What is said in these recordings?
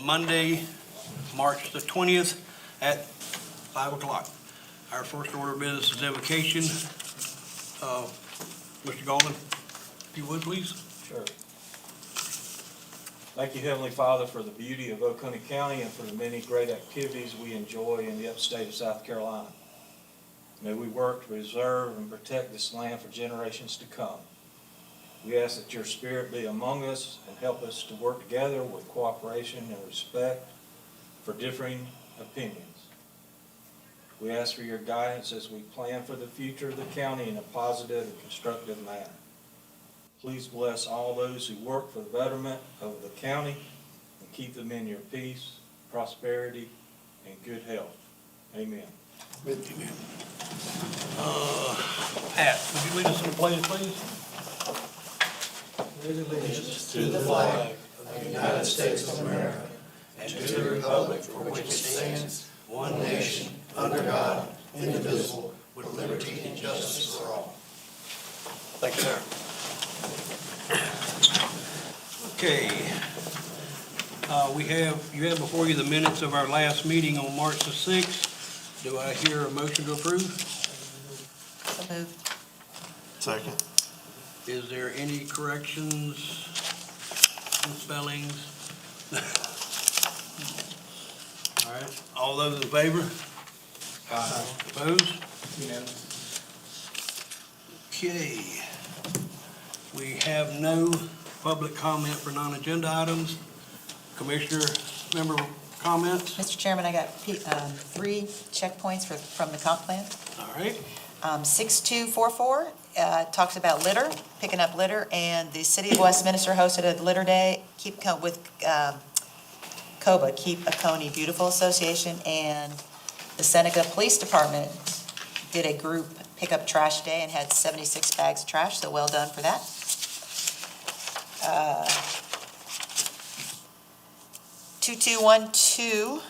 Monday, March the 20th at 5 o'clock. Our first order of business is invocation. Mr. Golden, if you would, please. Sure. Thank you, Heavenly Father, for the beauty of Oconee County and for the many great activities we enjoy in the upstate of South Carolina. May we work to preserve and protect this land for generations to come. We ask that your Spirit be among us and help us to work together with cooperation and respect for differing opinions. We ask for your guidance as we plan for the future of the county in a positive and constructive manner. Please bless all those who work for the betterment of the county and keep them in your peace, prosperity, and good health. Amen. Amen. Pat, would you lead us in the pledge, please? With allegiance to the flag of the United States of America and to the republic for which it stands, one nation, under God, indivisible, with liberty and justice for all. Thank you, sir. Okay. You have before you the minutes of our last meeting on March the 6th. Do I hear a motion to approve? So moved. Second. Is there any corrections, spellings? All right, all those in favor? Aye. Opposed? Unanimous. Okay. We have no public comment for non-agenda items. Commissioner member comments? Mr. Chairman, I got 3 checkpoints from the comp plan. All right. 6244 talks about litter, picking up litter, and the City of Westminster hosted a litter day with COBA, Keep Oconee Beautiful Association, and the Seneca Police Department did a group pickup trash day and had 76 bags of trash, so well done for that. 2212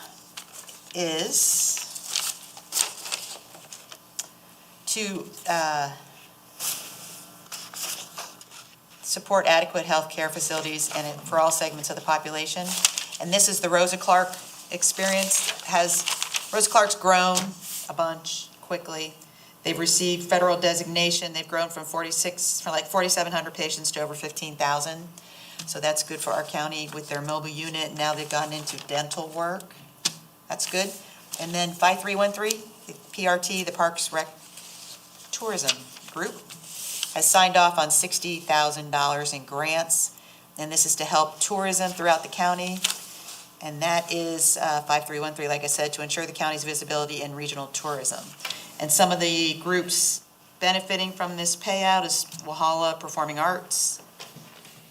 is to support adequate health care facilities and for all segments of the population. And this is the Rosa Clark experience. Rosa Clark's grown a bunch quickly. They've received federal designation. They've grown from 4,700 patients to over 15,000. So that's good for our county with their mobile unit. Now they've gotten into dental work. That's good. And then 5313, the PRT, the Parks Rec Tourism Group, has signed off on $60,000 in grants. And this is to help tourism throughout the county. And that is 5313, like I said, to ensure the county's visibility in regional tourism. And some of the groups benefiting from this payout is Walhalla Performing Arts,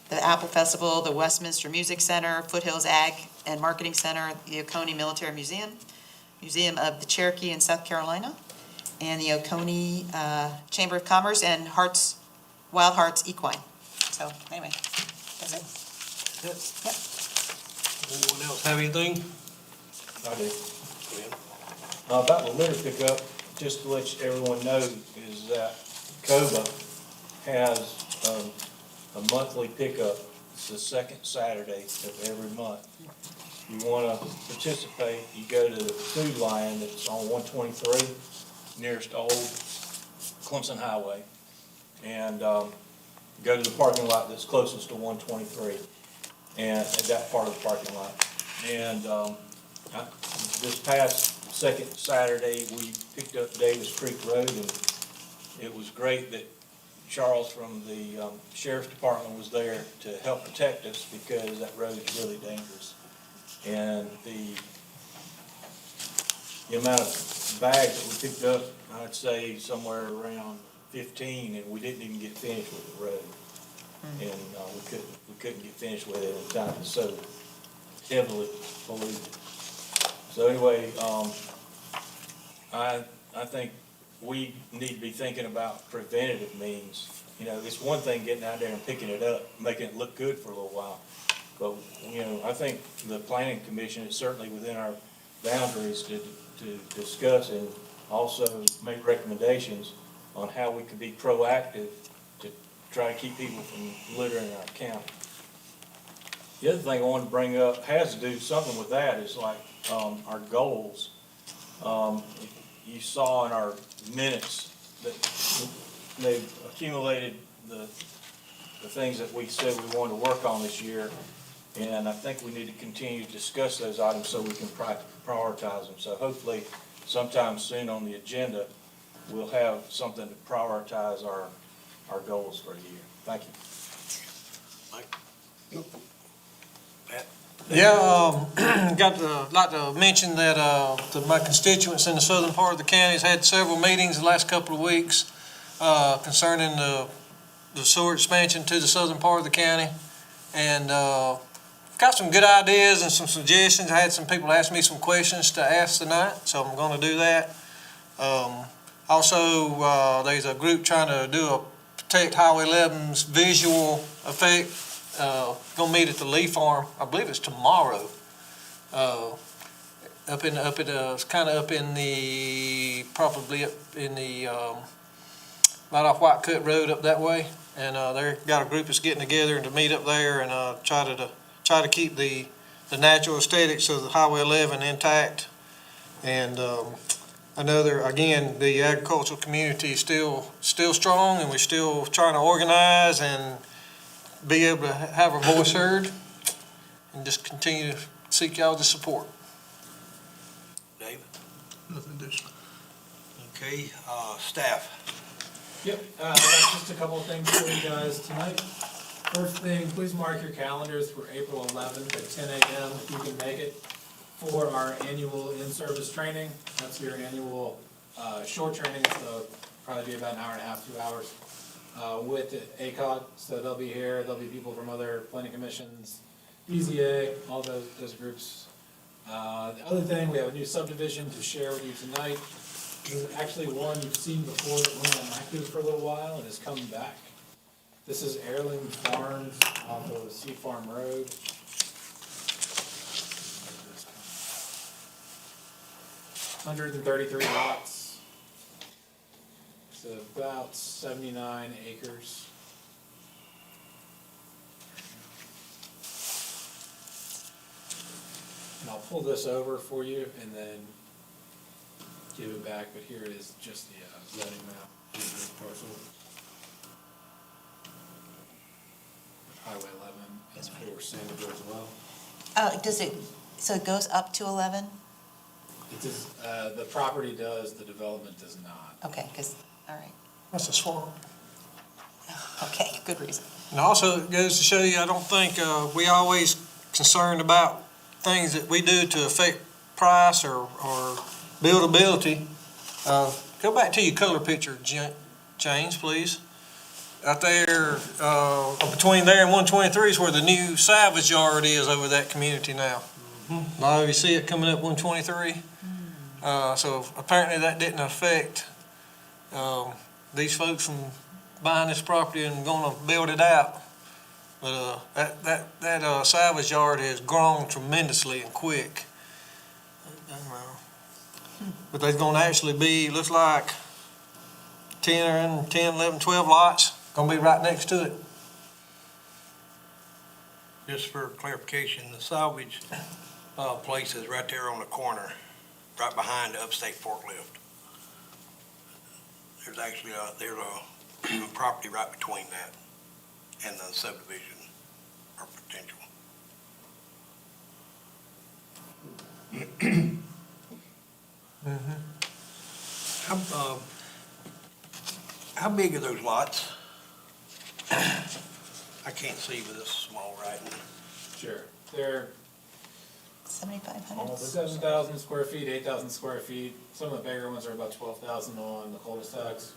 the Apple Festival, the Westminster Music Center, Foothills Ag and Marketing Center, the Oconee Military Museum, Museum of the Cherokee in South Carolina, and the Oconee Chamber of Commerce and Wild Hearts Equine. So anyway, that's it. That's Yep. Anyone else have anything? I do. About the litter pickup, just to let everyone know, is that COBA has a monthly pickup. It's the second Saturday of every month. If you want to participate, you go to the food line that's on 123, nearest old Clemson Highway, and go to the parking lot that's closest to 123, and at that part of the parking lot. And this past second Saturday, we picked up Davis Creek Road, and it was great that Charles from the Sheriff's Department was there to help protect us because that road is really dangerous. And the amount of bags that we picked up, I'd say somewhere around 15, and we didn't even get finished with the road. And we couldn't get finished with it in time. It's so heavily polluted. So anyway, I think we need to be thinking about preventative means. You know, it's one thing getting out there and picking it up, making it look good for a little while. But, you know, I think the Planning Commission is certainly within our boundaries to discuss and also make recommendations on how we could be proactive to try to keep people from littering our county. The other thing I wanted to bring up has to do something with that is like, our goals. You saw in our minutes that they've accumulated the things that we said we wanted to work on this year. And I think we need to continue to discuss those items so we can prioritize them. So hopefully sometime soon on the agenda, we'll have something to prioritize our goals for the year. Thank you. Yeah, like to mention that, my constituents in the southern part of the county has had several meetings the last couple of weeks, concerning the sewer expansion to the southern part of the county. And, got some good ideas and some suggestions. I had some people ask me some questions to ask tonight, so I'm gonna do that. Also, there's a group trying to do a Protect Highway 11's visual effect. Gonna meet at the Lee Farm, I believe it's tomorrow. Probably up in the, right off White Cut Road up that way. And, they've got a group that's getting together to meet up there and, try to keep the natural aesthetics of the Highway 11 intact. And, I know again, the agricultural community is still strong, and we're still trying to organize and be able to have our voice heard, and just continue to seek y'all's support. David? Nothing additional. Okay, staff. Yep, I got just a couple of things for you guys tonight. First thing, please mark your calendars for April 11th at 10 a.m. if you can make it, for our annual in-service training. That's your annual short training, so probably be about an hour and a half, 2 hours, with ACOG. So they'll be here, there'll be people from other planning commissions, BZA, all those groups. The other thing, we have a new subdivision to share with you tonight. There's actually one you've seen before that went inactive for a little while and is coming back. This is Heirloom Farms off of Sea Farm Road. 133 lots. It's about 79 acres. And I'll pull this over for you and then give it back, but here it is, just the zoning map, of the parcel. Highway 11, and for Sandifer as well. So it goes up to 11? It does, the property does, the development does not. Okay, all right. That's a swamp. Okay, good reason. And also, it goes to show you, I don't think, we always concerned about things that we do to affect price or buildability. Go back to your color picture, James, please. Out there, between there and 123 is where the new salvage yard is over that community now. Now you see it coming up 123. So apparently that didn't affect these folks from buying this property and gonna build it out. But that salvage yard has grown tremendously and quick. But there's gonna actually be, looks like 10, 11, 12 lots, gonna be right next to it. Just for clarification, the salvage place is right there on the corner, right behind the Upstate Forklift. There's actually a property right between that and the subdivision or potential. How big are those lots? I can't see with this small writing. Sure. They're 7,500? almost 7,000 square feet, 8,000 square feet. Some of the bigger ones are about 12,000 on the cul-de-sacs.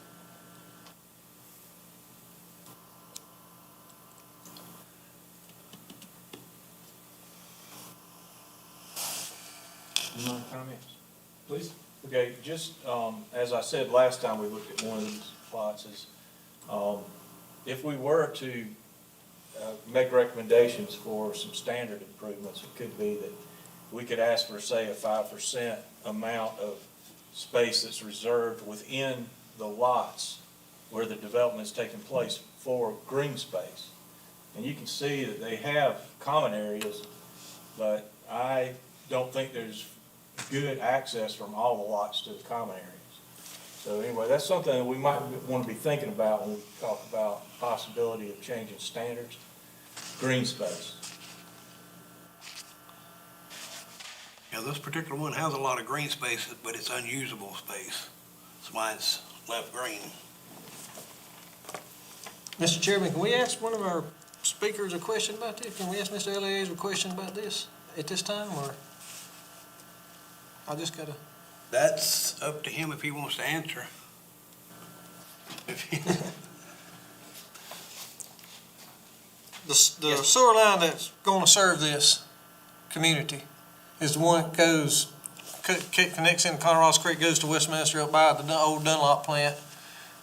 Please? Okay, just, as I said last time we looked at one of these plots is, if we were to, make recommendations for some standard improvements, it could be that we could ask for, say, a 5% amount of space that's reserved within the lots where the development is taking place for green space. And you can see that they have common areas, but I don't think there's good access from all the lots to the common areas. So anyway, that's something that we might want to be thinking about when we talk about possibility of changing standards. Green space. Yeah, this particular one has a lot of green space, but it's unusable space. That's why it's left green. Mr. Chairman, can we ask one of our speakers a question about this? Can we ask Mr. Eliezer a question about this at this time, or? I just gotta. That's up to him if he wants to answer. The sewer line that's gonna serve this community is the one that goes, connects in Conner Ross Creek, goes to Westminster up by the old Dunlop plant.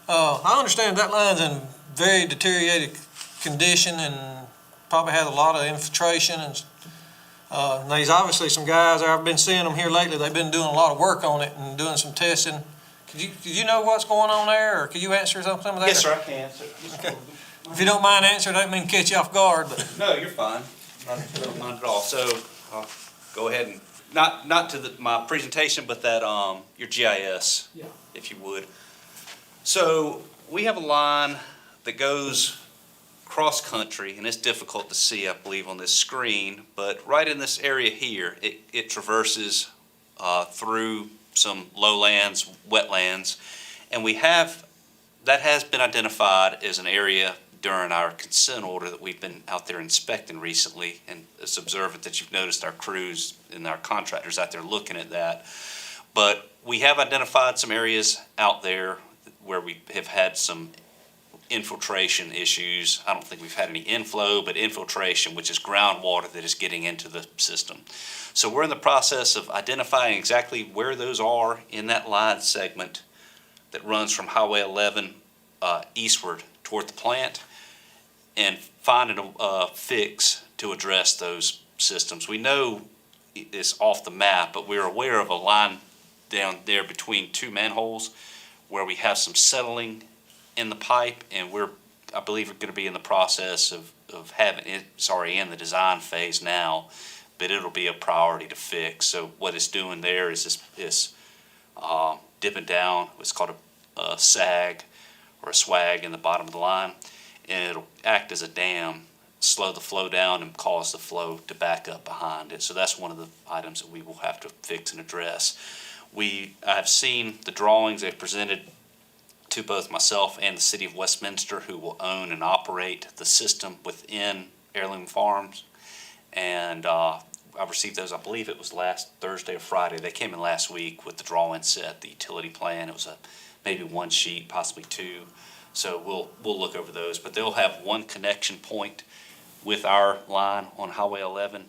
I understand that line's in very deteriorated condition and probably has a lot of infiltration and, there's obviously some guys, I've been seeing them here lately, they've been doing a lot of work on it and doing some testing. Could you know what's going on there, or could you answer some of that? Yes, sir, I can answer. Okay. If you don't mind answering, I don't mean to catch you off guard, but. No, you're fine. I don't mind at all. So I'll go ahead and, not to my presentation, but that, your GIS, Yeah. if you would. So we have a line that goes cross-country, and it's difficult to see, I believe, on this screen, but right in this area here, it traverses through some lowlands, wetlands, and that has been identified as an area during our consent order that we've been out there inspecting recently, and it's observant that you've noticed our crews and our contractors out there looking at that. But we have identified some areas out there where we have had some infiltration issues. I don't think we've had any inflow, but infiltration, which is groundwater that is getting into the system. So we're in the process of identifying exactly where those are in that line segment that runs from Highway 11 eastward toward the plant, and finding a fix to address those systems. We know it's off the map, but we're aware of a line down there between two manholes where we have some settling in the pipe, and I believe we're going to be in the process of having it, in the design phase now, but it'll be a priority to fix. So what it's doing there is dipping down what's called a sag or a swag in the bottom of the line, and it'll act as a dam, slow the flow down and cause the flow to back up behind it. So that's one of the items that we will have to fix and address. I've seen the drawings they've presented to both myself and the city of Westminster, who will own and operate the system within Heirloom Farms. And I received those, I believe it was last Thursday or Friday. They came in last week with the drawing set, the utility plan. It was maybe one sheet, possibly two. So we'll look over those, but they'll have one connection point with our line on Highway 11.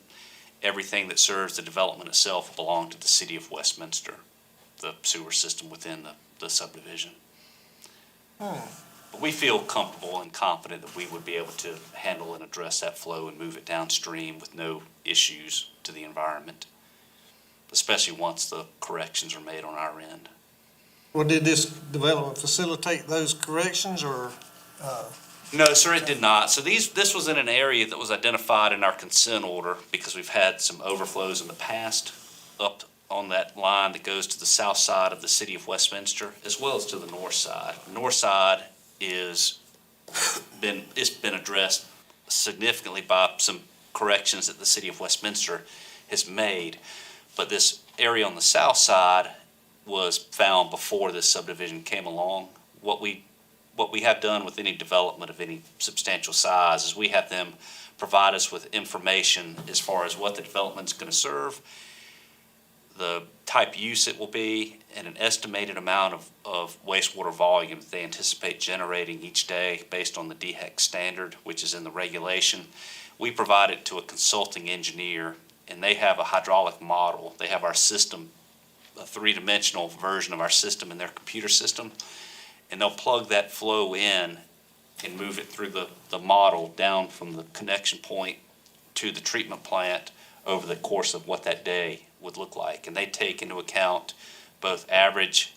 Everything that serves the development itself will belong to the city of Westminster, the sewer system within the subdivision. But we feel comfortable and confident that we would be able to handle and address that flow and move it downstream with no issues to the environment, especially once the corrections are made on our end. Well, did this development facilitate those corrections, or? No, sir, it did not. So this was in an area that was identified in our consent order because we've had some overflows in the past up on that line that goes to the south side of the city of Westminster, as well as to the north side. The north side it's been addressed significantly by some corrections that the city of Westminster has made. But this area on the south side was found before this subdivision came along. What we have done with any development of any substantial size is we have them provide us with information as far as what the development is going to serve, the type use it will be, and an estimated amount of wastewater volume that they anticipate generating each day based on the DHEC standard, which is in the regulation. We provide it to a consulting engineer, and they have a hydraulic model. They have our system, a three-dimensional version of our system in their computer system, and they'll plug that flow in and move it through the model down from the connection point to the treatment plant over the course of what that day would look like. And they take into account both average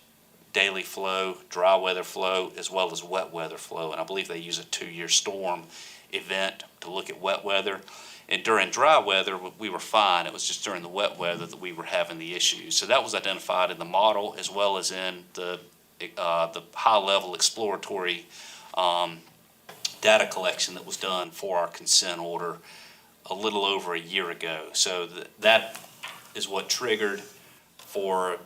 daily flow, dry weather flow, as well as wet weather flow. And I believe they use a 2-year storm event to look at wet weather. And during dry weather, we were fine. It was just during the wet weather that we were having the issues. So that was identified in the model as well as in the high-level exploratory data collection that was done for our consent order a little over a year ago. So that is what triggered for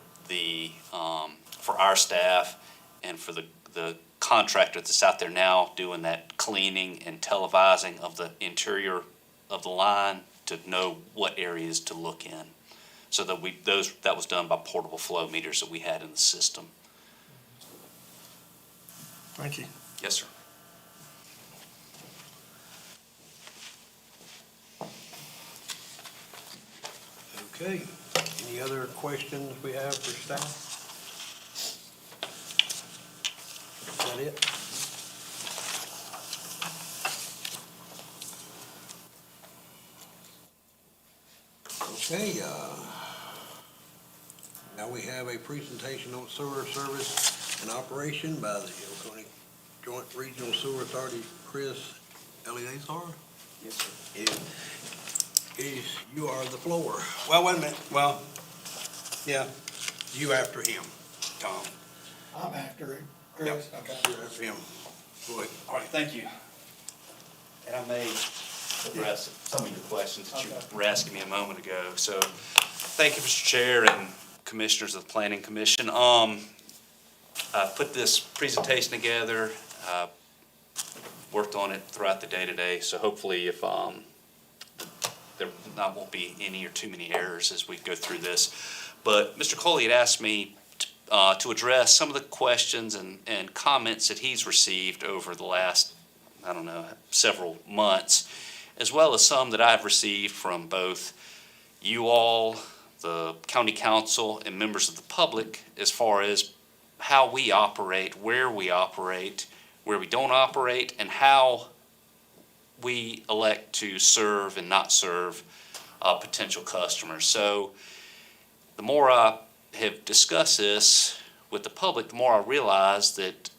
for our staff and for the contractor that's out there now doing that cleaning and televising of the interior of the line to know what areas to look in. So that that was done by portable flow meters that we had in the system. Thank you. Yes, sir. Okay, any other questions we have for staff? Is that it? Okay, now we have a presentation on sewer service and operation by the Oconee Joint Regional Sewer Authority, Chris Eleazar. Yes, sir. You are the floor. Well, wait a minute, well, yeah, you after him, Tom. I'm after it, Chris. Okay. You're after him. Go ahead. All right, thank you. And I may address some of your questions that you were asking me a moment ago. So, thank you, Mr. Chair and Commissioners of the Planning Commission. I put this presentation together, worked on it throughout the day today, so hopefully if there won't be any or too many errors as we go through this. But Mr. Coley had asked me to address some of the questions and comments that he's received over the last, I don't know, several months, as well as some that I've received from both you all, the county council, and members of the public as far as how we operate, where we don't operate, and how we elect to serve and not serve potential customers. So the more I have discussed this with the public, the more I realize that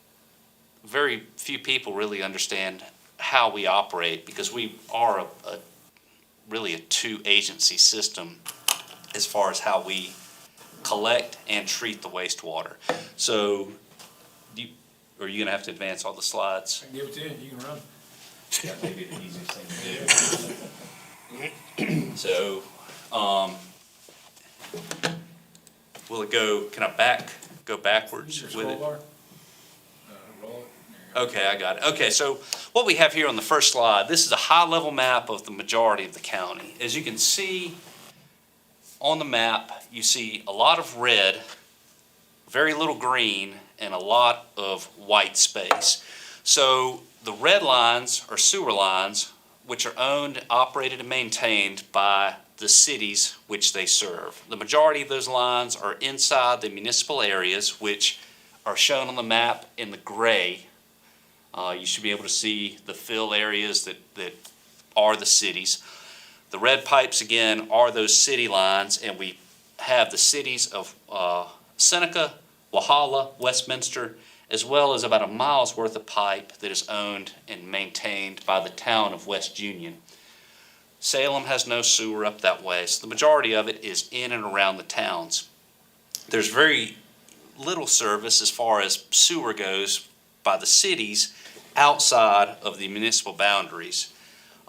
very few people really understand how we operate, because we are really a two-agency system as far as how we collect and treat the wastewater. So are you gonna have to advance all the slides? I can give it to you, you can run. That may be the easiest thing to do. So, will it go, can I go backwards Use with your it? scroll bar. Roll it. There you go. Okay, I got it. Okay, so what we have here on the first slide, this is a high-level map of the majority of the county. As you can see on the map, you see a lot of red, very little green, and a lot of white space. So the red lines are sewer lines, which are owned, operated, and maintained by the cities which they serve. The majority of those lines are inside the municipal areas, which are shown on the map in the gray. You should be able to see the fill areas that are the cities. The red pipes, again, are those city lines, and we have the cities of Seneca, Walhalla, Westminster, as well as about a mile's worth of pipe that is owned and maintained by the town of West Union. Salem has no sewer up that way, so the majority of it is in and around the towns. There's very little service as far as sewer goes by the cities outside of the municipal boundaries.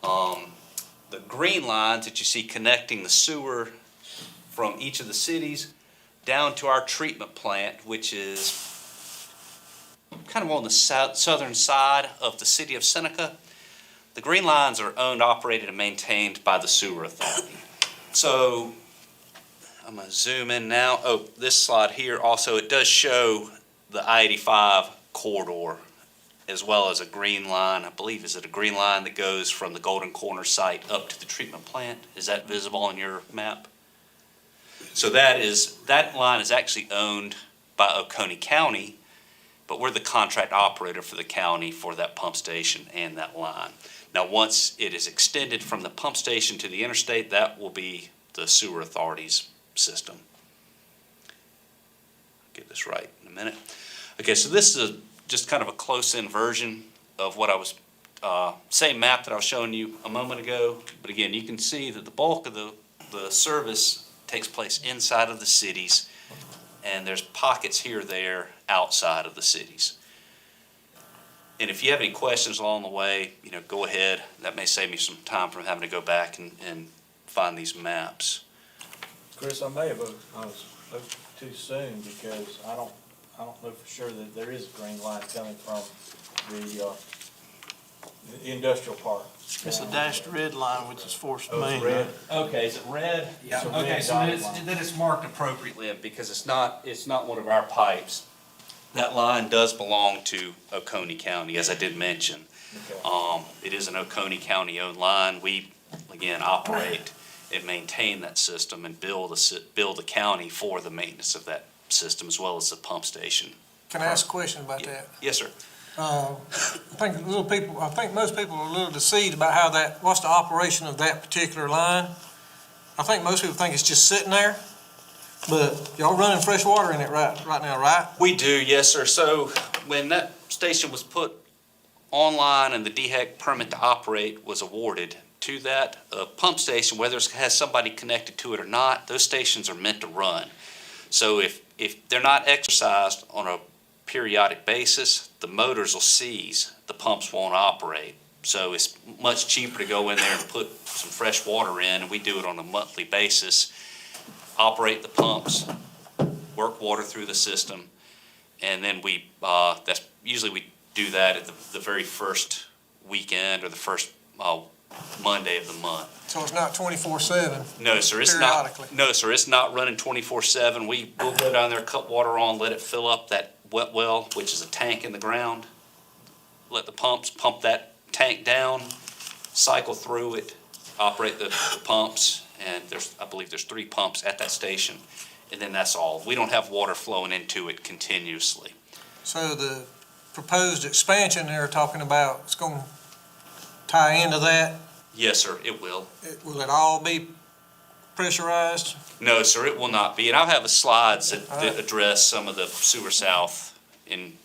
The green lines that you see connecting the sewer from each of the cities down to our treatment plant, which is kind of on the southern side of the city of Seneca. The green lines are owned, operated, and maintained by the sewer authority. So I'm going to zoom in now. Oh, this slide here also, it does show the I-85 corridor as well as a green line. I believe, is it a green line that goes from the Golden Corner site up to the treatment plant? Is that visible on your map? So that line is actually owned by Oconee County, but we're the contract operator for the county for that pump station and that line. Now, once it is extended from the pump station to the interstate, that will be the sewer authority's system. Get this right in a minute. Okay, so this is just kind of a close-in version of what I was same map that I was showing you a moment ago, but again, you can see that the bulk of the service takes place inside of the cities, and there's pockets here or there outside of the cities. And if you have any questions along the way, go ahead. That may save me some time from having to go back and find these maps. Chris, I may have spoke too soon because I don't know for sure that there is a green line coming from the industrial park. It's a dashed red line, which is forced Oh, main. it's red? Okay, is it red? Yeah, It's a okay, red so dotted line. then it's marked appropriately, because it's not one of our pipes. That line does belong to Oconee County, as I did mention. Okay. It is an Oconee County-owned line. We, again, operate and maintain that system and bill the county for the maintenance of that system, as well as the pump station. Can I ask a question about that? Yes, sir. I think most people are a little deceived about what's the operation of that particular line. I think most people think it's just sitting there, but y'all running fresh water in it right now, right? We do, yes, sir. So when that station was put online and the DHEC permit to operate was awarded to that pump station, whether it has somebody connected to it or not, those stations are meant to run. So if they're not exercised on a periodic basis, the motors will seize, the pumps won't operate. So it's much cheaper to go in there and put some fresh water in, and we do it on a monthly basis, operate the pumps, work water through the system, and then we do that at the very first weekend or the first Monday of the month. So it's not 24/7. No, sir, it's not. Periodically. No, sir, it's not running 24/7. We'll go down there, cut water on, let it fill up that wet well, which is a tank in the ground. Let the pumps pump that tank down, cycle through it, operate the pumps, and I believe there's 3 pumps at that station, and then that's all. We don't have water flowing into it continuously. So the proposed expansion they're talking about, it's gonna tie into that? Yes, sir, it will. Will it all be pressurized? No, sir, it will not be, and I'll have the slides that address some of the sewer south in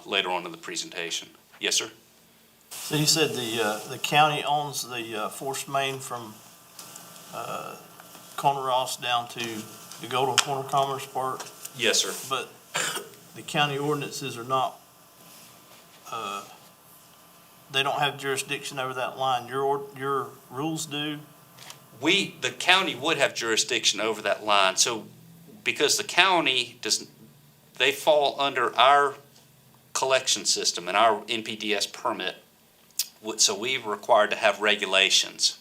later on in the presentation. Yes, sir? So you said the county owns the forced main from Corner Ross down to the Golden Corner Commerce Park, Yes, sir. but the county ordinances are not, they don't have jurisdiction over that line. Your rules do? The county would have jurisdiction over that line, so because the county they fall under our collection system and our NPDS permit, so we're required to have regulations.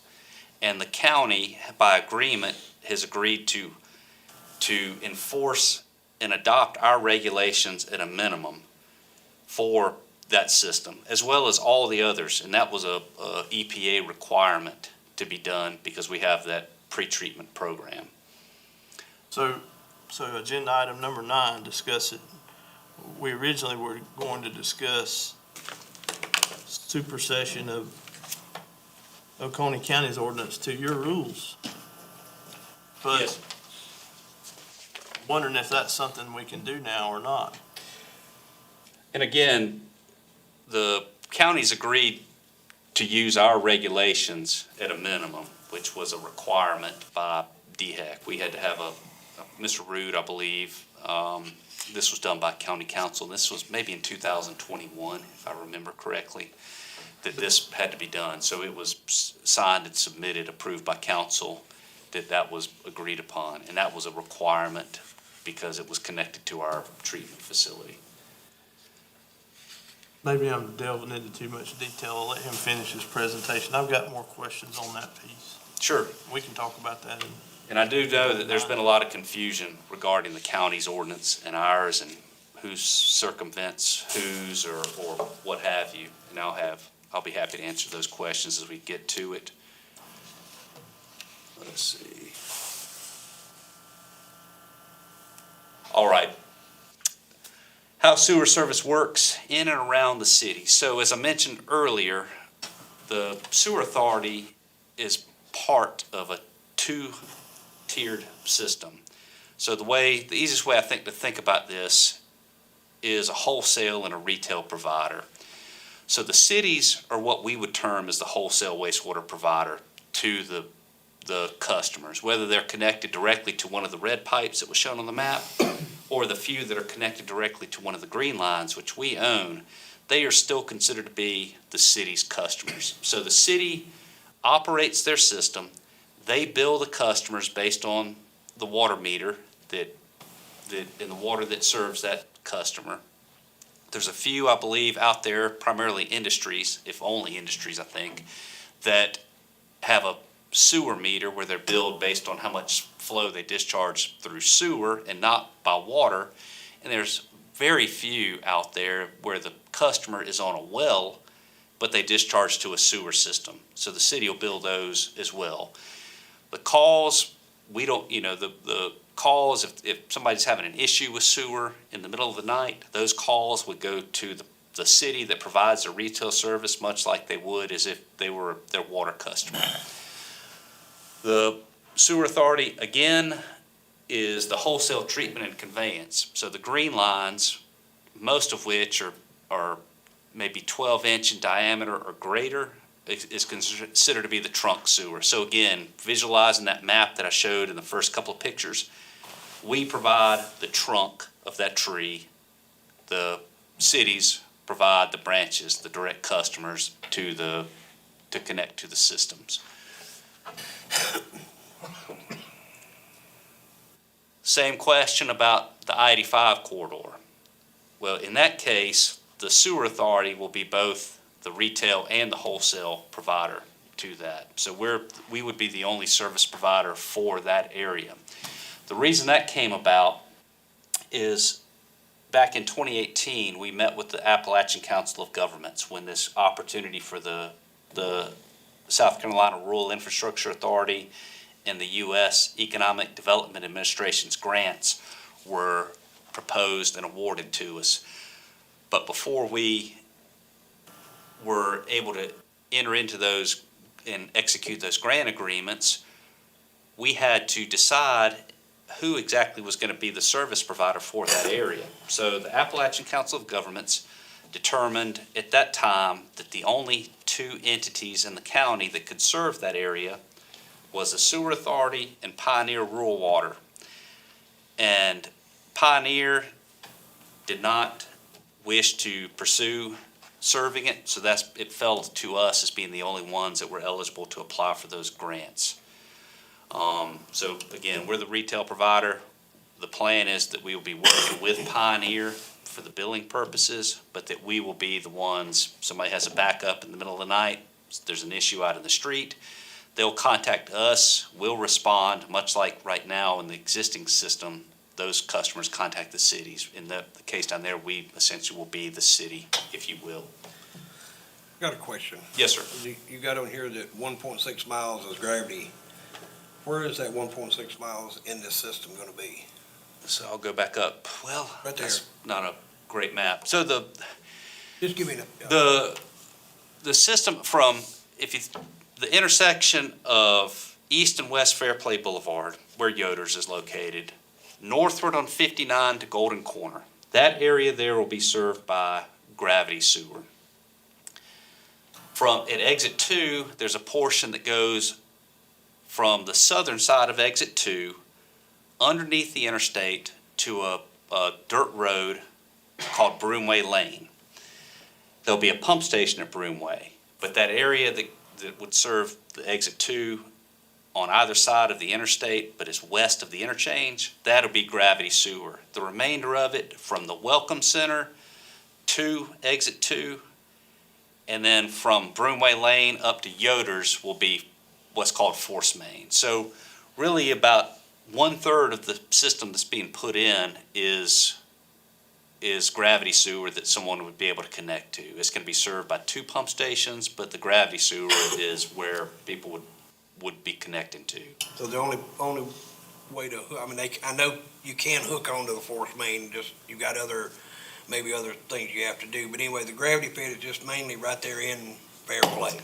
And the county, by agreement, has agreed to enforce and adopt our regulations at a minimum for that system, as well as all the others, and that was a EPA requirement to be done because we have that pretreatment program. So agenda item number 9, discuss it. We originally were going to discuss supersession of Oconee County's ordinance to your rules. But Yes. wondering if that's something we can do now or not. And again, the county's agreed to use our regulations at a minimum, which was a requirement by DHEC. We had to have Mr. Rude, I believe, this was done by county council. This was maybe in 2021, if I remember correctly, that this had to be done. So it was signed and submitted, approved by council, that was agreed upon. And that was a requirement because it was connected to our treatment facility. Maybe I'm delving into too much detail. I'll let him finish his presentation. I've got more questions on that piece. Sure. We can talk about that in And I do know that there's been a lot of confusion regarding the county's ordinance and ours and who circumvents whose or what have you. And I'll be happy to answer those questions as we get to it. Let's see. All right. How sewer service works in and around the city. So as I mentioned earlier, the sewer authority is part of a 2-tiered system. So the easiest way I think to think about this is a wholesale and a retail provider. So the cities are what we would term as the wholesale wastewater provider to the customers, whether they're connected directly to one of the red pipes that was shown on the map, or the few that are connected directly to one of the green lines, which we own, they are still considered to be the city's customers. So the city operates their system, they bill the customers based on the water meter and the water that serves that customer. There's a few, I believe, out there, primarily industries, if only industries, I think, that have a sewer meter where they're billed based on how much flow they discharge through sewer and not by water. And there's very few out there where the customer is on a well, but they discharge to a sewer system. So the city will bill those as well. The calls, we don't, the calls, if somebody's having an issue with sewer in the middle of the night, those calls would go to the city that provides the retail service, much like they would as if they were their water customer. The sewer authority, again, is the wholesale treatment and conveyance. So the green lines, most of which are maybe 12-inch in diameter or greater, is considered to be the trunk sewer. So again, visualizing that map that I showed in the first couple of pictures, we provide the trunk of that tree. The cities provide the branches, the direct customers to connect to the systems. Same question about the I-85 corridor. Well, in that case, the sewer authority will be both the retail and the wholesale provider to that. So we would be the only service provider for that area. The reason that came about is back in 2018, we met with the Appalachian Council of Governments when this opportunity for the South Carolina Rural Infrastructure Authority and the U.S. Economic Development Administration's grants were proposed and awarded to us. But before we were able to enter into those and execute those grant agreements, we had to decide who exactly was going to be the service provider for that area. So the Appalachian Council of Governments determined at that time that the only two entities in the county that could serve that area was the Sewer Authority and Pioneer Rural Water. And Pioneer did not wish to pursue serving it, so it fell to us as being the only ones that were eligible to apply for those grants. So again, we're the retail provider. The plan is that we will be working with Pioneer for the billing purposes, but that we will be the ones, somebody has a backup in the middle of the night, there's an issue out in the street, they'll contact us, we'll respond, much like right now in the existing system, those customers contact the cities. In the case down there, we essentially will be the city, if you will. Got a question. Yes, sir. You got on here that 1.6 miles is gravity. Where is that 1.6 miles in this system going to be? So I'll go back up. Well, Right there. that's not a great map. So Just give me the system from, the intersection of East and West Fairplay Boulevard, where Yoder's is located, northward on 59 to Golden Corner. That area there will be served by gravity sewer. At exit 2, there's a portion that goes from the southern side of exit 2 underneath the interstate to a dirt road called Broomway Lane. There'll be a pump station at Broomway, but that area that would serve the exit 2 on either side of the interstate, but is west of the interchange, that'll be gravity sewer. The remainder of it from the Welcome Center to exit 2, and then from Broomway Lane up to Yoder's will be what's called force main. So really about 1/3 of the system that's being put in is gravity sewer that someone would be able to connect to. It's going to be served by 2 pump stations, but the gravity sewer is where people would be connecting to. So the only way to, I know you can hook onto the force main, just, you got maybe other things you have to do, but anyway, the gravity pit is just mainly right there in Fairplay,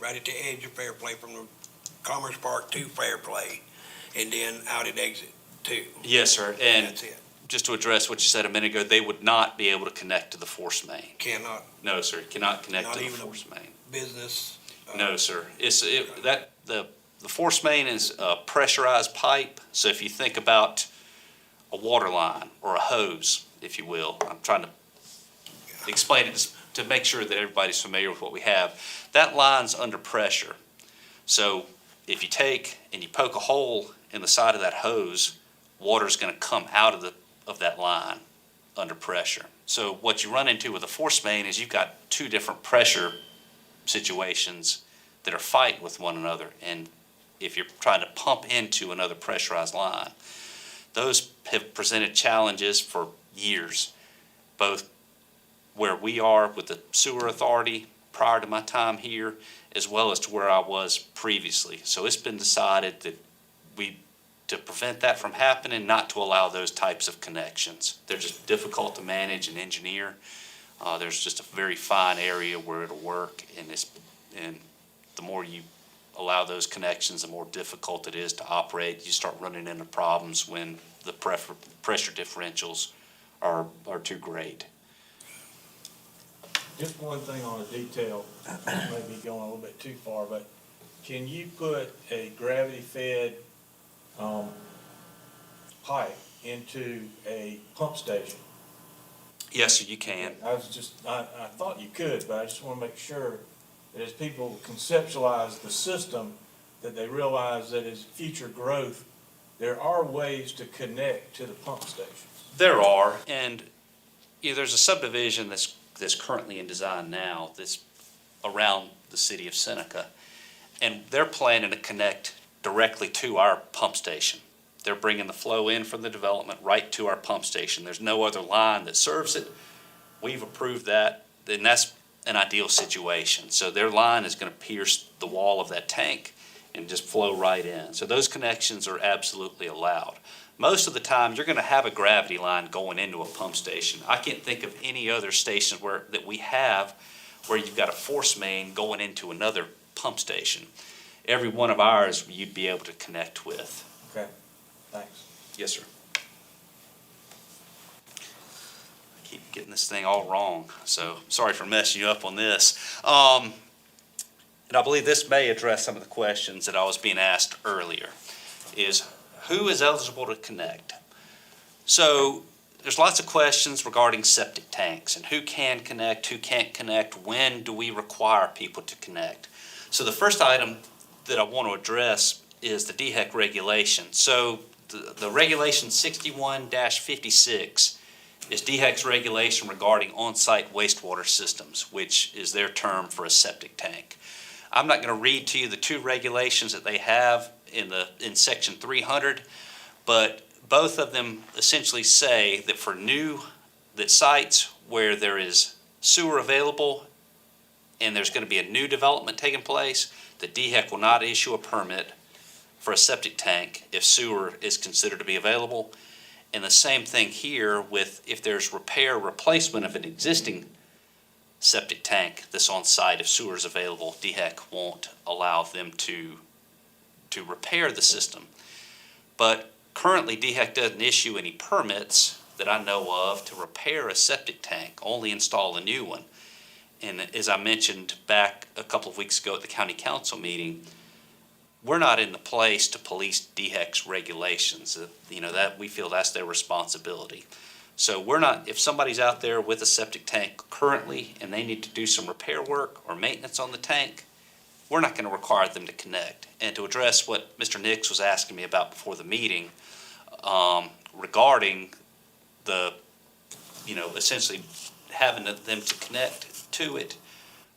right at the edge of Fairplay from the Commerce Park to Fairplay, and then out at exit 2. Yes, sir. And That's it. just to address what you said a minute ago, they would not be able to connect to the force main. Cannot, No, sir, cannot connect Not to the even a- force main. business. No, sir. The force main is a pressurized pipe, so if you think about a water line or a hose, if you will, I'm trying to explain it to make sure that everybody's familiar with what we have. That line's under pressure. So if you take and you poke a hole in the side of that hose, water's gonna come out of that line under pressure. So what you run into with a force main is you've got two different pressure situations that are fighting with one another. And if you're trying to pump into another pressurized line, those have presented challenges for years, both where we are with the sewer authority prior to my time here, as well as to where I was previously. So it's been decided that to prevent that from happening, not to allow those types of connections. They're just difficult to manage and engineer. There's just a very fine area where it'll work, and the more you allow those connections, the more difficult it is to operate. You start running into problems when the pressure differentials are too great. Just one thing on a detail, maybe going a little bit too far, but can you put a gravity-fed pipe into a pump station? Yes, sir, you can. I thought you could, but I just want to make sure that as people conceptualize the system, that they realize that as future growth, there are ways to connect to the pump stations. There are, and there's a subdivision that's currently in design now that's around the city of Seneca, and they're planning to connect directly to our pump station. They're bringing the flow in from the development right to our pump station. There's no other line that serves it. We've approved that, and that's an ideal situation. So their line is going to pierce the wall of that tank and just flow right in. So those connections are absolutely allowed. Most of the time, you're going to have a gravity line going into a pump station. I can't think of any other stations that we have where you've got a force main going into another pump station. Every one of ours you'd be able to connect with. Okay, thanks. Yes, sir. I keep getting this thing all wrong, so sorry for messing you up on this. And I believe this may address some of the questions that I was being asked earlier, is who is eligible to connect? So there's lots of questions regarding septic tanks and who can connect, who can't connect, when do we require people to connect? So the first item that I want to address is the DHEC regulation. So the regulation 61-56 is DHEC's regulation regarding on-site wastewater systems, which is their term for a septic tank. I'm not going to read to you the two regulations that they have in section 300, but both of them essentially say that that sites where there is sewer available and there's going to be a new development taking place, the DHEC will not issue a permit for a septic tank if sewer is considered to be available. And the same thing here with if there's repair or replacement of an existing septic tank that's on site, if sewer is available, DHEC won't allow them to repair the system. But currently, DHEC doesn't issue any permits that I know of to repair a septic tank, only install a new one. And as I mentioned back a couple of weeks ago at the county council meeting, we're not in the place to police DHEC's regulations. That we feel that's their responsibility. So we're not, if somebody's out there with a septic tank currently and they need to do some repair work or maintenance on the tank, we're not going to require them to connect. And to address what Mr. Nix was asking me about before the meeting, regarding essentially having them to connect to it,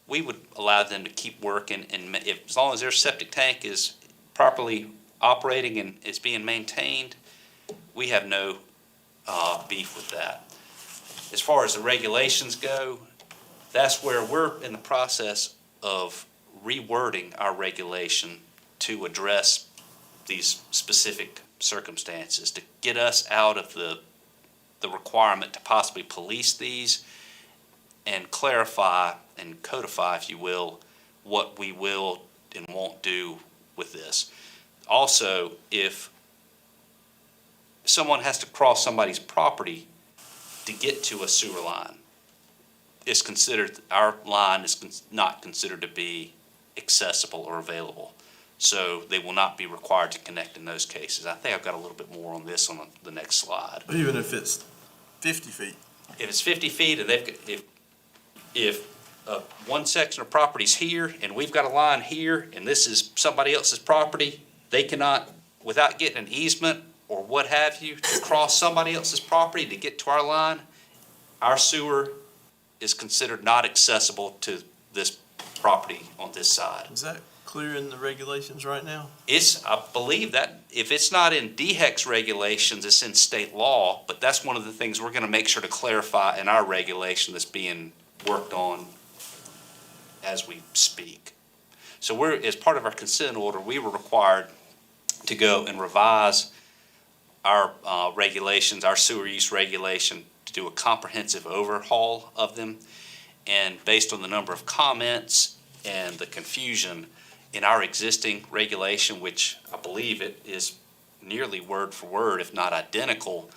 we would allow them to keep working, and as long as their septic tank is properly operating and is being maintained, we have no beef with that. As far as the regulations go, that's where we're in the process of rewording our regulation to address these specific circumstances, to get us out of the requirement to possibly police these and clarify and codify, if you will, what we will and won't do with this. Also, if someone has to cross somebody's property to get to a sewer line, it's considered, our line is not considered to be accessible or available. So they will not be required to connect in those cases. I think I've got a little bit more on this on the next slide. Even if it's 50 feet? If it's 50 feet and if one section of property's here and we've got a line here and this is somebody else's property, they cannot, without getting an easement or what have you, to cross somebody else's property to get to our line, our sewer is considered not accessible to this property on this side. Is that clear in the regulations right now? I believe that if it's not in DHEC's regulations, it's in state law, but that's one of the things we're gonna make sure to clarify in our regulation that's being worked on as we speak. So as part of our consent order, we were required to go and revise our regulations, our sewer use regulation, to do a comprehensive overhaul of them. And based on the number of comments and the confusion in our existing regulation, which I believe it is nearly word for word, if not identical,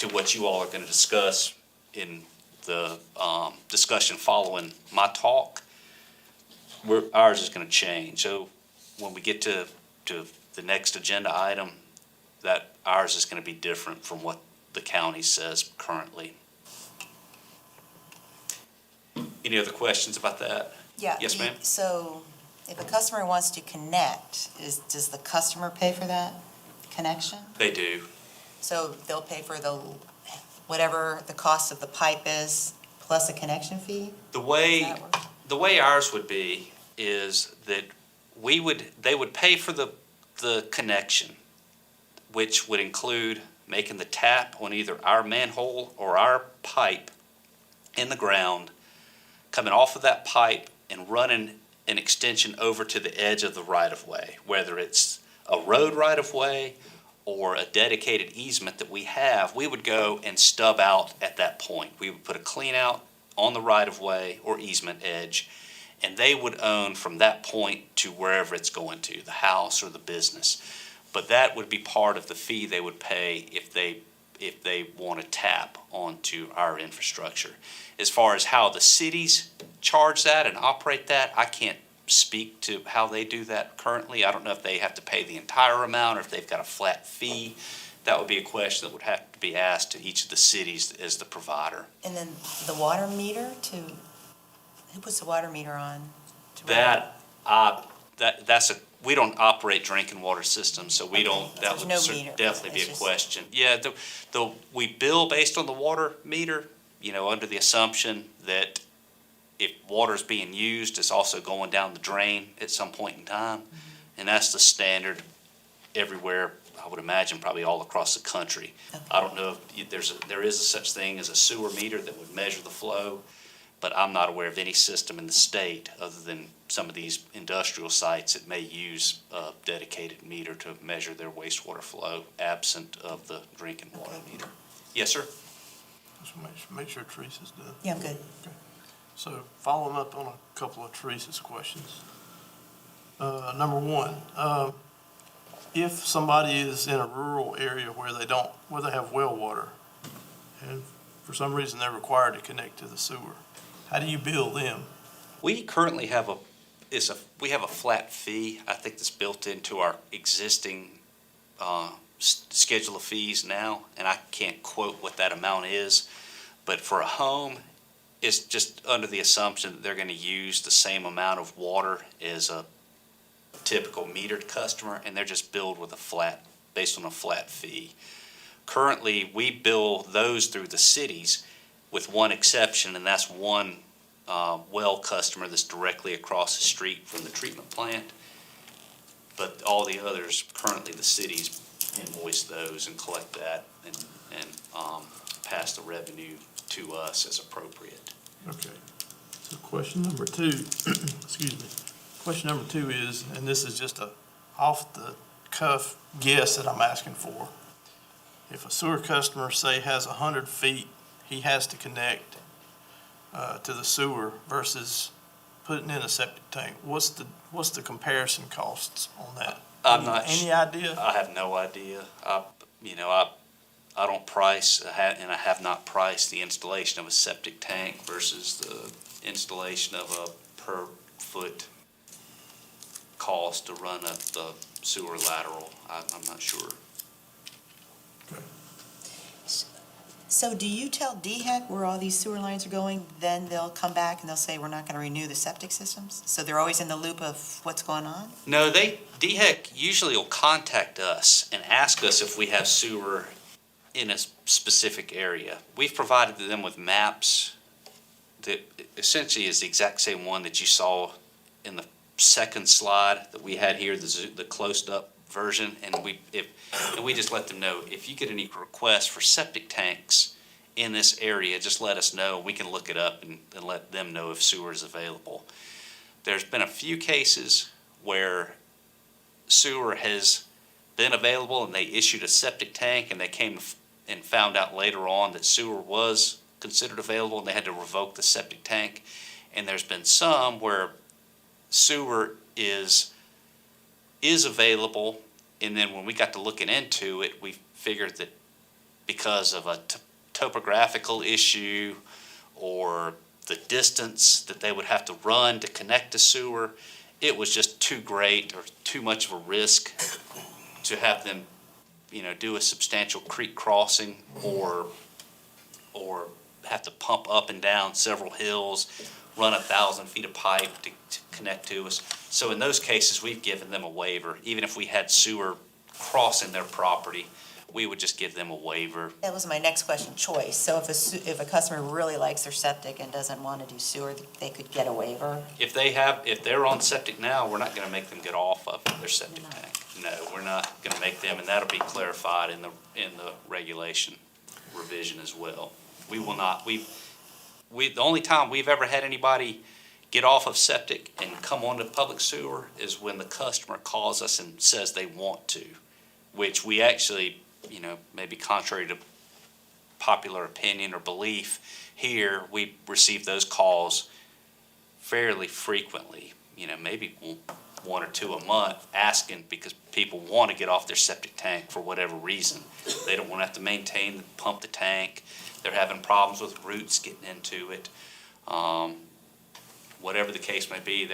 to what you all are going to discuss in the discussion following my talk, ours is going to change. So when we get to the next agenda item, that ours is going to be different from what the county says currently. Any other questions about that? Yeah. Yes, ma'am. So if a customer wants to connect, does the customer pay for that connection? They do. So they'll pay for whatever the cost of the pipe is, plus a connection fee? The Does way that work? the way ours would be is that they would pay for the connection, which would include making the tap on either our manhole or our pipe in the ground, coming off of that pipe and running an extension over to the edge of the right-of-way, whether it's a road right-of-way or a dedicated easement that we have. We would go and stub out at that point. We would put a clean out on the right-of-way or easement edge, and they would own from that point to wherever it's going to, the house or the business. But that would be part of the fee they would pay if they want to tap onto our infrastructure. As far as how the cities charge that and operate that, I can't speak to how they do that currently. I don't know if they have to pay the entire amount or if they've got a flat fee. That would be a question that would have to be asked to each of the cities as the provider. And then the water meter who puts the water meter on? to run? We don't operate drinking water systems, so we don't, that There's would no meter. definitely be It's a just- question. Yeah, we bill based on the water meter, under the assumption that if water's being used, it's also going down the drain at some point in time. And that's the standard everywhere, I would imagine, probably all across the country. Okay. I don't know if there is a such thing as a sewer meter that would measure the flow, but I'm not aware of any system in the state other than some of these industrial sites that may use a dedicated meter to measure their wastewater flow absent of the drinking water Okay. meter. Yes, sir? Just make sure Teresa's done. Yeah, I'm good. So following up on a couple of Teresa's questions. Number one, if somebody is in a rural area where they have well water, and for some reason they're required to connect to the sewer, how do you bill them? We currently have a flat fee, I think, that's built into our existing schedule of fees now, and I can't quote what that amount is, but for a home, it's just under the assumption that they're going to use the same amount of water as a typical metered customer, and they're just billed with based on a flat fee. Currently, we bill those through the cities with one exception, and that's one well customer that's directly across the street from the treatment plant. But all the others, currently the cities invoice those and collect that and pass the revenue to us as appropriate. Okay. So question number two, excuse me. Question number two is, and this is just a off-the-cuff guess that I'm asking for. If a sewer customer, say, has 100 feet, he has to connect to the sewer versus putting in a septic tank. What's the comparison costs on that? I'm not Any idea? I have no idea. I don't price, and I have not priced the installation of a septic tank versus the installation of a per foot cost to run the sewer lateral. I'm not sure. So do you tell DHEC where all these sewer lines are going, then they'll come back and they'll say, we're not gonna renew the septic systems? So they're always in the loop of what's going on? No, DHEC usually will contact us and ask us if we have sewer in a specific area. We've provided them with maps that essentially is the exact same one that you saw in the second slide that we had here, the closed-up version, and we just let them know, if you get any requests for septic tanks in this area, just let us know. We can look it up and let them know if sewer is available. There's been a few cases where sewer has been available and they issued a septic tank, and they came and found out later on that sewer was considered available and they had to revoke the septic tank. And there's been some where sewer is available, and then when we got to looking into it, we figured that because of a topographical issue or the distance that they would have to run to connect to sewer, it was just too great or too much of a risk to have them, do a substantial creek crossing or have to pump up and down several hills, run 1,000 feet of pipe to connect to us. So in those cases, we've given them a waiver. Even if we had sewer crossing their property, we would just give them a waiver. That was my next question, choice. So if a customer really likes their septic and doesn't want to do sewer, they could get a waiver? If they're on septic now, we're not gonna make them get off of their septic tank. No, we're not gonna make them, and that'll be clarified in the regulation revision as well. We will not, the only time we've ever had anybody get off of septic and come onto public sewer is when the customer calls us and says they want to, which we actually, maybe contrary to popular opinion or belief here, we receive those calls fairly frequently, maybe one or two a month, asking because people want to get off their septic tank for whatever reason. They don't want to have to maintain, pump the tank. They're having problems with roots getting into it. Whatever the case may be,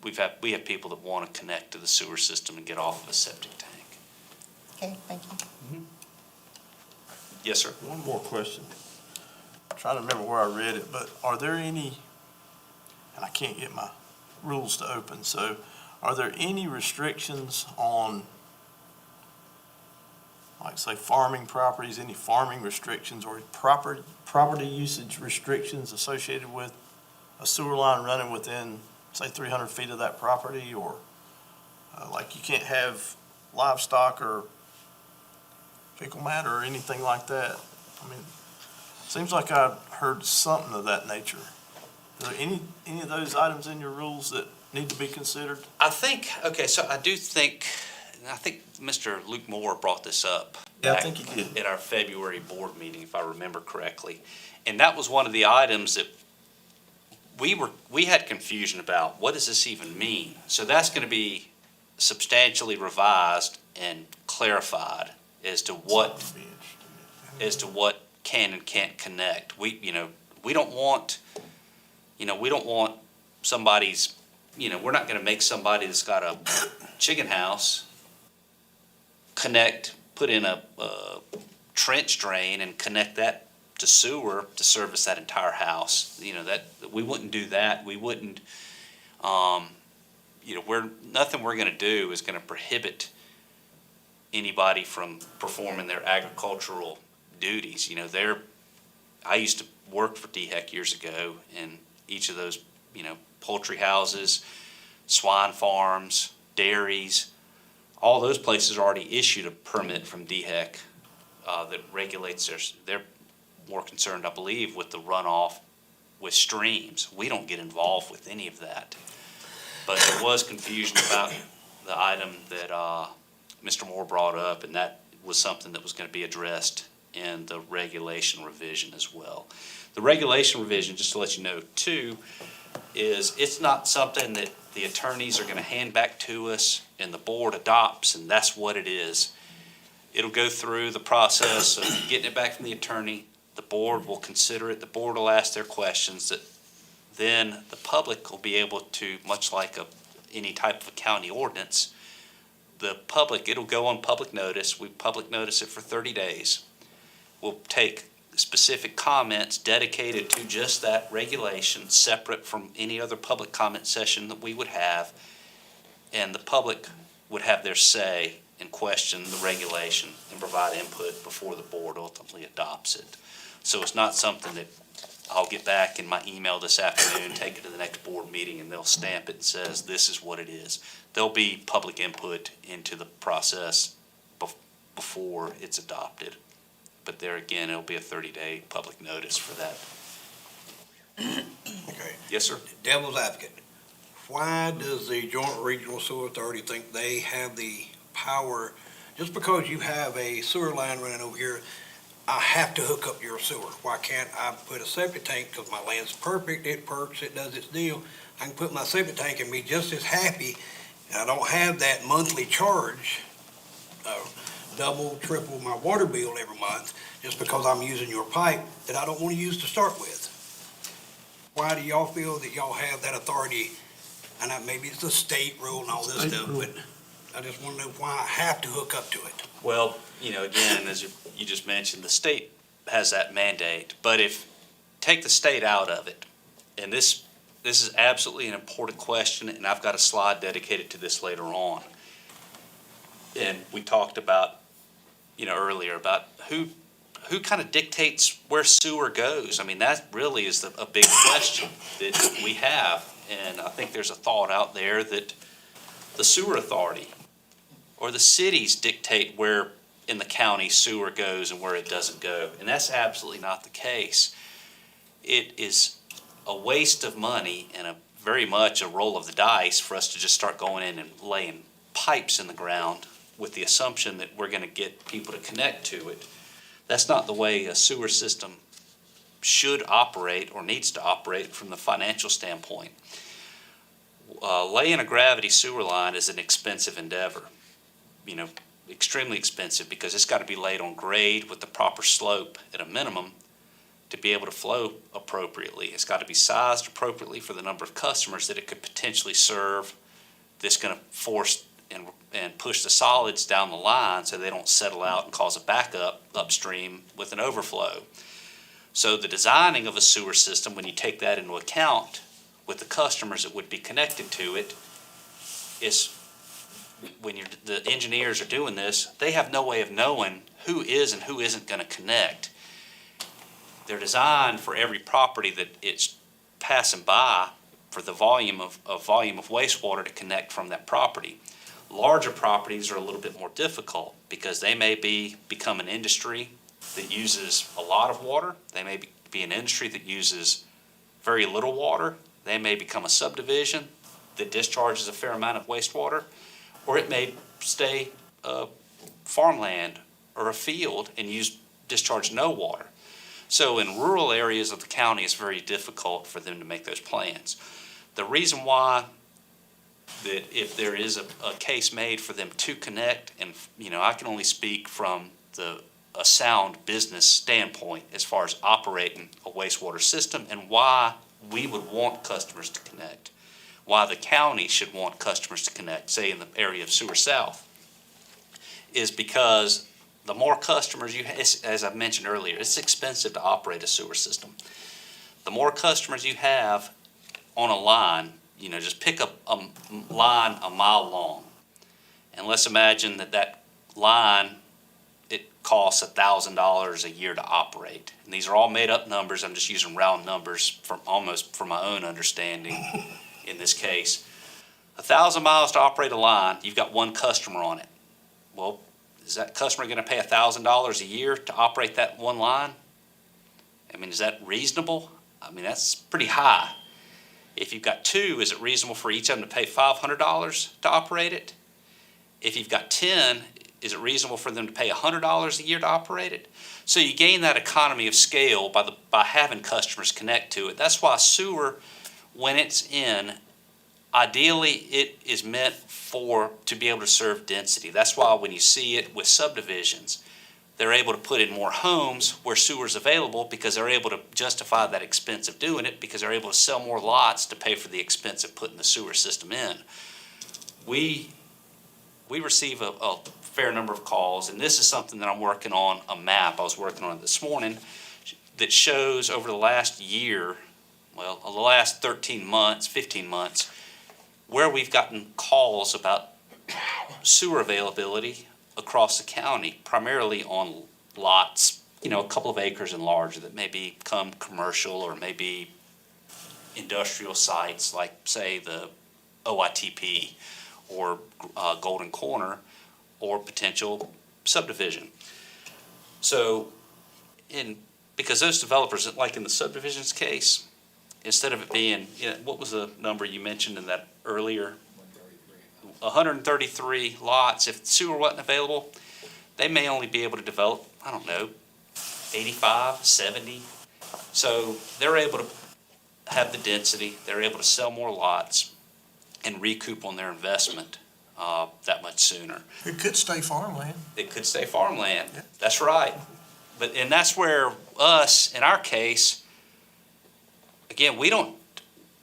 we have people that want to connect to the sewer system and get off of a septic tank. Okay, thank you. Yes, sir. One more question. I'm trying to remember where I read it, but are there any, and I can't get my rules to open, so are there any restrictions on, like say farming properties, any farming restrictions or property usage restrictions associated with a sewer line running within, say, 300 feet of that property, or like you can't have livestock or fecal matter or anything like that? I mean, seems like I've heard something of that nature. Are there any of those items in your rules that need to be considered? I think Mr. Luke Moore brought this up. Yeah, I back think he did. At our February board meeting, if I remember correctly. And that was one of the items that we had confusion about. What does this even mean? So that's going to be substantially revised and clarified as to what can and can't connect. We don't want somebody's, we're not going to make somebody that's got a chicken house put in a trench drain and connect that to sewer to service that entire house. That we wouldn't do that. We wouldn't, nothing we're going to do is going to prohibit anybody from performing their agricultural duties. I used to work for DHEC years ago, and each of those, poultry houses, swine farms, dairies, all those places already issued a permit from DHEC that regulates they're more concerned, I believe, with the runoff with streams. We don't get involved with any of that. But there was confusion about the item that Mr. Moore brought up, and that was something that was going to be addressed in the regulation revision as well. The regulation revision, just to let you know too, is it's not something that the attorneys are going to hand back to us and the board adopts and that's what it is. It'll go through the process of getting it back from the attorney. The board will consider it. The board will ask their questions. That then the public will be able to, much like any type of a county ordinance, the public, it'll go on public notice. We public notice it for 30 days. We'll take specific comments dedicated to just that regulation, separate from any other public comment session that we would have, and the public would have their say and question the regulation and provide input before the board ultimately adopts it. So it's not something that I'll get back in my email this afternoon, take it to the next board meeting, and they'll stamp it and says, this is what it is. There'll be public input into the process before it's adopted. But there again, it'll be a 30-day public notice for that. Okay. Yes, sir? Devil's advocate, why does the Joint Regional Sewer Authority think they have the power, just because you have a sewer line running over here, I have to hook up your sewer? Why can't I put a septic tank, because my land's perfect, it perks, it does its deal, I can put my septic tank and be just as happy, and I don't have that monthly charge, double, triple my water bill every month, just because I'm using your pipe that I don't want to use to start with? Why do y'all feel that y'all have that authority? And maybe it's a state rule and all this stuff, but I just want to know why I have to hook up to it. Well, again, as you just mentioned, the state has that mandate. But take the state out of it, and this is absolutely an important question, and I've got a slide dedicated to this later on. And we talked about, earlier about who kind of dictates where sewer goes. I mean, that really is a big question that we have. And I think there's a thought out there that the sewer authority or the cities dictate where in the county sewer goes and where it doesn't go. And that's absolutely not the case. It is a waste of money and very much a roll of the dice for us to just start going in and laying pipes in the ground with the assumption that we're going to get people to connect to it. That's not the way a sewer system should operate or needs to operate from the financial standpoint. Laying a gravity sewer line is an expensive endeavor, extremely expensive, because it's got to be laid on grade with the proper slope at a minimum to be able to flow appropriately. It's got to be sized appropriately for the number of customers that it could potentially serve. That's going to force and push the solids down the line so they don't settle out and cause a backup upstream with an overflow. So the designing of a sewer system, when you take that into account with the customers that would be connected to it, is when the engineers are doing this, they have no way of knowing who is and who isn't going to connect. They're designed for every property that it's passing by for the volume of wastewater to connect from that property. Larger properties are a little bit more difficult because they may become an industry that uses a lot of water. They may be an industry that uses very little water. They may become a subdivision that discharges a fair amount of wastewater, or it may stay farmland or a field and discharge no water. So in rural areas of the county, it's very difficult for them to make those plans. The reason why that if there is a case made for them to connect, and I can only speak from a sound business standpoint as far as operating a wastewater system, and why we would want customers to connect, why the county should want customers to connect, say in the area of Sewer South, is because the more customers you have, as I mentioned earlier, it's expensive to operate a sewer system. The more customers you have on a line, just pick up a line a mile long, and let's imagine that line, it costs $1,000 a year to operate. And these are all made up numbers. I'm just using round numbers from my own understanding in this case. 1,000 miles to operate a line, you've got one customer on it. Well, is that customer going to pay $1,000 a year to operate that one line? I mean, is that reasonable? I mean, that's pretty high. If you've got two, is it reasonable for each of them to pay $500 to operate it? If you've got 10, is it reasonable for them to pay $100 a year to operate it? So you gain that economy of scale by having customers connect to it. That's why sewer, when it's in ideally, it is meant to be able to serve density. That's why when you see it with subdivisions, they're able to put in more homes where sewer's available because they're able to justify that expense of doing it because they're able to sell more lots to pay for the expense of putting the sewer system in. We receive a fair number of calls, and this is something that I'm working on, a map I was working on this morning that shows over the last year, well, the last 13 months, 15 months, where we've gotten calls about sewer availability across the county, primarily on lots, a couple of acres and larger that may become commercial or maybe industrial sites like, say, the OITP or Golden Corner or potential subdivision. So, because those developers, like in the subdivisions case, instead of it being, what was the number you mentioned in that earlier? 133 lots. If sewer wasn't available, they may only be able to develop, 85, 70. So they're able to have the density, they're able to sell more lots and recoup on their investment that much sooner. It could stay farmland. It could stay farmland. Yeah. That's right. And that's where us, in our case, again,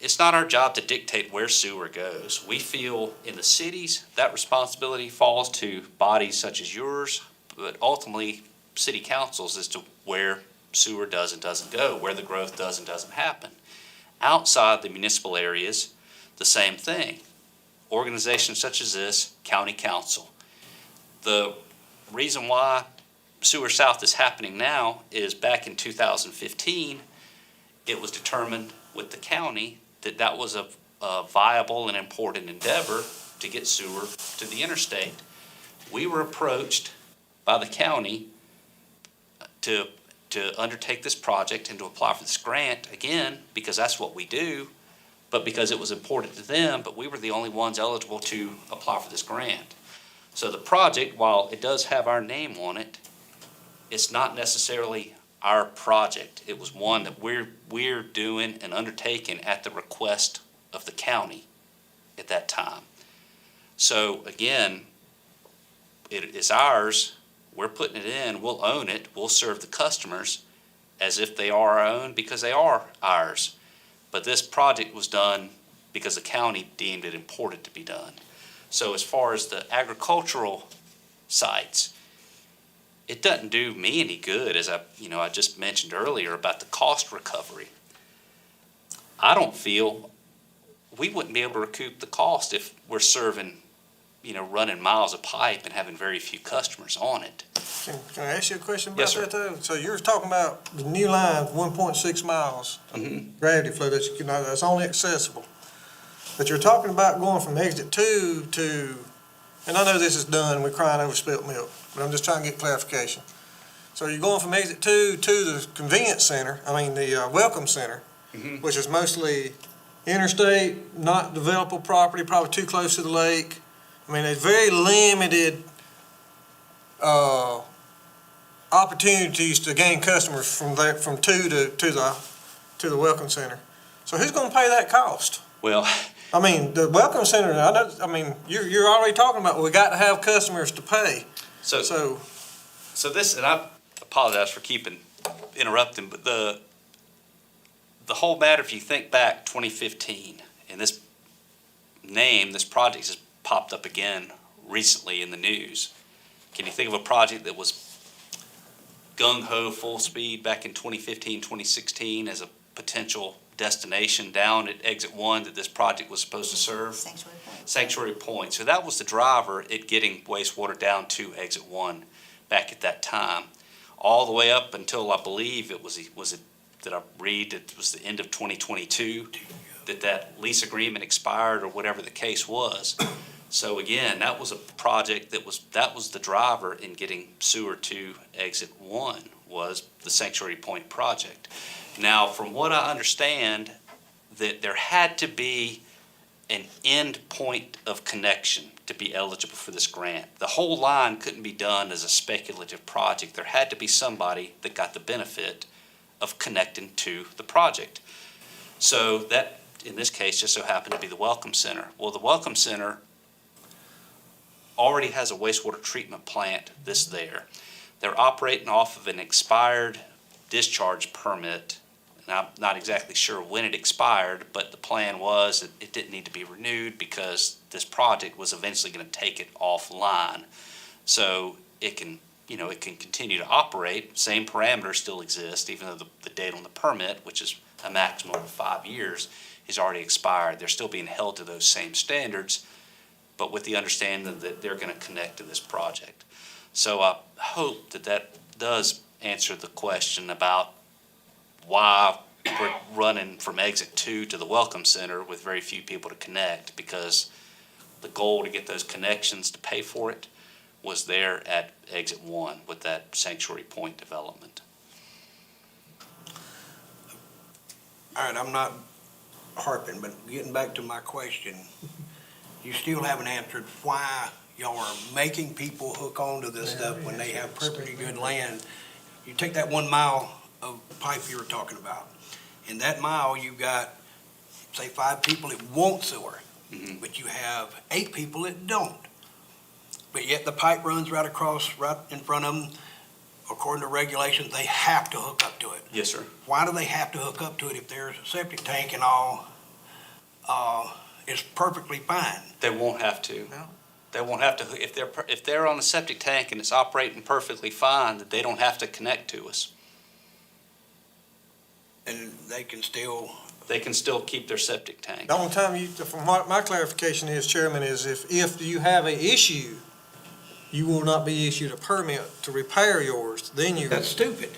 it's not our job to dictate where sewer goes. We feel in the cities, that responsibility falls to bodies such as yours, but ultimately city councils as to where sewer does and doesn't go, where the growth does and doesn't happen. Outside the municipal areas, the same thing. Organizations such as this, county council. The reason why Sewer South is happening now is back in 2015, it was determined with the county that that was a viable and important endeavor to get sewer to the interstate. We were approached by the county to undertake this project and to apply for this grant, again, because that's what we do, but because it was important to them, but we were the only ones eligible to apply for this grant. So the project, while it does have our name on it, it's not necessarily our project. It was one that we're doing and undertaking at the request of the county at that time. So again, it is ours. We're putting it in. We'll own it. We'll serve the customers as if they are our own because they are ours. But this project was done because the county deemed it important to be done. So as far as the agricultural sites, it doesn't do me any good, as I just mentioned earlier about the cost recovery. I don't feel we wouldn't be able to recoup the cost if we're serving, running miles of pipe and having very few customers on it. Can I ask you a question Yes, about sir. that though? So you were talking about the new line, 1.6 miles, gravity flow that's only accessible. But you're talking about going from exit 2 to, and I know this is done, we're crying over spilt milk, but I'm just trying to get clarification. So you're going from exit 2 to the convenience center, the welcome center, which is mostly interstate, not developable property, probably too close to the lake. There's very limited opportunities to gain customers from 2 to the welcome center. So who's going to pay that cost? Well, The welcome center, you're already talking about, we got to have customers to pay. so this, and I apologize for interrupting, but the whole matter, if you think back 2015, and this project has popped up again recently in the news. Can you think of a project that was gung-ho, full speed back in 2015, 2016 as a potential destination down at exit 1 that this project was supposed to serve? Sanctuary Point. Sanctuary Point. So that was the driver at getting wastewater down to exit 1 back at that time. All the way up until I believe it was did I read it was the end of 2022 that lease agreement expired or whatever the case was. So again, that was a project that was the driver in getting sewer to exit 1 was the Sanctuary Point project. Now, from what I understand, that there had to be an end point of connection to be eligible for this grant. The whole line couldn't be done as a speculative project. There had to be somebody that got the benefit of connecting to the project. So that in this case, just so happened to be the Welcome Center. Well, the Welcome Center already has a wastewater treatment plant that's there. They're operating off of an expired discharge permit. And I'm not exactly sure when it expired, but the plan was that it didn't need to be renewed because this project was eventually going to take it offline. So it can, it can continue to operate, same parameters still exist, even though the date on the permit, which is a maximum of 5 years, is already expired. They're still being held to those same standards, but with the understanding that they're going to connect to this project. So I hope that that does answer the question about why we're running from exit 2 to the Welcome Center with very few people to connect, because the goal to get those connections to pay for it was there at exit 1 with that Sanctuary Point development. All right, I'm not harping, but getting back to my question, you still haven't answered why y'all are making people hook onto this stuff when they have perfectly good land. You take that 1 mile of pipe you were talking about. In that mile, you've got, say, 5 people that want sewer, but you have 8 people that don't. But yet the pipe runs right across, right in front of them. According to regulations, they have to hook up to it. Yes, sir. Why do they have to hook up to it if there's a septic tank and all, is perfectly fine? They won't have to. No. They won't have to, if they're on a septic tank and it's operating perfectly fine, that they don't have to connect to us. And they can still, They can still keep their septic tank. The only time from what my clarification is, Chairman, is if you have an issue, you will not be issued a permit to repair yours, then you. that's stupid.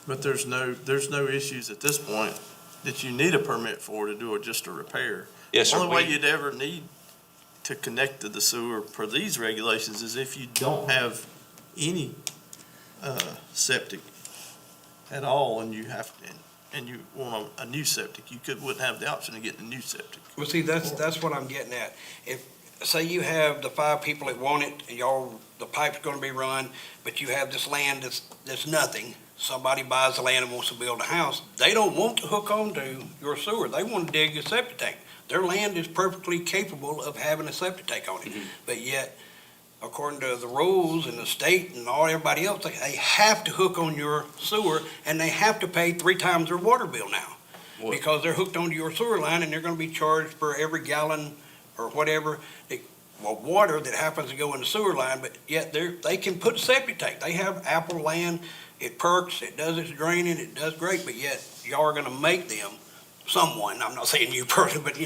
But there's no issues at this point that you need a permit for to do just a repair. Yes, sir. Only way you'd ever need to connect to the sewer per these regulations is if you don't have any, septic at all and you have, and you want a new septic, you wouldn't have the option of getting a new septic. Well, see, that's what I'm getting at. If, say you have the 5 people that want it, and the pipe's gonna be run, but you have this land that's nothing. Somebody buys the land and wants to build a house. They don't want to hook onto your sewer. They want to dig a septic tank. Their land is perfectly capable of having a septic tank on it. But yet, according to the rules and the state and everybody else, they have to hook on your sewer, and they have to pay 3 times their water bill now. What? Because they're hooked onto your sewer line, and they're gonna be charged for every gallon or whatever, water that happens to go in the sewer line, but yet they can put a septic tank. They have Apple land, it perks, it does its draining, it does great, but yet y'all are gonna make them, someone, I'm not saying you personally, but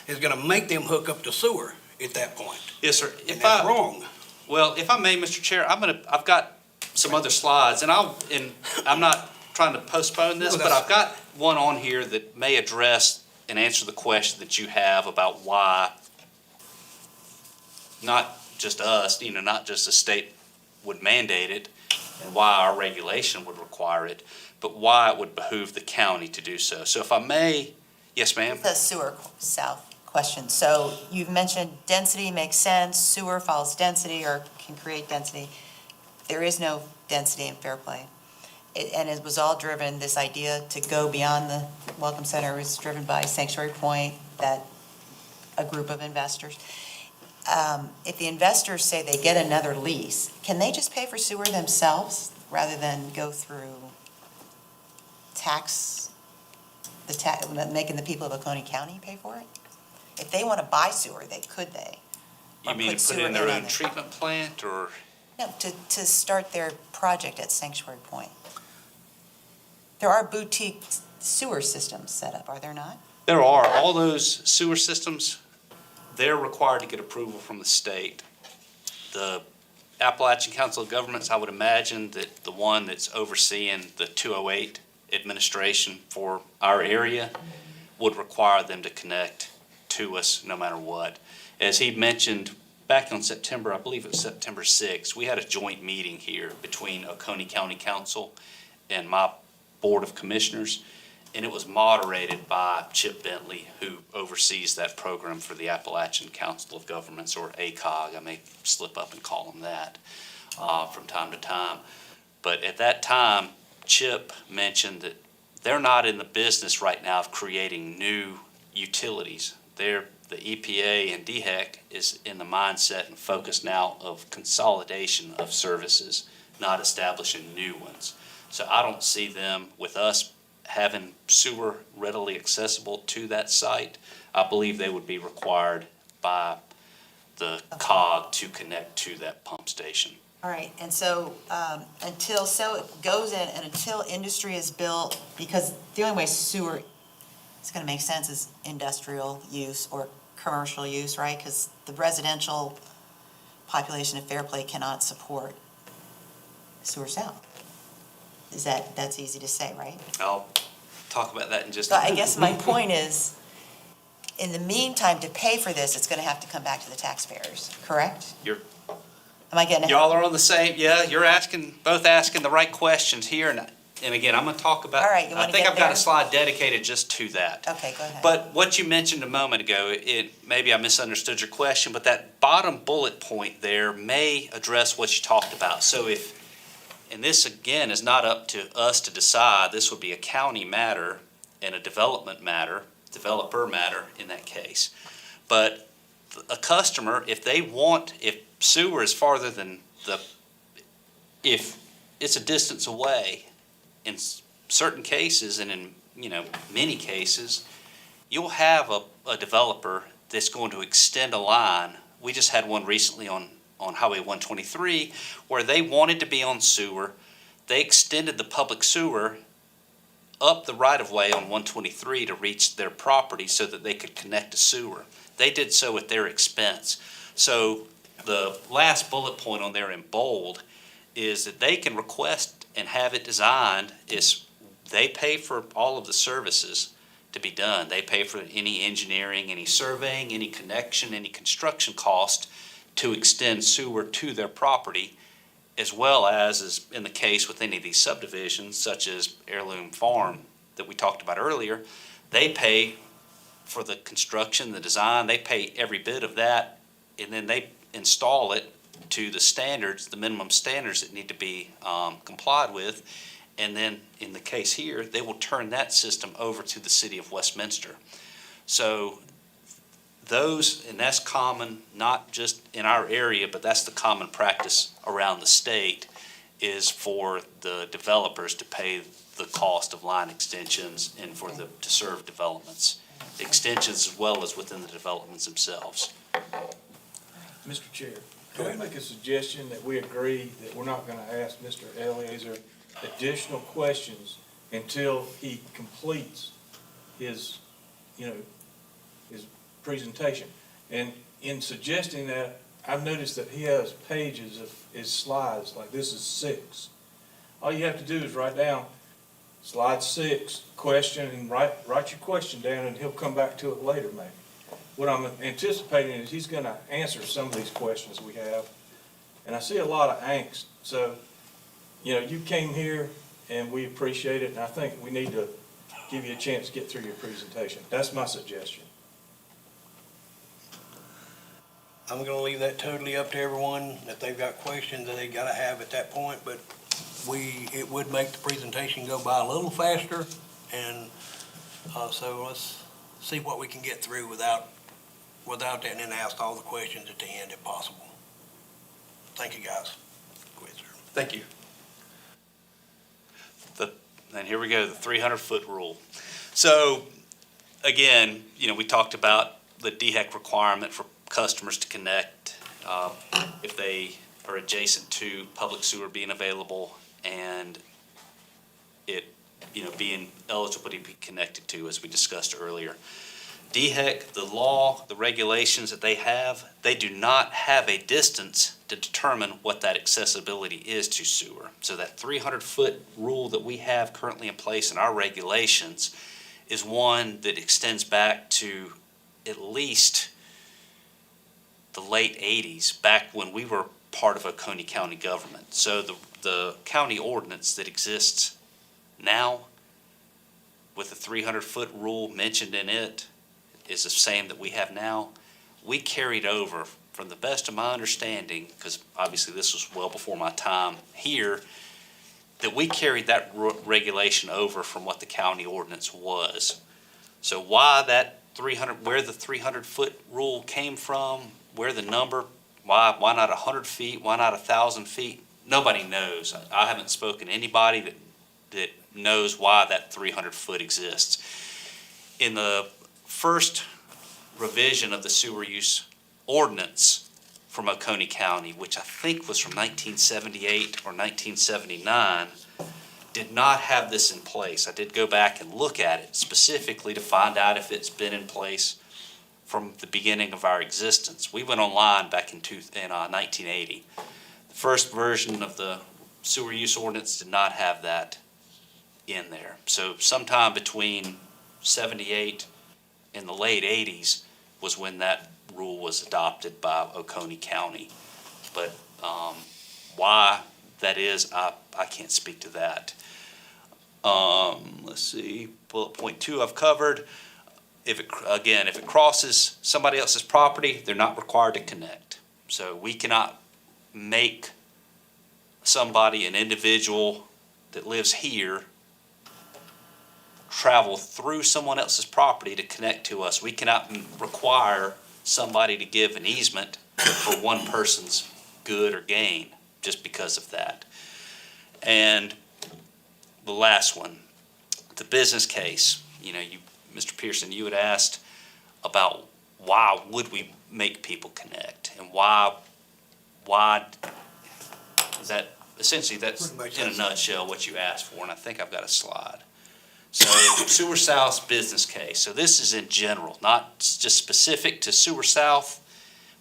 is gonna make them hook up to sewer at that point. Yes, sir. And that's wrong. Well, if I may, Mr. Chair, I've got some other slides, and I'm not trying to postpone this, No, but that's- I've got one on here that may address and answer the question that you have about why not just us, not just the state would mandate it, and why our regulation would require it, but why it would behoove the county to do so. So if I may, yes, ma'am? The sewer south question. So you've mentioned density makes sense, sewer follows density or can create density. There is no density in Fairplay. And it was all driven, this idea to go beyond the Welcome Center was driven by Sanctuary Point, a group of investors. If the investors say they get another lease, can they just pay for sewer themselves rather than go through making the people of Oconee County pay for it? If they want to buy sewer, could they? You Or mean to put sewer in their on own there? treatment plant, or? No, to start their project at Sanctuary Point. There are boutique sewer systems set up, are there not? There are, all those sewer systems, they're required to get approval from the state. The Appalachian Council of Governments, I would imagine that the one that's overseeing the 208 administration for our area would require them to connect to us no matter what. As he mentioned, back on September, I believe it was September 6th, we had a joint meeting here between Oconee County Council and my Board of Commissioners, and it was moderated by Chip Bentley, who oversees that program for the Appalachian Council of Governments, or ACOG. I may slip up and call them that from time to time. But at that time, Chip mentioned that they're not in the business right now of creating new utilities. The EPA and DHEC is in the mindset and focus now of consolidation of services, not establishing new ones. So I don't see them with us having sewer readily accessible to that site. I believe they would be required by the COG to connect to that pump station. All right, and so, so it goes in, and until industry is built, because the only way sewer is gonna make sense is industrial use or commercial use, right? Because the residential population of Fairplay cannot support sewer south. That's easy to say, right? I'll talk about that in just a But I minute. guess my point is, in the meantime, to pay for this, it's gonna have to come back to the taxpayers, correct? You're- Am I getting it? Y'all are on the same, yeah, you're both asking the right questions here, and again, I'm gonna talk about, All right, you I wanna think get I've got there? a slide dedicated just to that. Okay, go ahead. But what you mentioned a moment ago, maybe I misunderstood your question, but that bottom bullet point there may address what you talked about. So and this again is not up to us to decide, this would be a county matter and a developer matter in that case. But a customer, if sewer is farther than if it's a distance away, in certain cases and in, many cases, you'll have a developer that's going to extend a line. We just had one recently on Highway 123 where they wanted to be on sewer. They extended the public sewer up the right-of-way on 123 to reach their property so that they could connect to sewer. They did so at their expense. So the last bullet point on there in bold is that they can request and have it designed they pay for all of the services to be done. They pay for any engineering, any surveying, any connection, any construction cost to extend sewer to their property, as well as in the case with any of these subdivisions, such as Heirloom Farm that we talked about earlier, they pay for the construction, the design, they pay every bit of that, and then they install it to the standards, the minimum standards that need to be complied with. And then in the case here, they will turn that system over to the city of Westminster. So and that's common, not just in our area, but that's the common practice around the state, is for the developers to pay the cost of line extensions and to serve developments. Extensions as well as within the developments themselves. Mr. Chair, can I make a suggestion that we agree that we're not gonna ask Mr. Eliezer additional questions until he completes his presentation? And in suggesting that, I've noticed that he has pages of his slides, like this is 6. All you have to do is write down slide 6, question, and write your question down, and he'll come back to it later maybe. What I'm anticipating is he's gonna answer some of these questions we have, and I see a lot of angst. So, you came here, and we appreciate it, and I think we need to give you a chance to get through your presentation. That's my suggestion. I'm gonna leave that totally up to everyone, if they've got questions that they gotta have at that point, but it would make the presentation go by a little faster, and, so let's see what we can get through without that, and then ask all the questions at the end if possible. Thank you, guys. Go ahead, sir. Thank you. And here we go, the 300-foot rule. So, again, we talked about the DHEC requirement for customers to connect if they are adjacent to public sewer being available and it, being eligible to be connected to, as we discussed earlier. DHEC, the law, the regulations that they do not have a distance to determine what that accessibility is to sewer. So that 300-foot rule that we have currently in place in our regulations is one that extends back to at least the late 80s, back when we were part of Oconee County government. So the county ordinance that exists now with the 300-foot rule mentioned in it is the same that we have now. We carried over, from the best of my understanding, because obviously this was well before my time here, that we carried that regulation over from what the county ordinance was. So why that 300, where the 300-foot rule came from, where the number, why not 100 feet, why not 1,000 feet? Nobody knows. I haven't spoken to anybody that knows why that 300-foot exists. In the first revision of the sewer use ordinance from Oconee County, which I think was from 1978 or 1979, did not have this in place. I did go back and look at it specifically to find out if it's been in place from the beginning of our existence. We went online back in 1980. The first version of the sewer use ordinance did not have that in there. So sometime between 78 and the late 80s was when that rule was adopted by Oconee County. But why that is, I can't speak to that. Let's see, bullet point 2 I've covered. If it crosses somebody else's property, they're not required to connect. So we cannot make somebody, an individual that lives here, travel through someone else's property to connect to us. We cannot require somebody to give an easement for one person's good or gain just because of that. And the last one, the business case. Mr. Pearson, you had asked about why would we make people connect, and why is that essentially, that's in a nutshell what you asked for, and I think I've got a slide. So Sewer South's business case. So this is in general, not just specific to Sewer South,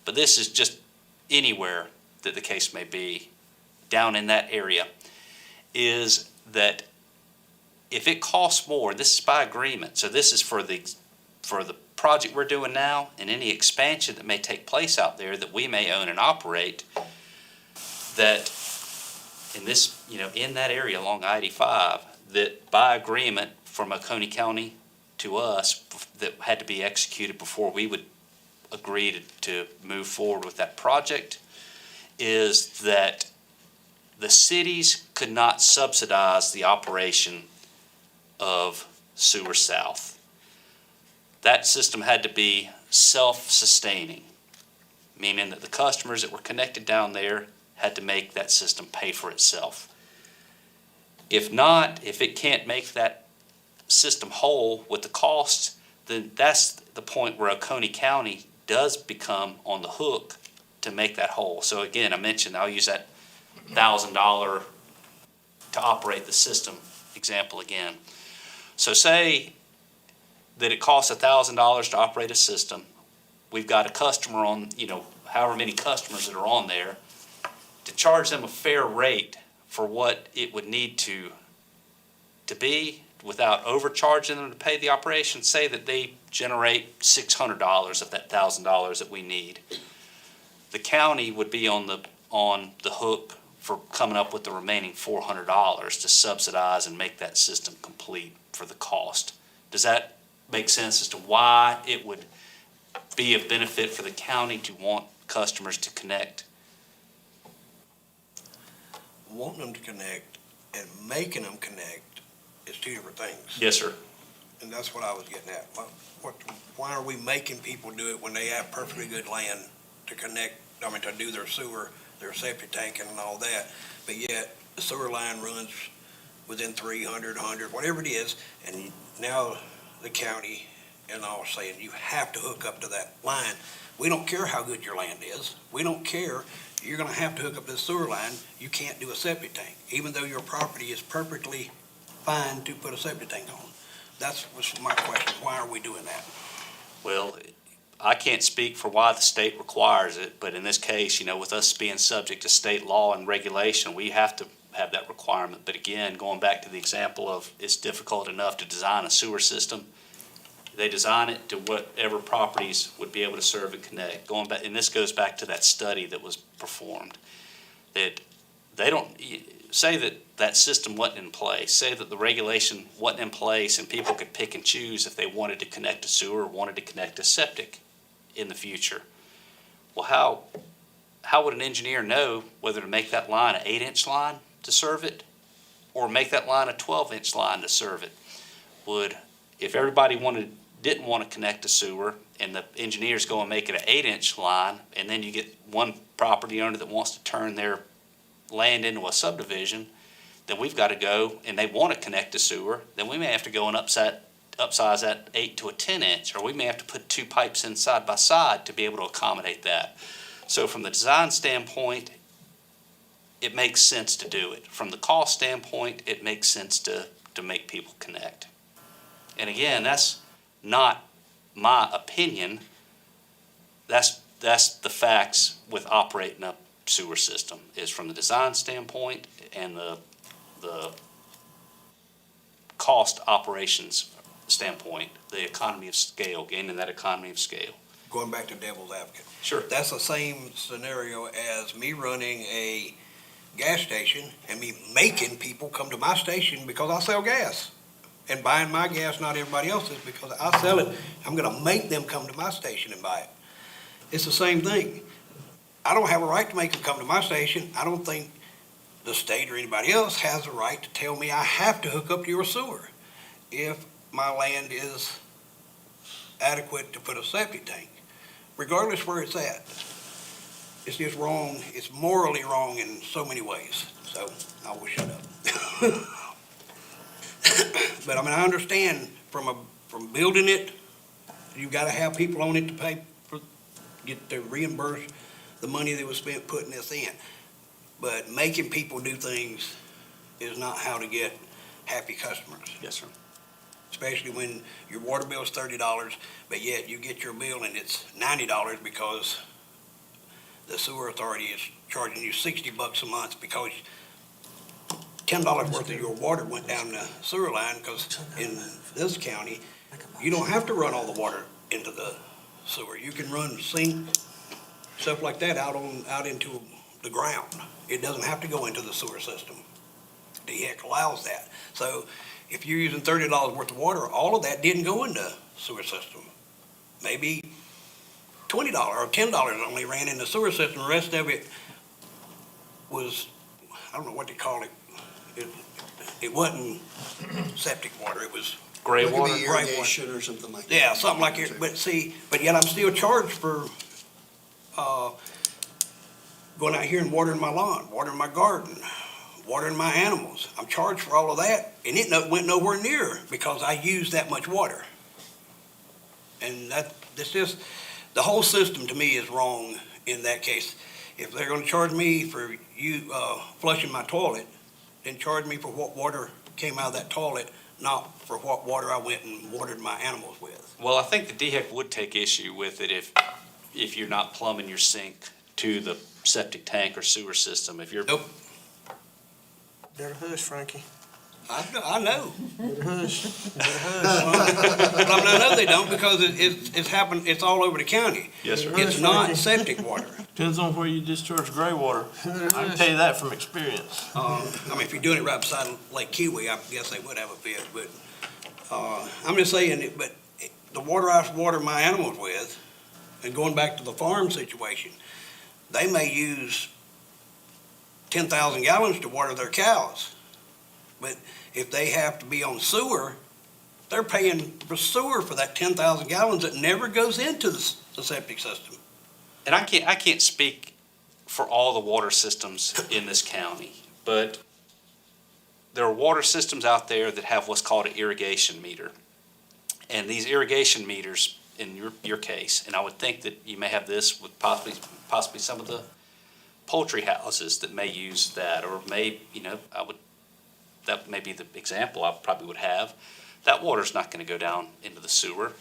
but this is just anywhere that the case may be down in that area, is that if it costs more, this is by agreement, so this is for the project we're doing now and any expansion that may take place out there that we may own and operate, that in this, in that area along I-85, that by agreement from Oconee County to us that had to be executed before we would agree to move forward with that project, is that the cities could not subsidize the operation of Sewer South. That system had to be self-sustaining, meaning that the customers that were connected down there had to make that system pay for itself. If not, if it can't make that system whole with the costs, then that's the point where Oconee County does become on the hook to make that whole. So again, I mentioned I'll use that $1,000 to operate the system example again. So say that it costs $1,000 to operate a system. We've got a customer on, however many customers that are on there, to charge them a fair rate for what it would need to be without overcharging them to pay the operation. Say that they generate $600 of that $1,000 that we need. The county would be on the hook for coming up with the remaining $400 to subsidize and make that system complete for the cost. Does that make sense as to why it would be of benefit for the county to want customers to connect? Wanting them to connect and making them connect is two different things. Yes, sir. And that's what I was getting at. Why are we making people do it when they have perfectly good land to connect, to do their sewer, their septic tanking and all that, but yet the sewer line runs within 300, 100, whatever it is, and now the county and all saying you have to hook up to that line. We don't care how good your land is. We don't care. You're gonna have to hook up to the sewer line. You can't do a septic tank, even though your property is perfectly fine to put a septic tank on. That was my question. Why are we doing that? Well, I can't speak for why the state requires it, but in this case, with us being subject to state law and regulation, we have to have that requirement. But again, going back to the example of it's difficult enough to design a sewer system, they design it to whatever properties would be able to serve and connect. Going back, and this goes back to that study that was performed, that they don't say that system wasn't in place, say that the regulation wasn't in place and people could pick and choose if they wanted to connect a sewer or wanted to connect a septic in the future. Well, how would an engineer know whether to make that line an 8-inch line to serve it or make that line a 12-inch line to serve it? If everybody wanted to didn't want to connect to sewer, and the engineers go and make it an 8-inch line, and then you get one property owner that wants to turn their land into a subdivision, then we've got to go, and they want to connect to sewer, then we may have to go and upsize that 8 to a 10-inch, or we may have to put 2 pipes in side by side to be able to accommodate that. So from the design standpoint, it makes sense to do it. From the cost standpoint, it makes sense to make people connect. And again, that's not my opinion. That's the facts with operating a sewer system, is from the design standpoint and the cost operations standpoint, the economy of scale, gaining that economy of scale. Going back to devil's advocate. Sure. That's the same scenario as me running a gas station and me making people come to my station because I sell gas. And buying my gas, not everybody else's, because I sell it, I'm gonna make them come to my station and buy it. It's the same thing. I don't have a right to make them come to my station. I don't think the state or anybody else has a right to tell me I have to hook up to your sewer if my land is adequate to put a septic tank, regardless where it's at. It's just wrong. It's morally wrong in so many ways. So I will shut up. But I mean, I understand from building it, you gotta have people on it to pay for, get to reimburse the money that was spent putting this in. But making people do things is not how to get happy customers. Yes, sir. Especially when your water bill is $30, but yet you get your bill and it's $90 because the sewer authority is charging you $60 a month because $10 worth of your water went down the sewer line, because in this county, you don't have to run all the water into the sewer. You can run sink, stuff like that out into the ground. It doesn't have to go into the sewer system. DHEC allows that. So if you're using $30 worth of water, all of that didn't go into the sewer system. Maybe $20 or $10 only ran in the sewer system. The rest of it was, I don't know what they call it. It wasn't septic water. It was, Gray It could water. be irrigation or something like that. yeah, something like it. But yet I'm still charged for going out here and watering my lawn, watering my garden, watering my animals. I'm charged for all of that, and it went nowhere near because I used that much water. And that's just, the whole system to me is wrong in that case. If they're gonna charge me for flushing my toilet, then charge me for what water came out of that toilet, not for what water I went and watered my animals with. Well, I think the DHEC would take issue with it if you're not plumbing your sink to the septic tank or sewer system. If you're, Nope. Better hush, Frankie. I know. Better hush. Better hush. But I know they don't, because it's happened, it's all over the county. yes, sir. It's not septic water. Depends on where you discharge gray water. I can tell you that from experience. I mean, if you're doing it right beside Lake Kiwi, I guess they would have a fit, but, I'm just saying, but the water I water my animals with, and going back to the farm situation, they may use 10,000 gallons to water their cows. But if they have to be on sewer, they're paying for sewer for that 10,000 gallons that never goes into the septic system. And I can't speak for all the water systems in this county, but there are water systems out there that have what's called an irrigation meter. And these irrigation meters, in your case, and I would think that you may have this with possibly some of the poultry houses that may use that, or may, that may be the example I probably would have. That water's not gonna go down into the sewer.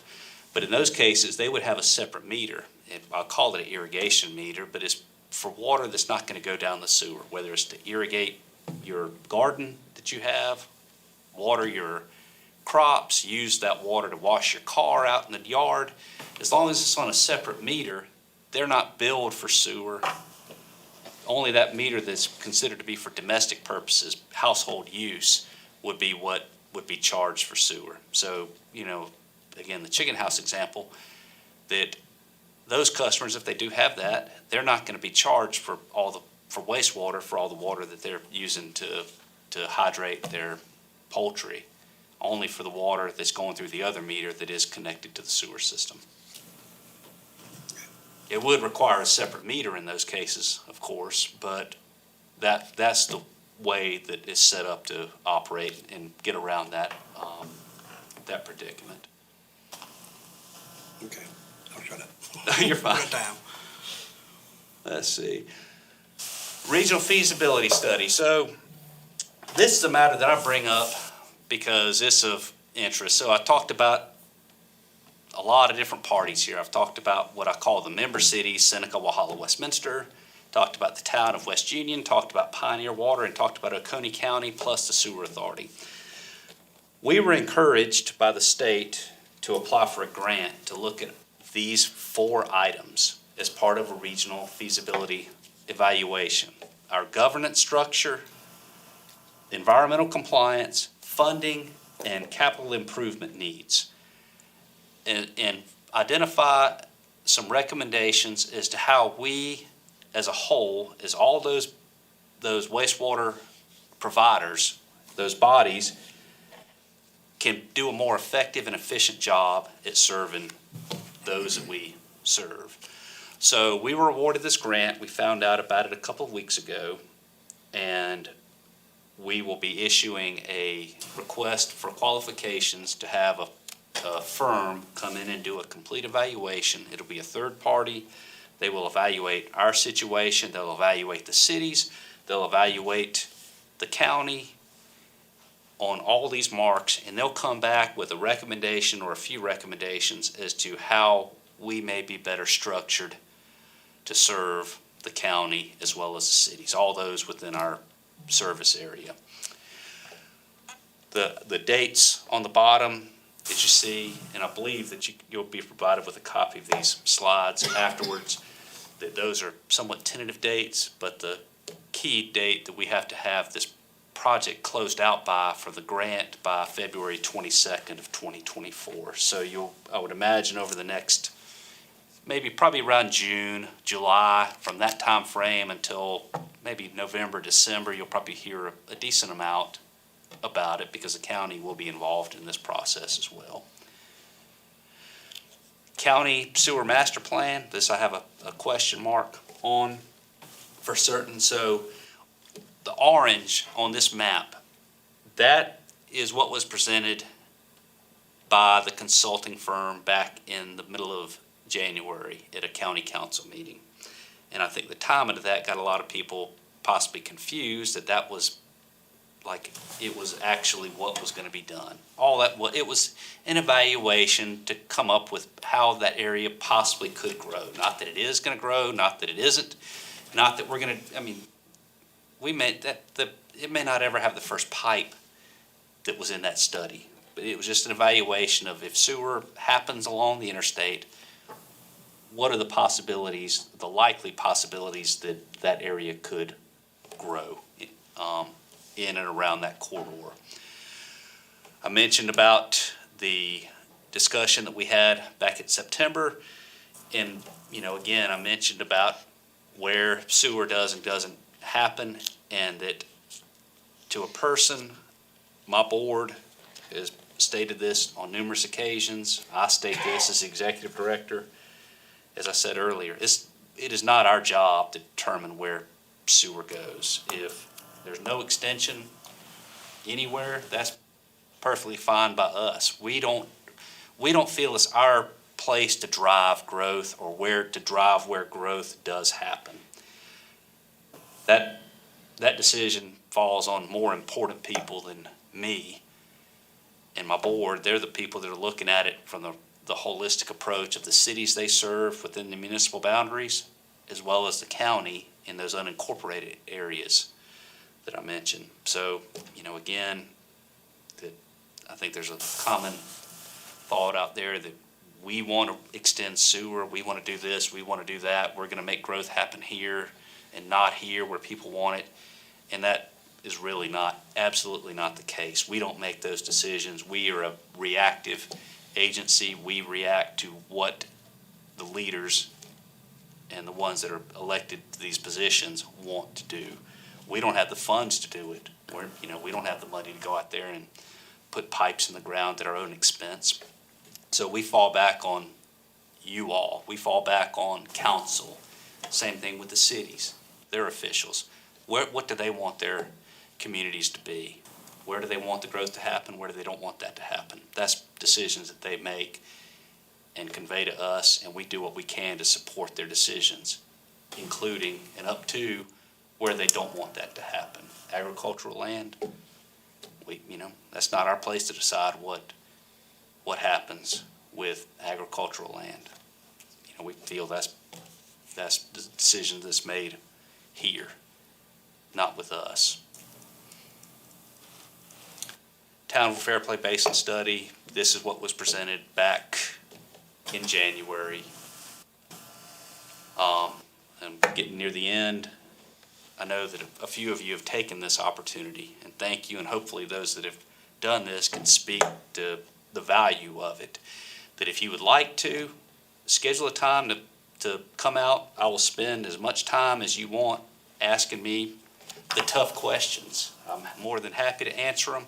But in those cases, they would have a separate meter. I'll call it an irrigation meter, but it's for water that's not gonna go down the sewer, whether it's to irrigate your garden that you have, water your crops, use that water to wash your car out in the yard. As long as it's on a separate meter, they're not billed for sewer. Only that meter that's considered to be for domestic purposes, household use, would be what would be charged for sewer. So, again, the chicken house example, that those customers, if they do have that, they're not gonna be charged for wastewater, for all the water that they're using to hydrate their poultry only for the water that's going through the other meter that is connected to the sewer system. It would require a separate meter in those cases, of course, but that's the way that it's set up to operate and get around that, that predicament. Okay, I'll shut up. You're fine. One at a time. Let's see. Regional feasibility study. So this is a matter that I bring up because it's of interest. So I talked about a lot of different parties here. I've talked about what I call the member cities, Seneca, Walhalla, Westminster, talked about the town of West Union, talked about Pioneer Water, and talked about Oconee County plus the Sewer Authority. We were encouraged by the state to apply for a grant to look at these 4 items as part of a regional feasibility evaluation: our governance structure, environmental compliance, funding, and capital improvement needs. And identify some recommendations as to how we, as a whole, as all those wastewater providers, those bodies, can do a more effective and efficient job at serving those that we serve. So we were awarded this grant. We found out about it a couple of weeks ago, and we will be issuing a request for qualifications to have a firm come in and do a complete evaluation. It'll be a third party. They will evaluate our situation. They'll evaluate the cities. They'll evaluate the county on all these marks, and they'll come back with a recommendation or a few recommendations as to how we may be better structured to serve the county as well as the cities, all those within our service area. The dates on the bottom that you see, and I believe that you'll be provided with a copy of these slides afterwards, that those are somewhat tentative dates, but the key date that we have to have this project closed out by for the grant by February 22nd of 2024. So I would imagine over the next, probably around June, July, from that time frame until maybe November, December, you'll probably hear a decent amount about it because the county will be involved in this process as well. County Sewer Master Plan, this I have a question mark on for certain. So the orange on this map, that is what was presented by the consulting firm back in the middle of January at a county council meeting. And I think the timing of that got a lot of people possibly confused that was like it was actually what was going to be done. It was an evaluation to come up with how that area possibly could grow. Not that it is going to grow, not that it isn't, not that we're going to, it may not ever have the first pipe that was in that study, but it was just an evaluation of if sewer happens along the interstate, what are the possibilities, the likely possibilities that that area could grow in and around that corridor. I mentioned about the discussion that we had back in September, and again, I mentioned about where sewer does and doesn't happen, and that to a person, my board has stated this on numerous occasions. I state this as executive director. As I said earlier, it is not our job to determine where sewer goes. If there's no extension anywhere, that's perfectly fine by us. We don't feel it's our place to drive growth or where growth does happen. That decision falls on more important people than me and my board. They're the people that are looking at it from the holistic approach of the cities they serve within the municipal boundaries, as well as the county in those unincorporated areas that I mentioned. So, again, that I think there's a common thought out there that we want to extend sewer, we want to do this, we want to do that, we're going to make growth happen here and not here where people want it, and that is really absolutely not the case. We don't make those decisions. We are a reactive agency. We react to what the leaders and the ones that are elected to these positions want to do. We don't have the funds to do it. We don't have the money to go out there and put pipes in the ground at our own expense. So we fall back on you all. We fall back on council. Same thing with the cities, their officials. What do they want their communities to be? Where do they want the growth to happen? Where do they don't want that to happen? That's decisions that they make and convey to us, and we do what we can to support their decisions, including and up to where they don't want that to happen. Agricultural land, that's not our place to decide what happens with agricultural land. We feel that's the decision that's made here, not with us. Town Fair Play Basin Study, this is what was presented back in January. I'm getting near the end. I know that a few of you have taken this opportunity, and thank you, and hopefully those that have done this can speak to the value of it. That if you would like to, schedule a time to come out. I will spend as much time as you want asking me the tough questions. I'm more than happy to answer them.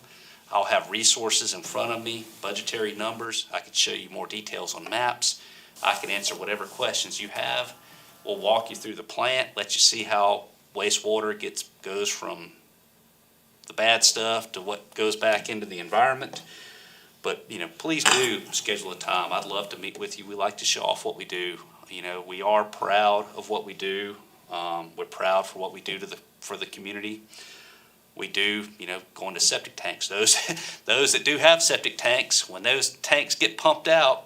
I'll have resources in front of me, budgetary numbers. I can show you more details on maps. I can answer whatever questions you have. We'll walk you through the plant, let you see how wastewater goes from the bad stuff to what goes back into the environment. But, please do schedule a time. I'd love to meet with you. We like to show off what we do. We are proud of what we do. We're proud for what we do for the community. We do, going to septic tanks. Those that do have septic tanks, when those tanks get pumped out,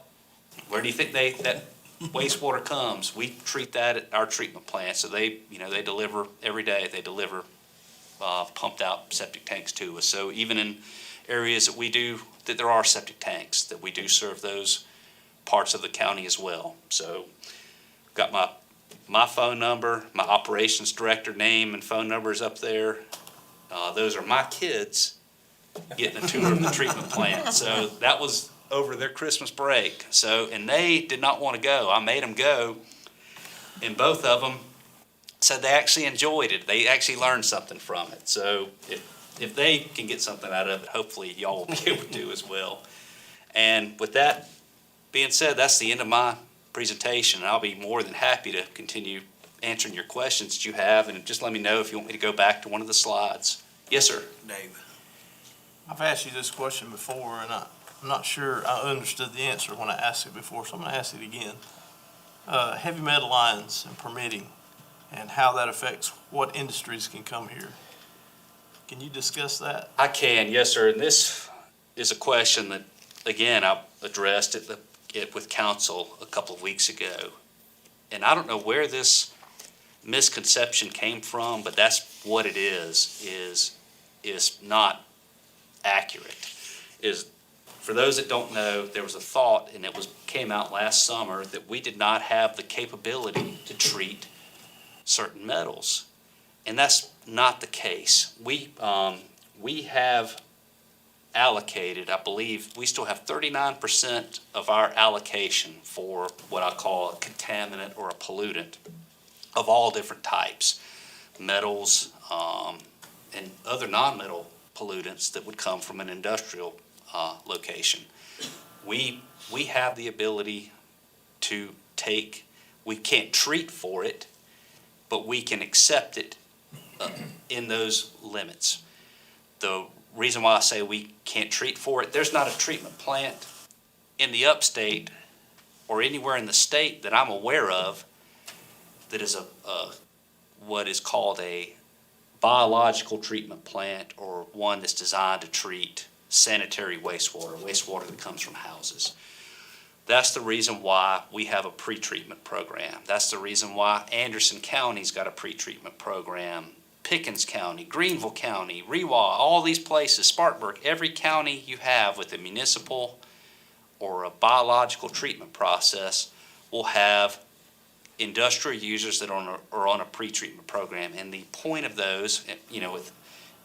where do you think that wastewater comes? We treat that at our treatment plant. So they deliver every day. They deliver pumped out septic tanks to us. So even in areas that there are septic tanks, that we do serve those parts of the county as well. So got my phone number, my operations director name and phone numbers up there. Those are my kids getting a tour of the treatment plant. So that was over their Christmas break. And they did not want to go. I made them go, and both of them said they actually enjoyed it. They actually learned something from it. So if they can get something out of it, hopefully y'all will be able to as well. And with that being said, that's the end of my presentation. I'll be more than happy to continue answering your questions that you have, and just let me know if you want me to go back to one of the slides. Yes, sir. Dave. I've asked you this question before, and I'm not sure I understood the answer when I asked it before, so I'm going to ask it again. Heavy metal lines and permitting, and how that affects what industries can come here. Can you discuss that? I can, yes, sir. And this is a question that, again, I addressed it with council a couple of weeks ago. And I don't know where this misconception came from, but that's what it is not accurate. For those that don't know, there was a thought, and it came out last summer, that we did not have the capability to treat certain metals. And that's not the case. We have allocated, I believe, we still have 39% of our allocation for what I call a contaminant or a pollutant of all different types, metals, and other non-metal pollutants that would come from an industrial location. We have the ability to we can't treat for it, but we can accept it in those limits. The reason why I say we can't treat for it, there's not a treatment plant in the upstate or anywhere in the state that I'm aware of that is what is called a biological treatment plant, or one that's designed to treat sanitary wastewater that comes from houses. That's the reason why we have a pre-treatment program. That's the reason why Anderson County's got a pre-treatment program. Pickens County, Greenville County, Rewa, all these places, Spartanburg, every county you have with a municipal or a biological treatment process will have industrial users that are on a pre-treatment program. And the point of those, with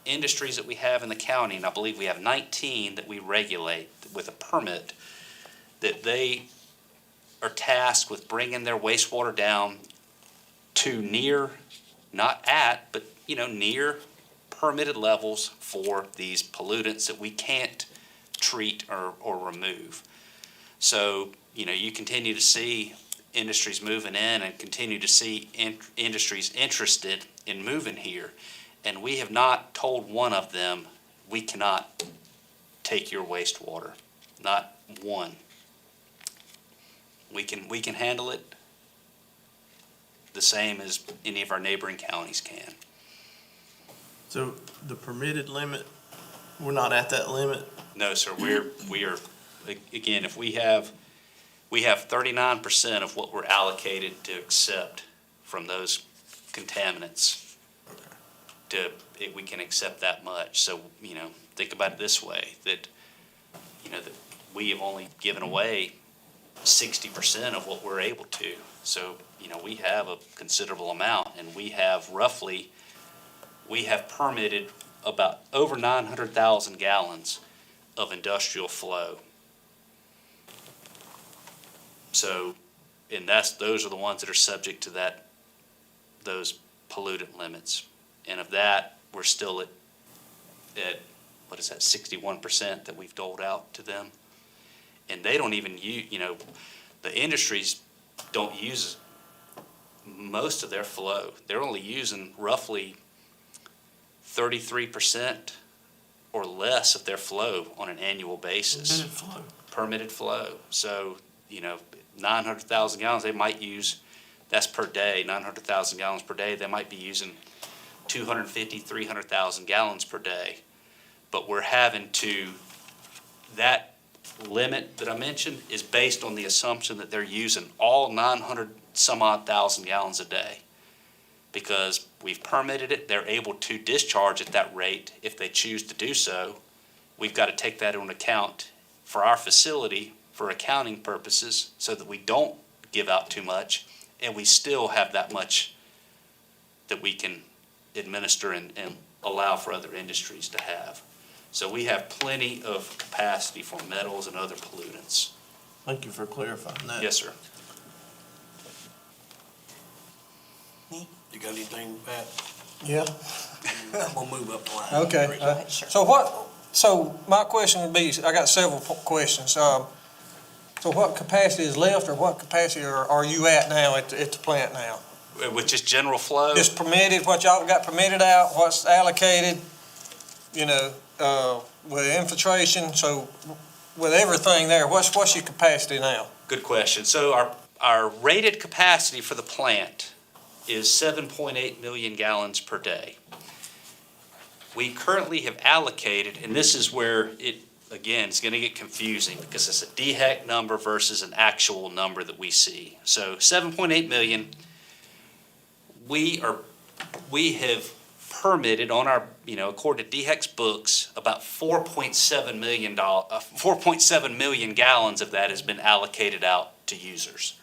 industries that we have in the county, and I believe we have 19 that we regulate with a permit, that they are tasked with bringing their wastewater down to near, not at, but near permitted levels for these pollutants that we can't treat or remove. So, you continue to see industries moving in and continue to see industries interested in moving here. And we have not told one of them, we cannot take your wastewater, not one. We can handle it the same as any of our neighboring counties can. So the permitted limit, we're not at that limit? No, sir, we are, again, if we have 39% of what we're allocated to accept from those contaminants. We can accept that much. So, think about it this way, that we have only given away 60% of what we're able to. So, we have a considerable amount, and we have permitted about over 900,000 gallons of industrial flow. So, and those are the ones that are subject to those pollutant limits. And of that, we're still at what is that, 61% that we've doled out to them. And they don't even use, the industries don't use most of their flow. They're only using roughly 33% or less of their flow on an annual basis. Permitted flow. So, 900,000 gallons, they might use, that's per day, 900,000 gallons per day, they might be using 250, 300,000 gallons per day. But we're having to, that limit that I mentioned is based on the assumption that they're using all 900 some odd thousand gallons a day. Because we've permitted it, they're able to discharge at that rate if they choose to do so. We've got to take that into account for our facility for accounting purposes so that we don't give out too much and we still have that much that we can administer and allow for other industries to have. So we have plenty of capacity for metals and other pollutants. Thank you for clarifying that. Yes, sir. You got anything, Pat? Yeah. I'm gonna move up the line. Okay. Sure. So my question would be, I got several questions. So what capacity is left, or what capacity are you at now at the plant now? Which is general flow. Just permitted, what y'all got permitted out, what's allocated, with infiltration, so with everything there, what's your capacity now? Good question. So our rated capacity for the plant is 7.8 million gallons per day. We currently have allocated, and this is where again, it's going to get confusing because it's a DHEC number versus an actual number that we see. So 7.8 million, we have permitted on our, according to DHEC's books, about 4.7 million gallons of that has been allocated out to users.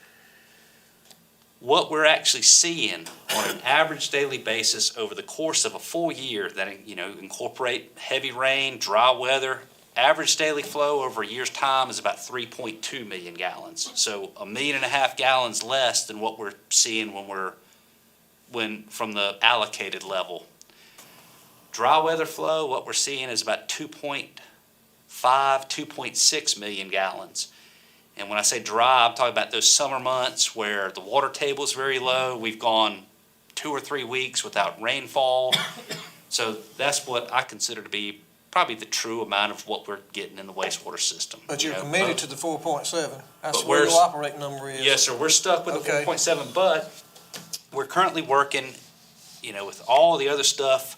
What we're actually seeing on an average daily basis over the course of a full year that, incorporate heavy rain, dry weather, average daily flow over a year's time is about 3.2 million gallons. So 1.5 million gallons less than what we're seeing from the allocated level. Dry weather flow, what we're seeing is about 2.5, 2.6 million gallons. And when I say dry, I'm talking about those summer months where the water table is very low. We've gone 2 or 3 weeks without rainfall. So that's what I consider to be probably the true amount of what we're getting in the wastewater system. But you're committed to the 4.7, that's But where where's- your operating number is. Yes, sir, we're stuck with the Okay. 4.7, but we're currently working, with all the other stuff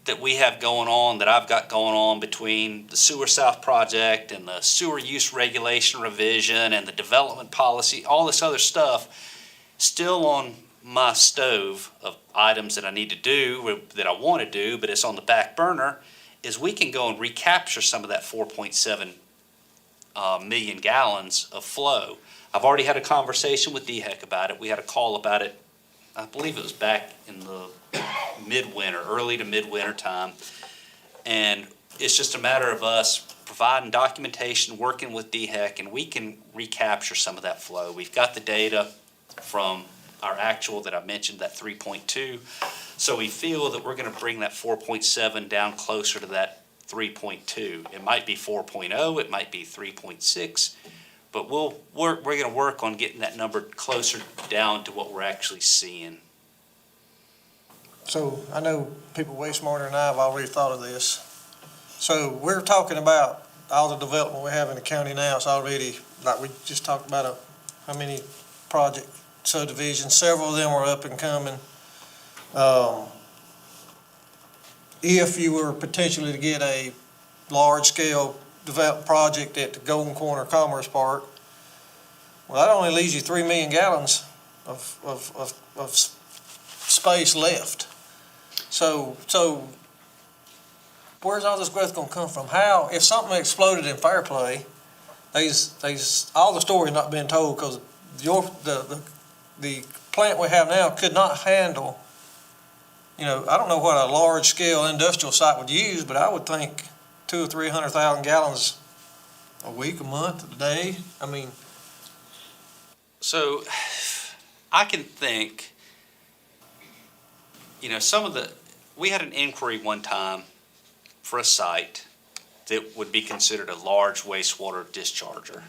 that we have going on, that I've got going on between the Sewer South project and the sewer use regulation revision and the development policy, all this other stuff, still on my stove of items that I need to do, that I want to do, but it's on the back burner, is we can go and recapture some of that 4.7 million gallons of flow. I've already had a conversation with DHEC about it. We had a call about it, I believe it was back in the midwinter, early to midwinter time. And it's just a matter of us providing documentation, working with DHEC, and we can recapture some of that flow. We've got the data from our actual that I mentioned, that 3.2. So we feel that we're going to bring that 4.7 down closer to that 3.2. It might be 4.0, it might be 3.6, but we're gonna work on getting that number closer down to what we're actually seeing. So I know people way smarter than I have already thought of this. So we're talking about all the development we have in the county now. It's already, like we just talked about, how many project subdivisions, several of them are up and coming. If you were potentially to get a large-scale development project at the Golden Corner Commerce Park, well, that only leaves you 3 million gallons of space left. So where's all this growth gonna come from? How, if something exploded in Fairplay, all the story's not been told, because the plant we have now could not handle, I don't know what a large-scale industrial site would use, but I would think 200,000 or 300,000 gallons a week, a month, a day. I mean, So I can think, we had an inquiry one time for a site that would be considered a large wastewater discharger.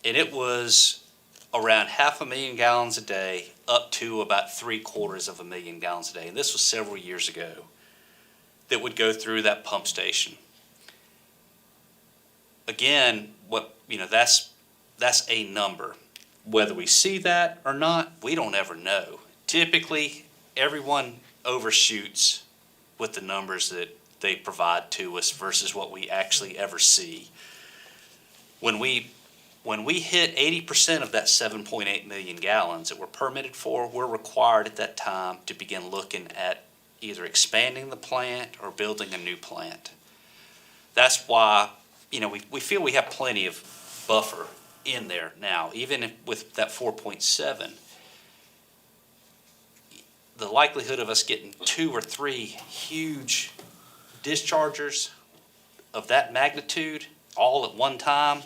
And it was around 500,000 gallons a day up to about 750,000 gallons a day. And this was several years ago, that would go through that pump station. Again, that's a number. Whether we see that or not, we don't ever know. Typically, everyone overshoots with the numbers that they provide to us versus what we actually ever see. When we hit 80% of that 7.8 million gallons that we're permitted for, we're required at that time to begin looking at either expanding the plant or building a new plant. That's why, we feel we have plenty of buffer in there now, even with that 4.7. The likelihood of us getting 2 or 3 huge dischargers of that magnitude all at one time,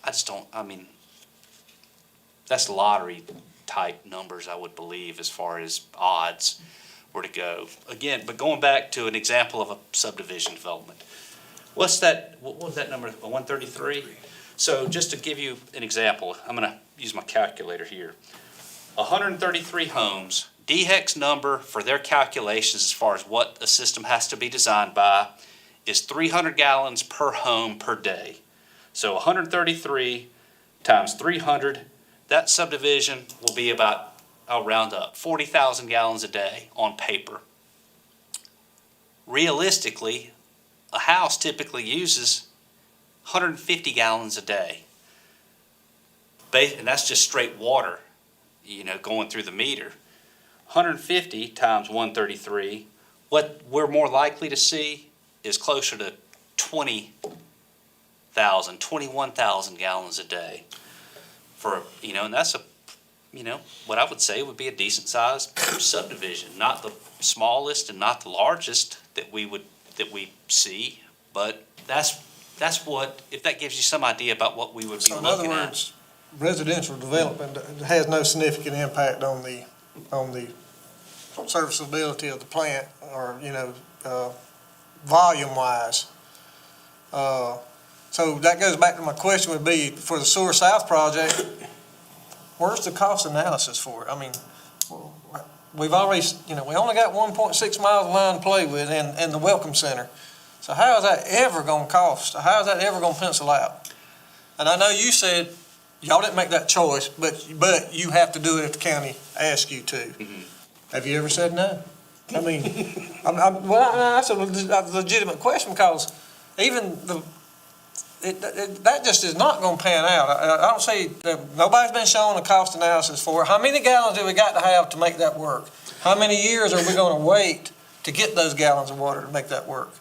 that's lottery type numbers, I would believe, as far as odds were to go. Again, but going back to an example of a subdivision development. What was that number, 133? So just to give you an example, I'm gonna use my calculator here. 133 homes, DHEC's number for their calculations as far as what a system has to be designed by is 300 gallons per home per day. So 133 times 300, that subdivision will be about, I'll round up, 40,000 gallons a day on paper. Realistically, a house typically uses 150 gallons a day. And that's just straight water, going through the meter. 150 times 133, what we're more likely to see is closer to 21,000 gallons a day. And that's what I would say would be a decent sized subdivision, not the smallest and not the largest that we see, but that's what, if that gives you some idea about what we would be so in looking other at. words, residential development has no significant impact on the serviceability of the plant, or, volume-wise. So that goes back to my question would be, for the Sewer South project, where's the cost analysis for it? I mean, we've already, we only got 1.6 miles of line to play with in the Welcome Center. So how is that ever gonna cost? How is that ever gonna pencil out? And I know you said y'all didn't make that choice, but you have to do it if the county asks you to. Mm-hmm. Have you ever said no? I mean, that's a legitimate question, because even that just is not gonna pan out. I don't see, nobody's been shown a cost analysis for it. How many gallons do we got to have to make that work? How many years are we gonna wait to get those gallons of water to make that work?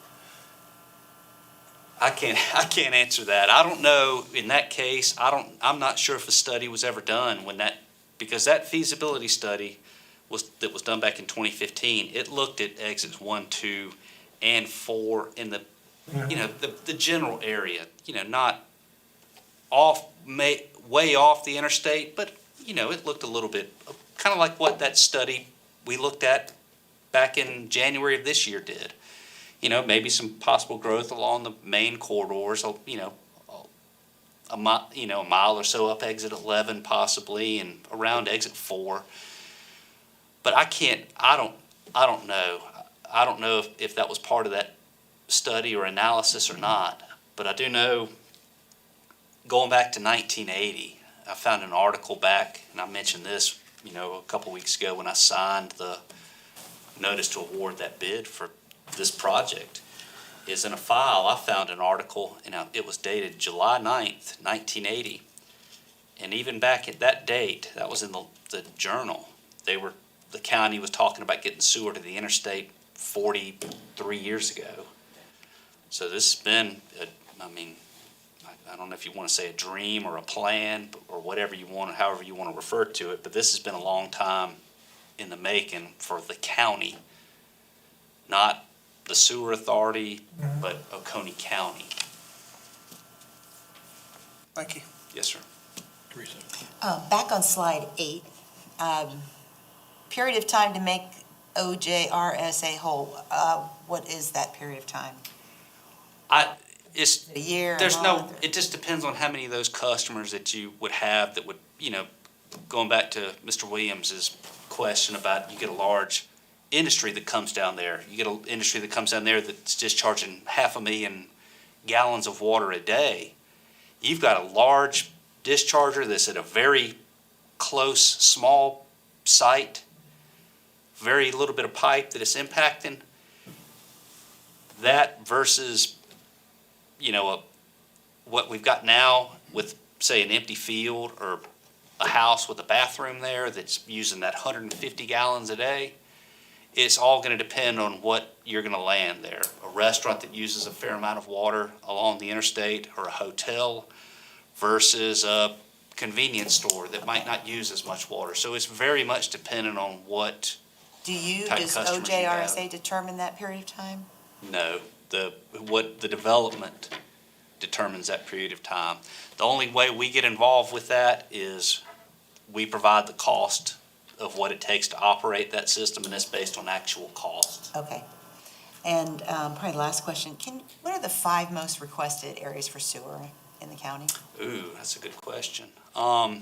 I can't answer that. I don't know, in that case, I'm not sure if a study was ever done because that feasibility study that was done back in 2015, it looked at exits 1, 2, and 4 in the, the general area, not way off the interstate, but, it looked a little bit, kind of like what that study we looked at back in January of this year did. maybe some possible growth along the main corridors, a mile or so up exit 11 possibly, and around exit 4. But I don't know. I don't know if that was part of that study or analysis or not, but I do know, going back to 1980, I found an article back, and I mentioned this, a couple weeks ago when I signed the notice to award that bid for this project. Is in a file, I found an article, and it was dated July 9th, 1980. And even back at that date, that was in the journal, the county was talking about getting sewer to the interstate 43 years ago. So this has been, I don't know if you want to say a dream or a plan or whatever you want, however you want to refer to it, but this has been a long time in the making for the county, not the sewer authority, but Oconee County. Thank you. Yes, sir. Teresa. Back on slide 8, period of time to make OJRSA whole. What is that period of time? It's A year? There's a no, month? it just depends on how many of those customers that you would have that would, going back to Mr. Williams's question about, you get a large industry that comes down there. You get an industry that comes down there that's discharging 500,000 gallons of water a day. You've got a large discharger that's at a very close, small site, very little bit of pipe that it's impacting. That versus, what we've got now with, say, an empty field or a house with a bathroom there that's using that 150 gallons a day. It's all going to depend on what you're going to land there. A restaurant that uses a fair amount of water along the interstate, or a hotel versus a convenience store that might not use as much water. So it's very much dependent on what Does customers you have. OJRSA determine that period of time? No, the development determines that period of time. The only way we get involved with that is we provide the cost of what it takes to operate that system, and it's based on actual cost. Okay. And probably the last question, what are the 5 most requested areas for sewer in the county? Ooh, that's a good question. I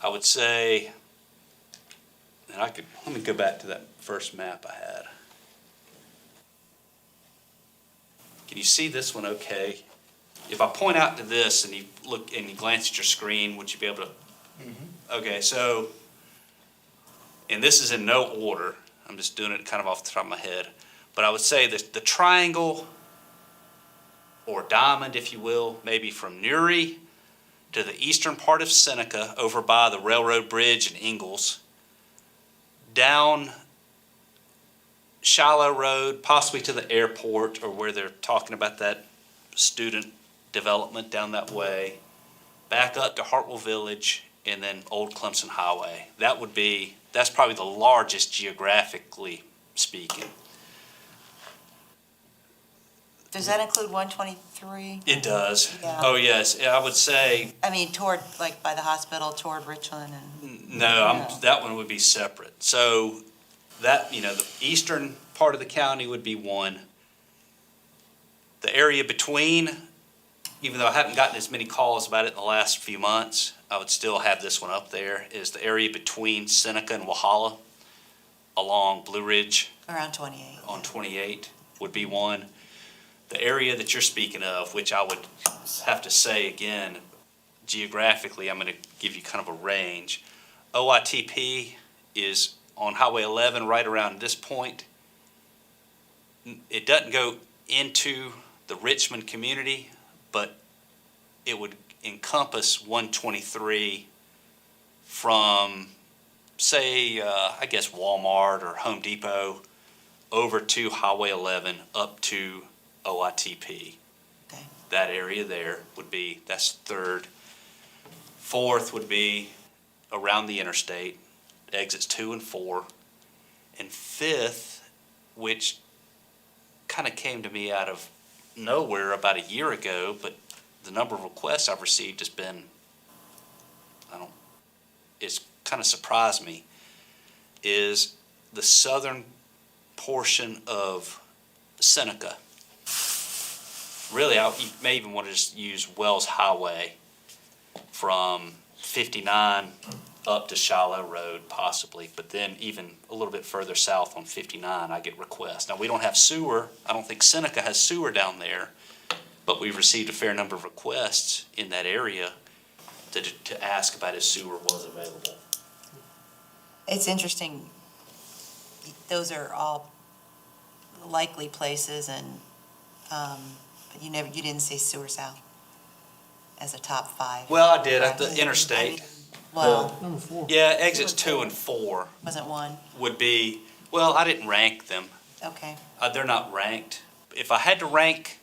would say, and let me go back to that first map I had. Can you see this one okay? If I point out to this and you look and you glance at your screen, would you be able to? Okay, so, and this is in no order. I'm just doing it kind of off the top of my head. But I would say that the triangle, or diamond, if you will, maybe from Newry to the eastern part of Seneca, over by the railroad bridge in Ingalls, down Shiloh Road, possibly to the airport, or where they're talking about that student development down that way, back up to Hartwell Village, and then Old Clemson Highway. That's probably the largest geographically speaking. Does that include 123? It does. Yeah. Oh, yes. I would say, I mean, toward, like, by the hospital, toward Richland and, no, No. that one would be separate. So that, the eastern part of the county would be one. The area between, even though I haven't gotten as many calls about it in the last few months, I would still have this one up there, is the area between Seneca and Walhalla along Blue Ridge around 28. on 28 would be one. The area that you're speaking of, which I would have to say again, geographically, I'm going to give you kind of a range. OITP is on Highway 11 right around this point. It doesn't go into the Richmond community, but it would encompass 123 from, say, I guess Walmart or Home Depot over to Highway 11 up to OITP. Okay. That area there that's third. Fourth would be around the interstate, exits 2 and 4. And fifth, which kind of came to me out of nowhere about a year ago, but the number of requests I've received has been, it's kind of surprised me, is the southern portion of Seneca. Really, you may even want to just use Wells Highway from 59 up to Shiloh Road possibly, but then even a little bit further south on 59, I get requests. Now, we don't have sewer. I don't think Seneca has sewer down there, but we've received a fair number of requests in that area to ask about if sewer was available. It's interesting, those are all likely places and, but you didn't say Sewer South as a top 5. Well, I did at correct? the interstate. Well, Number 4. Yeah, exits 2 and 4 wasn't one, would be, well, I didn't rank them. okay. They're not ranked. If I had to rank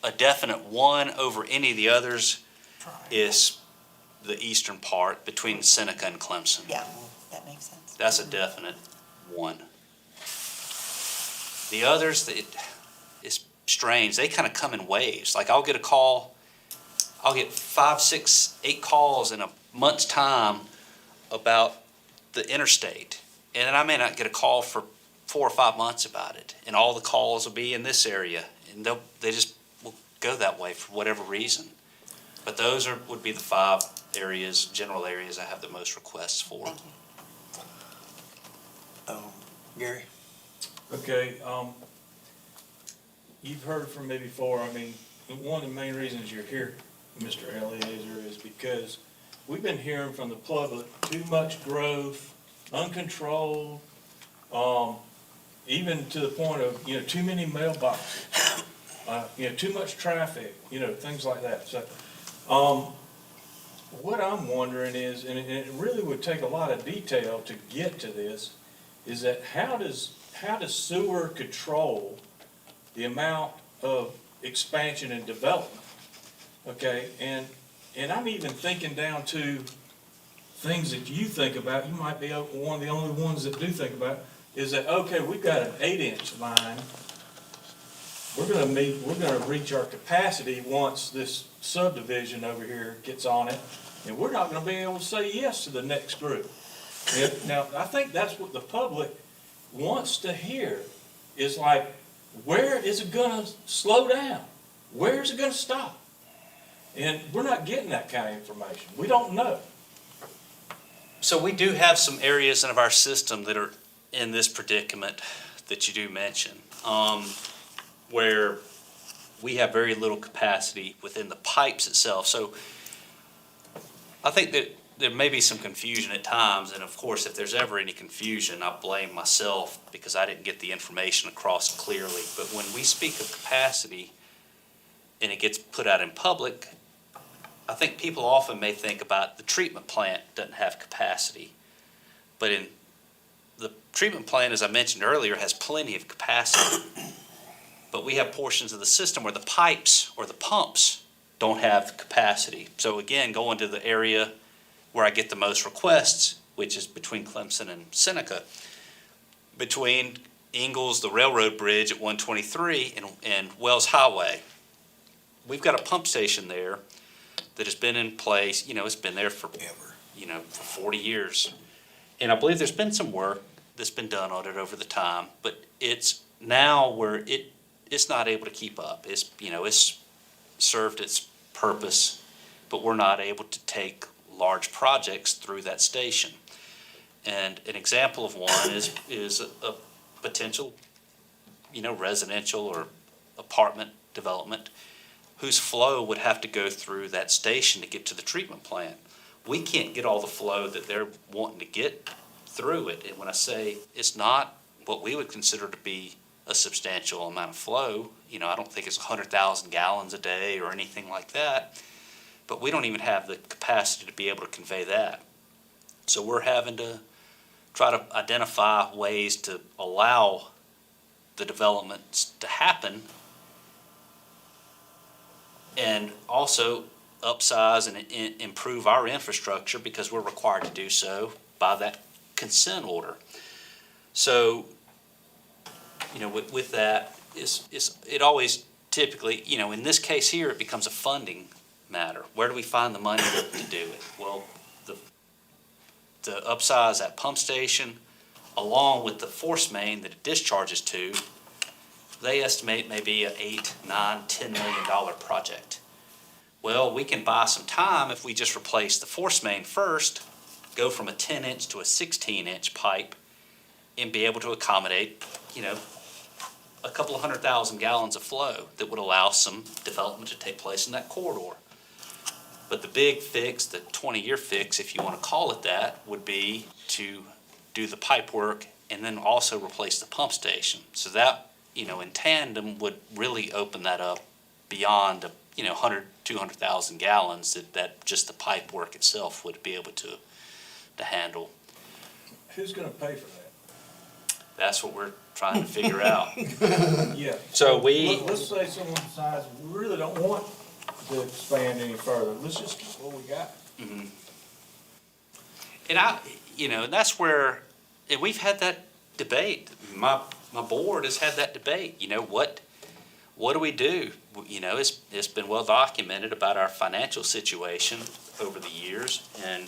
a definite one over any of the others, is the eastern part between Seneca and Clemson. Yeah, that makes sense. That's a definite one. The others, it's strange. They kind of come in waves. Like I'll get a call, I'll get 5, 6, 8 calls in a month's time about the interstate. And then I may not get a call for 4 or 5 months about it. And all the calls will be in this area. And they just will go that way for whatever reason. But those would be the 5 areas, general areas I have the most requests for. Thank you. Gary? Okay, you've heard from me before, I mean, one of the main reasons you're here, Mr. Eliezer, is because we've been hearing from the public, too much growth, uncontrolled, even to the point of, too many mailboxes, too much traffic, things like that. So, what I'm wondering is, and it really would take a lot of detail to get to this, is that how does sewer control the amount of expansion and development? Okay, and I'm even thinking down to things that you think about, you might be one of the only ones that do think about, is that, okay, we've got an 8-inch line. We're gonna reach our capacity once this subdivision over here gets on it, and we're not gonna be able to say yes to the next group. Now, I think that's what the public wants to hear, is like, where is it gonna slow down? Where is it gonna stop? And we're not getting that kind of information. We don't know. So we do have some areas of our system that are in this predicament that you do mention, where we have very little capacity within the pipes itself. So I think that there may be some confusion at times, and of course, if there's ever any confusion, I blame myself because I didn't get the information across clearly. But when we speak of capacity and it gets put out in public, I think people often may think about the treatment plant doesn't have capacity. But in the treatment plant, as I mentioned earlier, has plenty of capacity. But we have portions of the system where the pipes or the pumps don't have capacity. So again, going to the area where I get the most requests, which is between Clemson and Seneca, between Ingalls, the railroad bridge at 123, and Wells Highway. We've got a pump station there that has been in place, it's been there for, for 40 years. And I believe there's been some work that's been done on it over the time, but it's now where it's not able to keep up. It's served its purpose, but we're not able to take large projects through that station. And an example of one is a potential, residential or apartment development whose flow would have to go through that station to get to the treatment plant. We can't get all the flow that they're wanting to get through it. And when I say it's not what we would consider to be a substantial amount of flow, I don't think it's 100,000 gallons a day or anything like that, but we don't even have the capacity to be able to convey that. So we're having to try to identify ways to allow the developments to happen and also upsize and improve our infrastructure because we're required to do so by that consent order. So, with that, it always typically, in this case here, it becomes a funding matter. Where do we find the money to do it? Well, the upsize that pump station along with the force main that it discharges to, they estimate maybe a $8, $9, $10 million project. Well, we can buy some time if we just replace the force main first, go from a 10-inch to a 16-inch pipe, and be able to accommodate, a couple of 100,000 gallons of flow that would allow some development to take place in that corridor. But the big fix, the 20-year fix, if you want to call it that, would be to do the pipe work and then also replace the pump station. So that, in tandem would really open that up beyond, 100, 200,000 gallons that just the pipe work itself would be able to handle. Who's gonna pay for that? That's what we're trying to figure out. Yeah. So Let's say someone decides, we really don't want to expand any further, let's just keep what we got. And and that's where, and we've had that debate. My board has had that debate. What do we do? It's been well documented about our financial situation over the years, and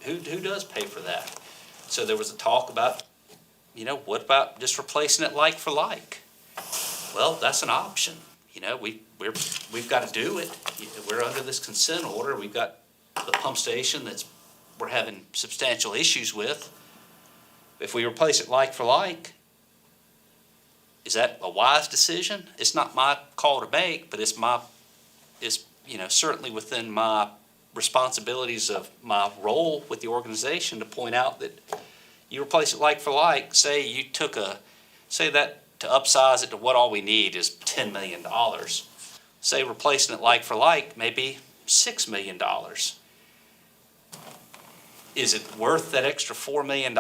who does pay for that? So there was a talk about, what about just replacing it like for like? Well, that's an option. We've got to do it. We're under this consent order. We've got the pump station we're having substantial issues with. If we replace it like for like, is that a wise decision? It's not my call to make, but it's certainly within my responsibilities of my role with the organization to point out that you replace it like for like. Say that to upsize it to what all we need is $10 million. Say replacing it like for like, maybe $6 million. Is it worth that extra $4 million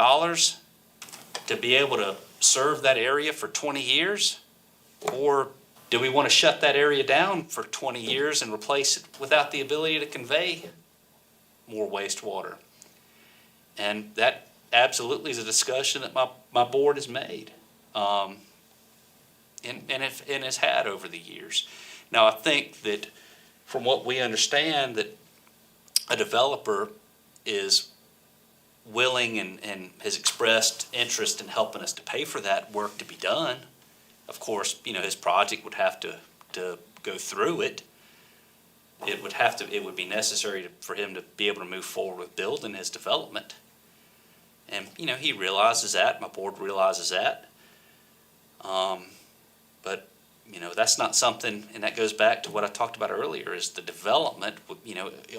to be able to serve that area for 20 years? Or do we want to shut that area down for 20 years and replace it without the ability to convey more wastewater? And that absolutely is a discussion that my board has made, and has had over the years. Now, I think that from what we understand, that a developer is willing and has expressed interest in helping us to pay for that work to be done. Of course, his project would have to go through it. It would be necessary for him to be able to move forward with building his development. And, he realizes that, my board realizes that. But, that's not something, and that goes back to what I talked about earlier, is the development,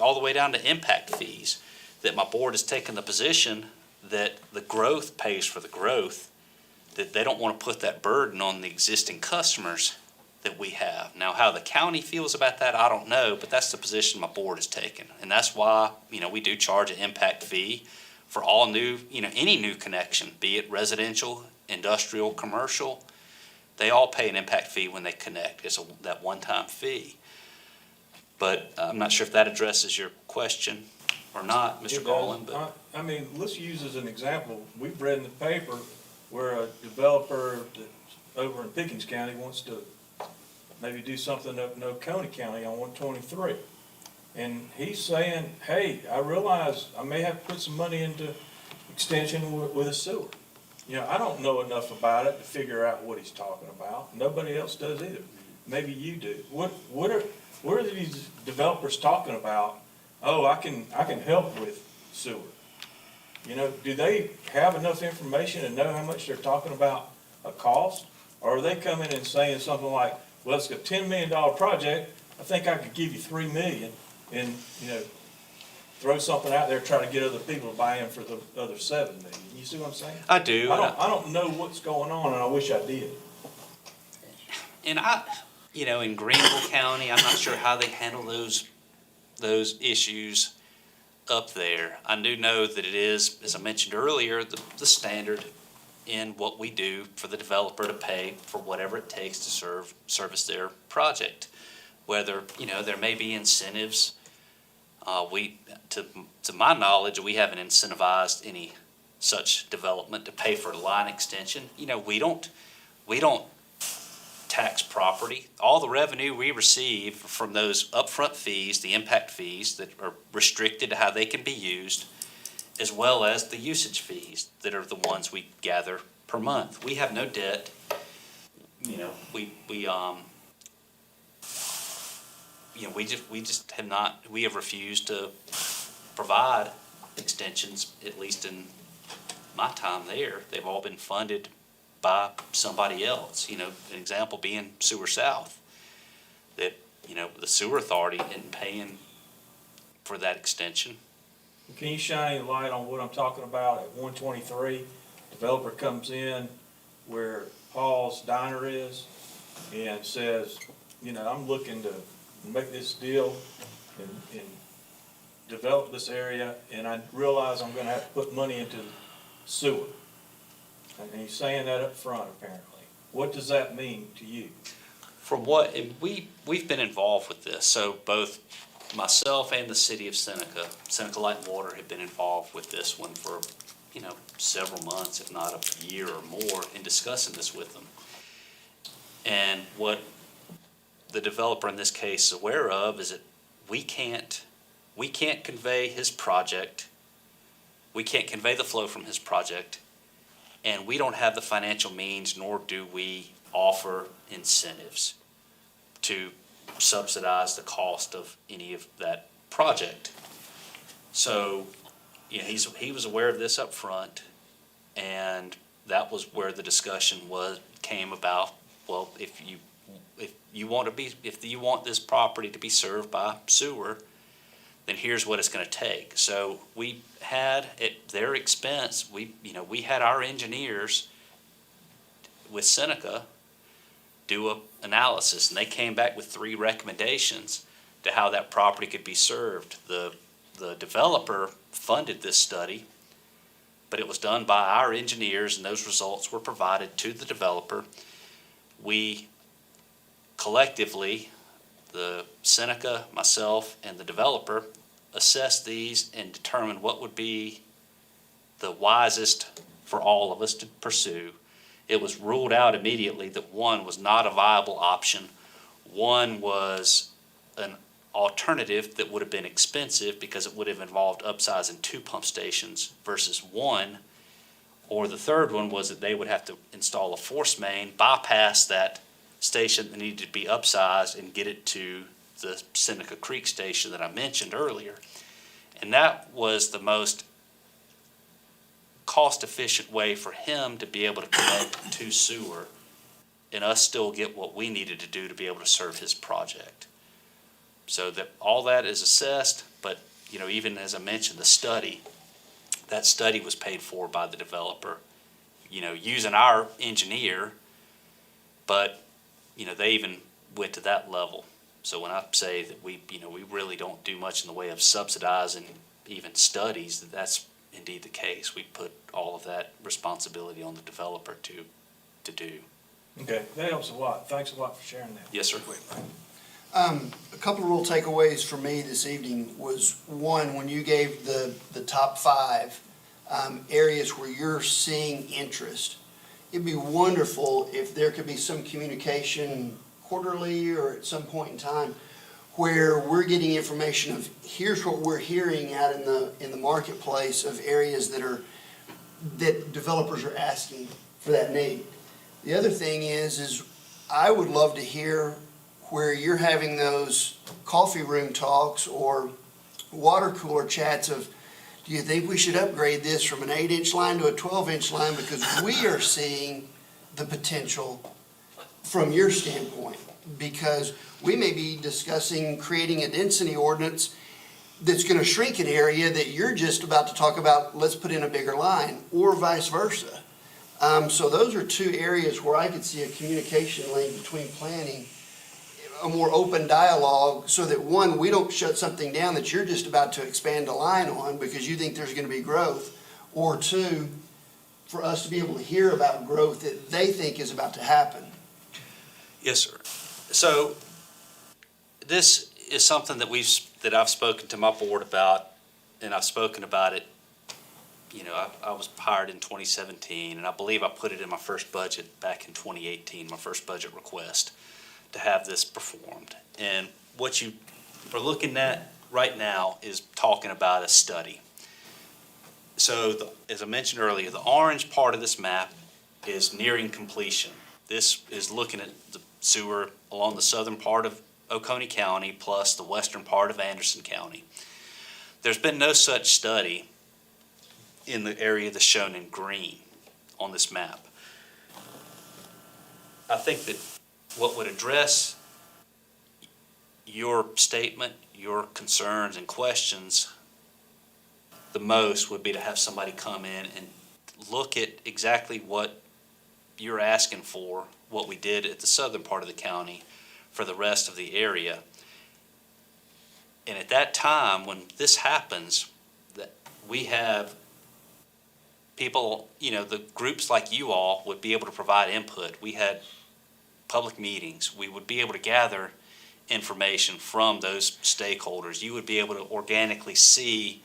all the way down to impact fees, that my board has taken the position that the growth pays for the growth, that they don't want to put that burden on the existing customers that we have. Now, how the county feels about that, I don't know, but that's the position my board has taken. And that's why, we do charge an impact fee for all new, any new connection, be it residential, industrial, commercial. They all pay an impact fee when they connect. It's that one-time fee. But I'm not sure if that addresses your question or not, Mr. Garland. But I mean, let's use as an example, we've read in the paper where a developer that's over in Pickens County wants to maybe do something up in Oconee County on 123. And he's saying, hey, I realize I may have to put some money into extension with a sewer. I don't know enough about it to figure out what he's talking about. Nobody else does either. Maybe you do. What are these developers talking about? Oh, I can help with sewer. Do they have enough information to know how much they're talking about a cost? Or are they coming and saying something like, well, it's a $10 million project, I think I could give you $3 million, and, throw something out there, try to get other people to buy in for the other $7 million. You see what I'm saying? I do. I don't know what's going on, and I wish I did. And in Greenville County, I'm not sure how they handle those issues up there. I do know that it is, as I mentioned earlier, the standard in what we do for the developer to pay for whatever it takes to service their project. Whether, there may be incentives. To my knowledge, we haven't incentivized any such development to pay for a line extension. We don't tax property. All the revenue we receive from those upfront fees, the impact fees that are restricted to how they can be used, as well as the usage fees that are the ones we gather per month. We have no debt. You know, we just have not, we have refused to provide extensions, at least in my time there. They've all been funded by somebody else, you know, an example being Sewer South. That, you know, the sewer authority isn't paying for that extension. Can you shine any light on what I'm talking about at 123? Developer comes in where Paul's Diner is and says, you know, I'm looking to make this deal and develop this area, and I realize I'm gonna have to put money into sewer. And he's saying that up front, apparently. What does that mean to you? From what, and we've been involved with this, so both myself and the city of Seneca Light and Water have been involved with this one for, you know, several months, if not a year or more, in discussing this with them. And what the developer in this case is aware of is that we can't convey his project, we can't convey the flow from his project, and we don't have the financial means, nor do we offer incentives to subsidize the cost of any of that project. So, you know, he was aware of this up front, and that was where the discussion came about. Well, if you want this property to be served by sewer, then here's what it's going to take. So we had, at their expense, we had our engineers with Seneca do an analysis, and they came back with 3 recommendations to how that property could be served. The developer funded this study, but it was done by our engineers, and those results were provided to the developer. We collectively, the Seneca, myself, and the developer, assessed these and determined what would be the wisest for all of us to pursue. It was ruled out immediately that 1 was not a viable option. 1 was an alternative that would have been expensive because it would have involved upsizing 2 pump stations versus 1. Or the third one was that they would have to install a force main, bypass that station that needed to be upsized, and get it to the Seneca Creek station that I mentioned earlier. And that was the most cost-efficient way for him to be able to connect to sewer and us still get what we needed to do to be able to serve his project. So that all that is assessed, but, you know, even as I mentioned, that study was paid for by the developer, you know, using our engineer, but, you know, they even went to that level. So when I say that we really don't do much in the way of subsidizing even studies, that's indeed the case. We put all of that responsibility on the developer to do. Okay, that helps a lot. Thanks a lot for sharing that. Yes, sir. A couple of real takeaways for me this evening was, 1, when you gave the top 5 areas where you're seeing interest, it'd be wonderful if there could be some communication quarterly or at some point in time where we're getting information of, here's what we're hearing out in the marketplace of areas that developers are asking for that need. The other thing is I would love to hear where you're having those coffee room talks or water cooler chats of, do you think we should upgrade this from an 8-inch line to a 12-inch line? Because we are seeing the potential from your standpoint. Because we may be discussing creating a density ordinance that's going to shrink an area that you're just about to talk about, let's put in a bigger line, or vice versa. So those are 2 areas where I could see a communication link between planning, a more open dialogue, so that 1, we don't shut something down that you're just about to expand a line on because you think there's going to be growth, or 2, for us to be able to hear about growth that they think is about to happen. Yes, sir. So this is something that I've spoken to my board about, and I've spoken about it. You know, I was hired in 2017, and I believe I put it in my first budget back in 2018, my first budget request, to have this performed. And what you are looking at right now is talking about a study. as I mentioned earlier, the orange part of this map is nearing completion. This is looking at the sewer along the southern part of Oconee County plus the western part of Anderson County. There's been no such study in the area that's shown in green on this map. I think that what would address your statement, your concerns and questions the most would be to have somebody come in and look at exactly what you're asking for, what we did at the southern part of the county for the rest of the area. And at that time, when this happens, that we have people, the groups like you all would be able to provide input. We had public meetings. We would be able to gather information from those stakeholders. You would be able to organically see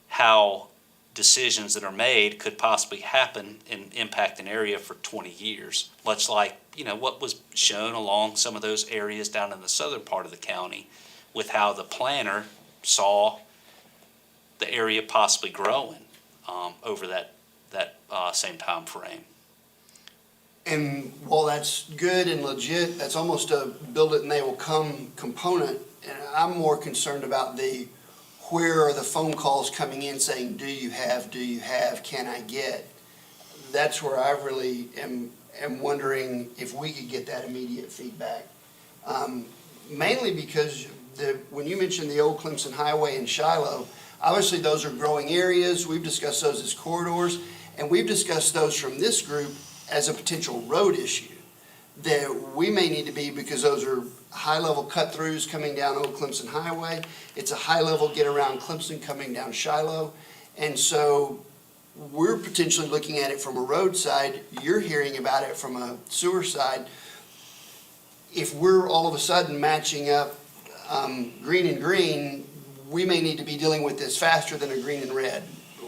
how decisions that are made could possibly happen and impact an area for 20 years, much like, what was shown along some of those areas down in the southern part of the county with how the planner saw the area possibly growing over that same time frame. And while that's good and legit, that's almost a build it and they will come component. And I'm more concerned about where are the phone calls coming in saying, do you have, can I get? That's where I really am wondering if we could get that immediate feedback. Mainly because when you mentioned the old Clemson Highway in Shiloh, obviously those are growing areas. We've discussed those as corridors, and we've discussed those from this group as a potential road issue that we may need to be, because those are high-level cut-throughs coming down Old Clemson Highway. It's a high-level get-around Clemson coming down Shiloh. And so we're potentially looking at it from a road side. You're hearing about it from a sewer side. If we're all of a sudden matching up green and green, we may need to be dealing with this faster than a green and red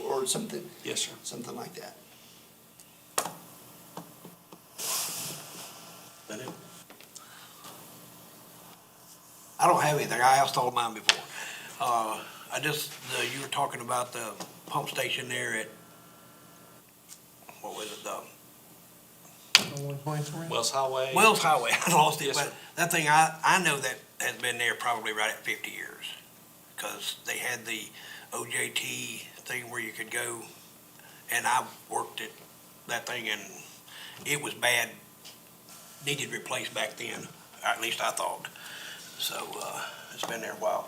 or something. Yes, sir. Something like that. I don't have anything. I asked all mine before. You were talking about the pump station there at, what was it, Wells Highway. Wells Highway. I lost it, Yes, but sir. that thing, I know that has been there probably right at 50 years. Because they had the OJT thing where you could go, and I worked at that thing, and it was bad. Needed replaced back then, or at least I thought. So, it's been there a while.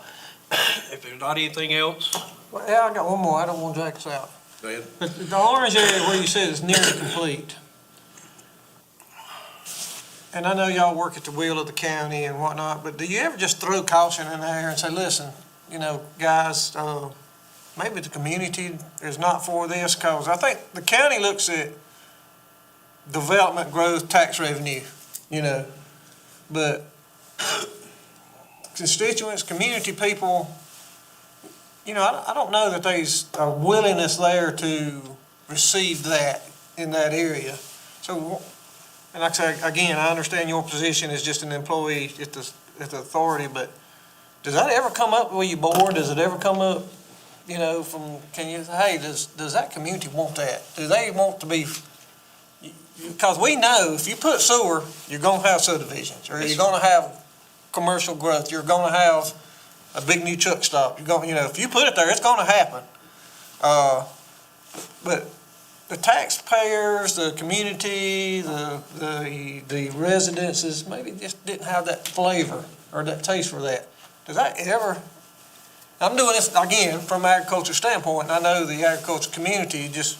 If there's not anything else, Well, yeah, I got one more, I don't want to drag us out. go ahead. The orange area where you said is nearly complete. And I know y'all work at the will of the county and whatnot, but do you ever just throw caution in there and say, listen, guys, maybe the community is not for this? Because I think the county looks at development, growth, tax revenue, but constituents, community people, I don't know that there's a willingness there to receive that in that area. So, and like I say, again, I understand your position as just an employee at the authority, but does that ever come up with your board? Does it ever come up, can you say, hey, does that community want that? Do they want to be, because we know if you put sewer, you're gonna have subdivisions, or Yes, you're sir. gonna have commercial growth, you're gonna have a big new truck stop, you're going, if you put it there, it's gonna happen. But the taxpayers, the community, the residences, maybe just didn't have that flavor or that taste for that. Does that ever, I'm doing this again from an agriculture standpoint, and I know the agriculture community just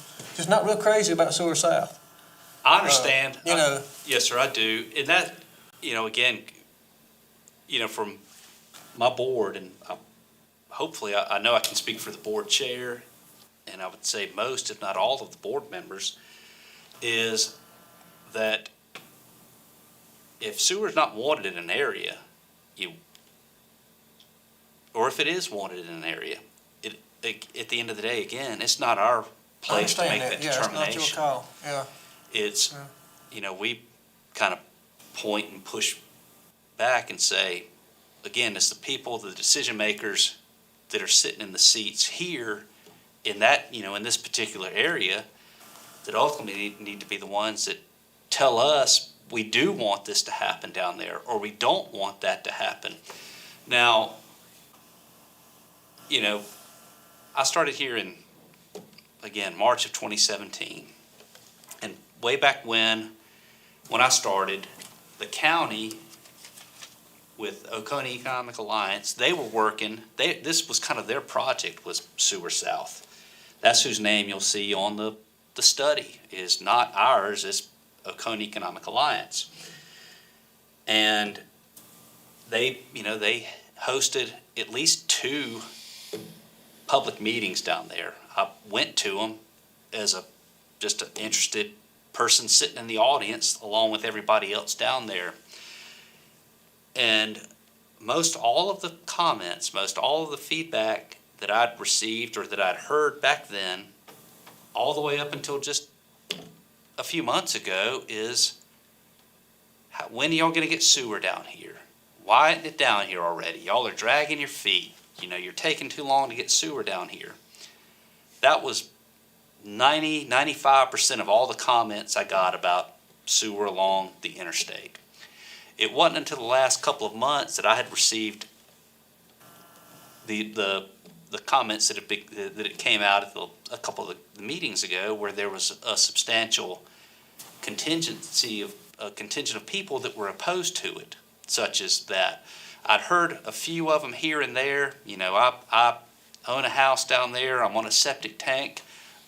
not real crazy about Sewer South. I understand. You Yes, sir, I do. And that, again, from my board, and hopefully I know I can speak for the board chair, and I would say most, if not all of the board members, is that if sewer's not wanted in an area, or if it is wanted in an area, at the end of the day, again, it's not our I place to understand make that, that yeah, it's not your determination. call, yeah. It's, Yeah. we kind of point and push back and say, again, it's the people, the decision makers that are sitting in the seats here in that, in this particular area, that ultimately need to be the ones that tell us we do want this to happen down there, or we don't want that to happen. Now, I started here in, again, March of 2017. And way back when I started, the county with Oconee Economic Alliance, they were working, this was kind of their project, was Sewer South. That's whose name you'll see on the study, is not ours, it's Oconee Economic Alliance. And they hosted at least 2 public meetings down there. I went to them as just an interested person sitting in the audience along with everybody else down there. And most all of the comments, most all of the feedback that I'd received or that I'd heard back then, all the way up until just a few months ago, is when are y'all going to get sewer down here? Why isn't it down here already? Y'all are dragging your feet. You're taking too long to get sewer down here. That was 95% of all the comments I got about sewer along the interstate. It wasn't until the last couple of months that I had received the comments that it came out at a couple of the meetings ago, where there was a substantial contingent of people that were opposed to it, such as that. I'd heard a few of them here and there. I own a house down there. I'm on a septic tank.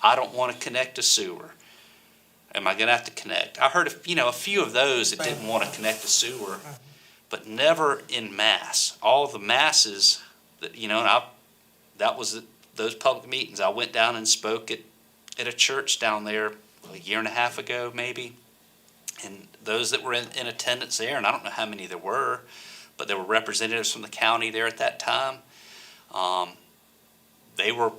I don't want to connect to sewer. Am I going to have to connect? I heard a few of those that didn't want to connect to sewer, but never in mass. All the masses that, that was those public meetings. I went down and spoke at a church down there a year and a half ago, maybe. And those that were in attendance there, and I don't know how many there were, but there were representatives from the county there at that time. They were,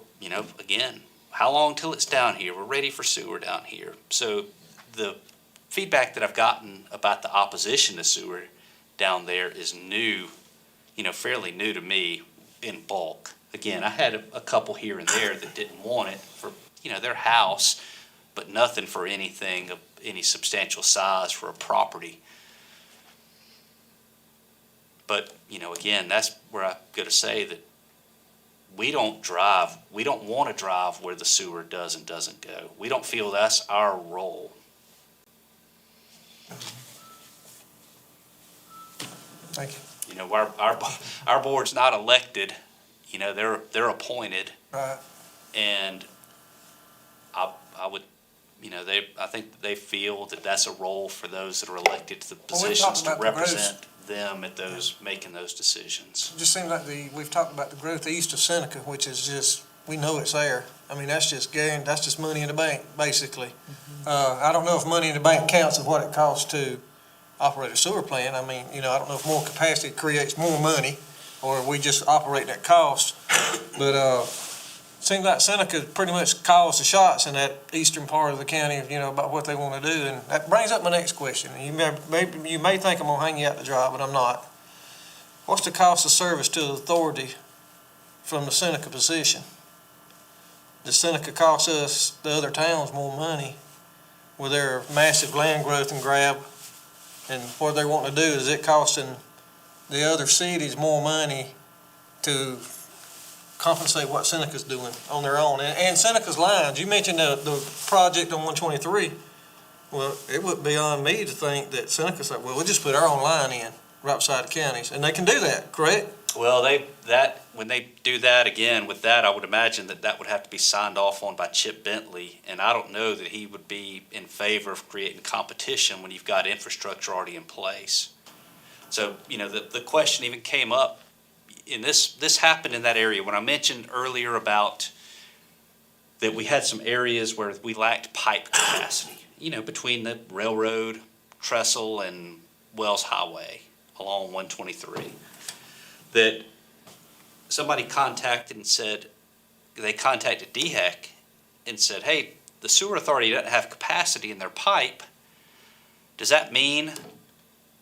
again, how long till it's down here? We're ready for sewer down here. So the feedback that I've gotten about the opposition to sewer down there is new, fairly new to me in bulk. Again, I had a couple here and there that didn't want it for, their house, but nothing for anything of any substantial size for a property. But, again, that's where I've got to say that we don't want to drive where the sewer does and doesn't go. We don't feel that's our role. Thank you. Our board's not elected, they're appointed. Right. And I would, I think they feel that that's a role for those that are elected to the Well, we positions talked to about the growth. represent them at making those decisions. It just seems like we've talked about the growth east of Seneca, which is just, we know it's there. I mean, that's just guaranteed, that's just money in the bank, basically. I don't know if money in the bank counts of what it costs to operate a sewer plant. I mean, I don't know if more capacity creates more money, or we just operate at cost. But, seems like Seneca pretty much calls the shots in that eastern part of the county, about what they want to do. And that brings up my next question. You may think I'm gonna hang you out to dry, but I'm not. What's the cost of service to the authority from the Seneca position? Does Seneca cost us, the other towns, more money with their massive land growth and grab? And what they want to do, is it costing the other cities more money to compensate what Seneca's doing on their own? And Seneca's lines, you mentioned the project on 123. Well, it would be beyond me to think that Seneca's like, well, we'll just put our own line in right beside the counties, and they can do that, correct? Well, when they do that, again, with that, I would imagine that would have to be signed off on by Chip Bentley, and I don't know that he would be in favor of creating competition when you've got infrastructure already in place. So, the question even came up, this happened in that area. When I mentioned earlier about that we had some areas where we lacked pipe capacity, between the railroad, Trestle, and Wells Highway along 123, that somebody contacted DHEC and said, hey, the sewer authority doesn't have capacity in their pipe. Does that mean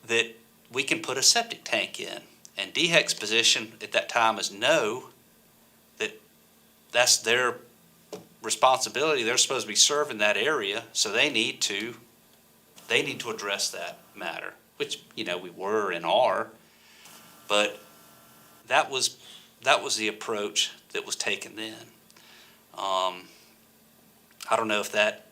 that we can put a septic tank in? And DHEC's position at that time is no, that's their responsibility. They're supposed to be serving that area, so they need to address that matter, which, you know, we were and are. But that was the approach that was taken then. I don't know if that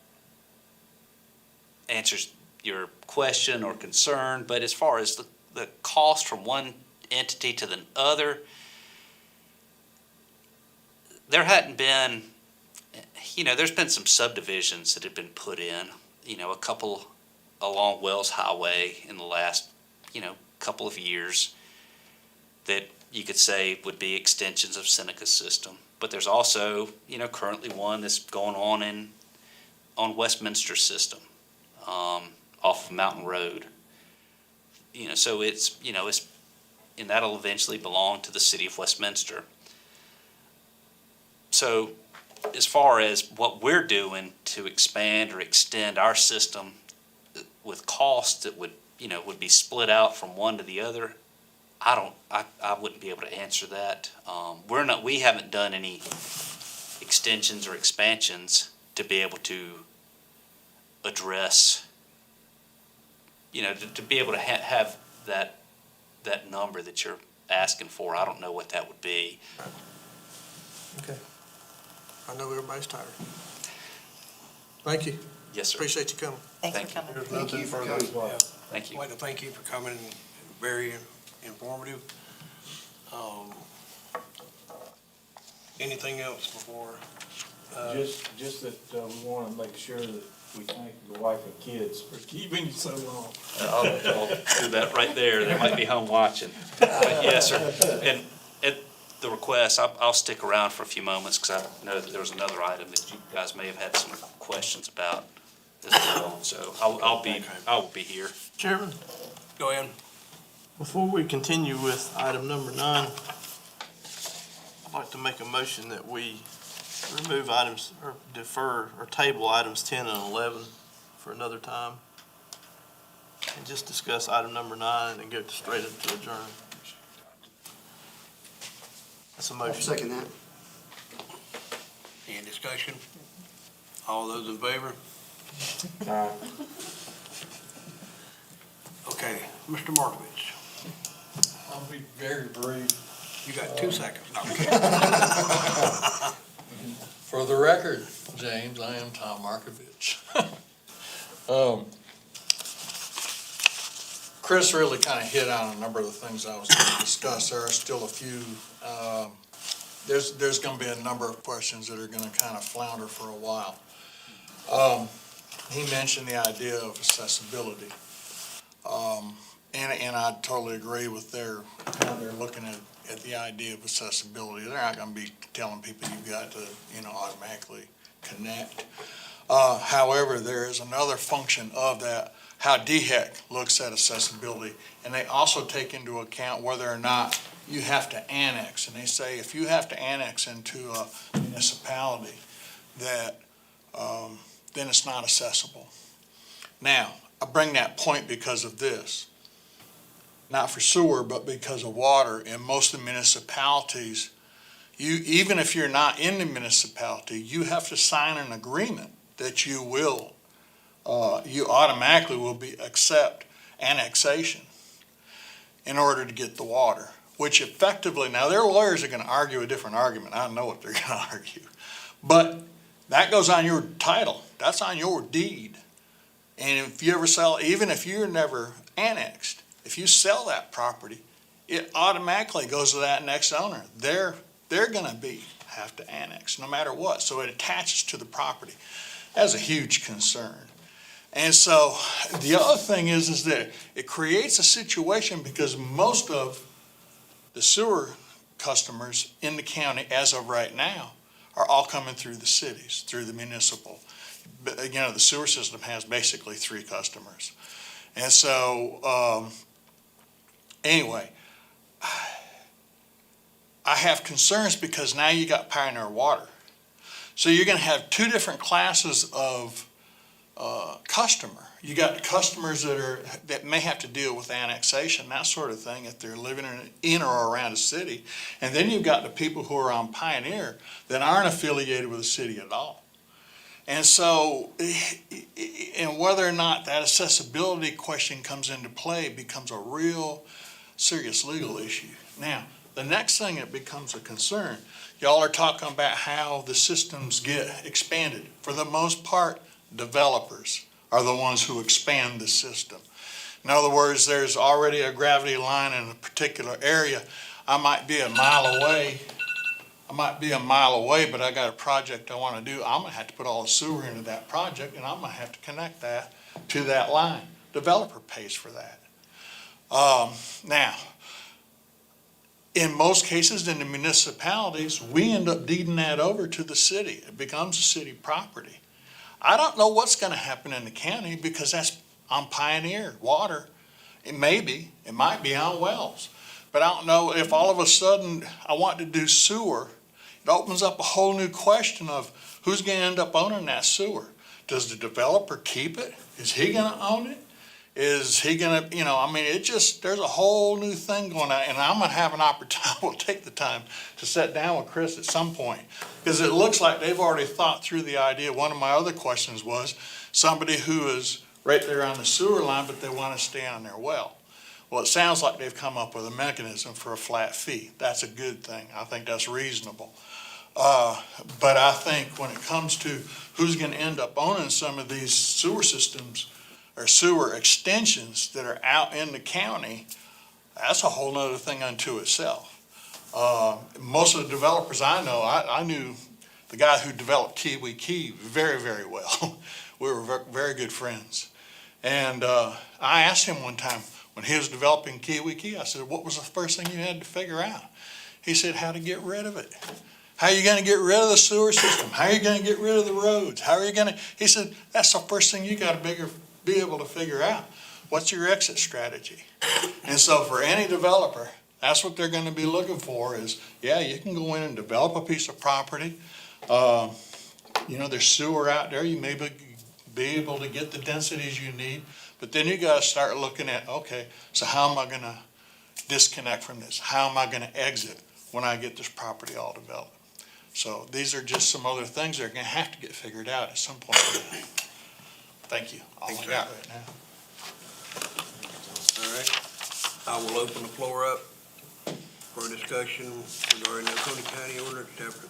answers your question or concern, but as far as the cost from one entity to the other, there hadn't been, you know, there's been some subdivisions that have been put in, you know, a couple along Wells Highway in the last, you know, couple of years that you could say would be extensions of Seneca's system. But there's also, you know, currently one that's going on Westminster system, off of Mountain Road. You know, so it's, you know, and that'll eventually belong to the city of Westminster. So as far as what we're doing to expand or extend our system with costs that would, you know, would be split out from one to the other, I wouldn't be able to answer that. We haven't done any extensions or expansions to be able to address, you know, to be able to have that number that you're asking for. I don't know what that would be. Okay. I know everybody's tired. Thank you. Yes, sir. Appreciate you coming. Thanks Thank for you. coming. Thank you for coming. Thank you. I'd like to thank you for coming, very informative. Anything else before? Just that we want to make sure that we thank your wife and kids for keeping you so long. I'll do that right there. They might be home watching. But yes, sir. And at the request, I'll stick around for a few moments because I know that there was another item that you guys may have had some questions about as well. So I will be here. Chairman, Go ahead. before we continue with item number 9, I'd like to make a motion that we remove items, or defer, or table items 10 and 11 for another time, and just discuss item number 9 and go straight into adjourn. That's a I'll motion. second that. Any discussion? All those in favor? Okay, Mr. Markovich, I'll be very brief. you got 2 seconds. No, I'm kidding. For the record, James, I am Tom Markovich. Chris really kind of hit on a number of the things I was going to discuss. There are still a few, there's going to be a number of questions that are going to kind of flounder for a while. He mentioned the idea of accessibility. And I totally agree with how they're looking at the idea of accessibility. They're not gonna be telling people you've got to, you know, automatically connect. However, there is another function of that, how DHEC looks at accessibility. And they also take into account whether or not you have to annex. And they say if you have to annex into a municipality, that then it's not accessible. Now, I bring that point because of this. Not for sewer, but because of water. In most of the municipalities, even if you're not in the municipality, you have to sign an agreement that you automatically will accept annexation in order to get the water, which effectively, now their lawyers are gonna argue a different argument. I know what they're gonna argue. But that goes on your title. That's on your deed. And if you ever sell, even if you're never annexed, if you sell that property, it automatically goes to that next owner. They're gonna have to annex no matter what. So it attaches to the property. That's a huge concern. And so the other thing is that it creates a situation because most of the sewer customers in the county as of right now are all coming through the cities, through the municipal. But, you know, the sewer system has basically 3 customers. And so, anyway, I have concerns because now you got Pioneer Water. So you're gonna have 2 different classes of customer. You got customers that may have to deal with annexation, that sort of thing, if they're living in or around a city. And then you've got the people who are on Pioneer that aren't affiliated with the city at all. And so, and whether or not that accessibility question comes into play becomes a real serious legal issue. Now, the next thing that becomes a concern, y'all are talking about how the systems get expanded. For the most part, developers are the ones who expand the system. In other words, there's already a gravity line in a particular area. I might be a mile away, but I got a project I want to do. I'm going to have to put all the sewer into that project, and I'm going to have to connect that to that line. Developer pays for that. Now, in most cases, in the municipalities, we end up deeding that over to the city. It becomes a city property. I don't know what's going to happen in the county because that's on Pioneer water. It might be on Wells. But I don't know if all of a sudden I want to do sewer. It opens up a whole new question of who's going to end up owning that sewer. Does the developer keep it? Is he going to own it? Is he going to, there's a whole new thing going on, and I'm going to have an opportunity, we'll take the time to sit down with Chris at some point, because it looks like they've already thought through the idea. One of my other questions was somebody who is right there on the sewer line, but they want to stay on their well. Well, it sounds like they've come up with a mechanism for a flat fee. That's a good thing. I think that's reasonable. But I think when it comes to who's going to end up owning some of these sewer systems, or sewer extensions that are out in the county, that's a whole nother thing unto itself. Most of the developers I know, I knew the guy who developed Kiwi Key very, very well. We were very good friends. And I asked him one time when he was developing Kiwi Key, I said, what was the first thing you had to figure out? He said, how to get rid of it. How are you going to get rid of the sewer system? How are you going to get rid of the roads? How are you going to, he said, that's the first thing you got to be able to figure out. What's your exit strategy? And so for any developer, that's what they're going to be looking for is, yeah, you can go in and develop a piece of property. There's sewer out there. You may be able to get the densities you need, but then you got to start looking at, okay, so how am I going to disconnect from this? How am I going to exit when I get this property all developed? So these are just some other things that are going to have to get figured out at some point. Thank you. All I got right now. All right. I will open the floor up for discussion regarding the Oconee County Ordinance, Chapter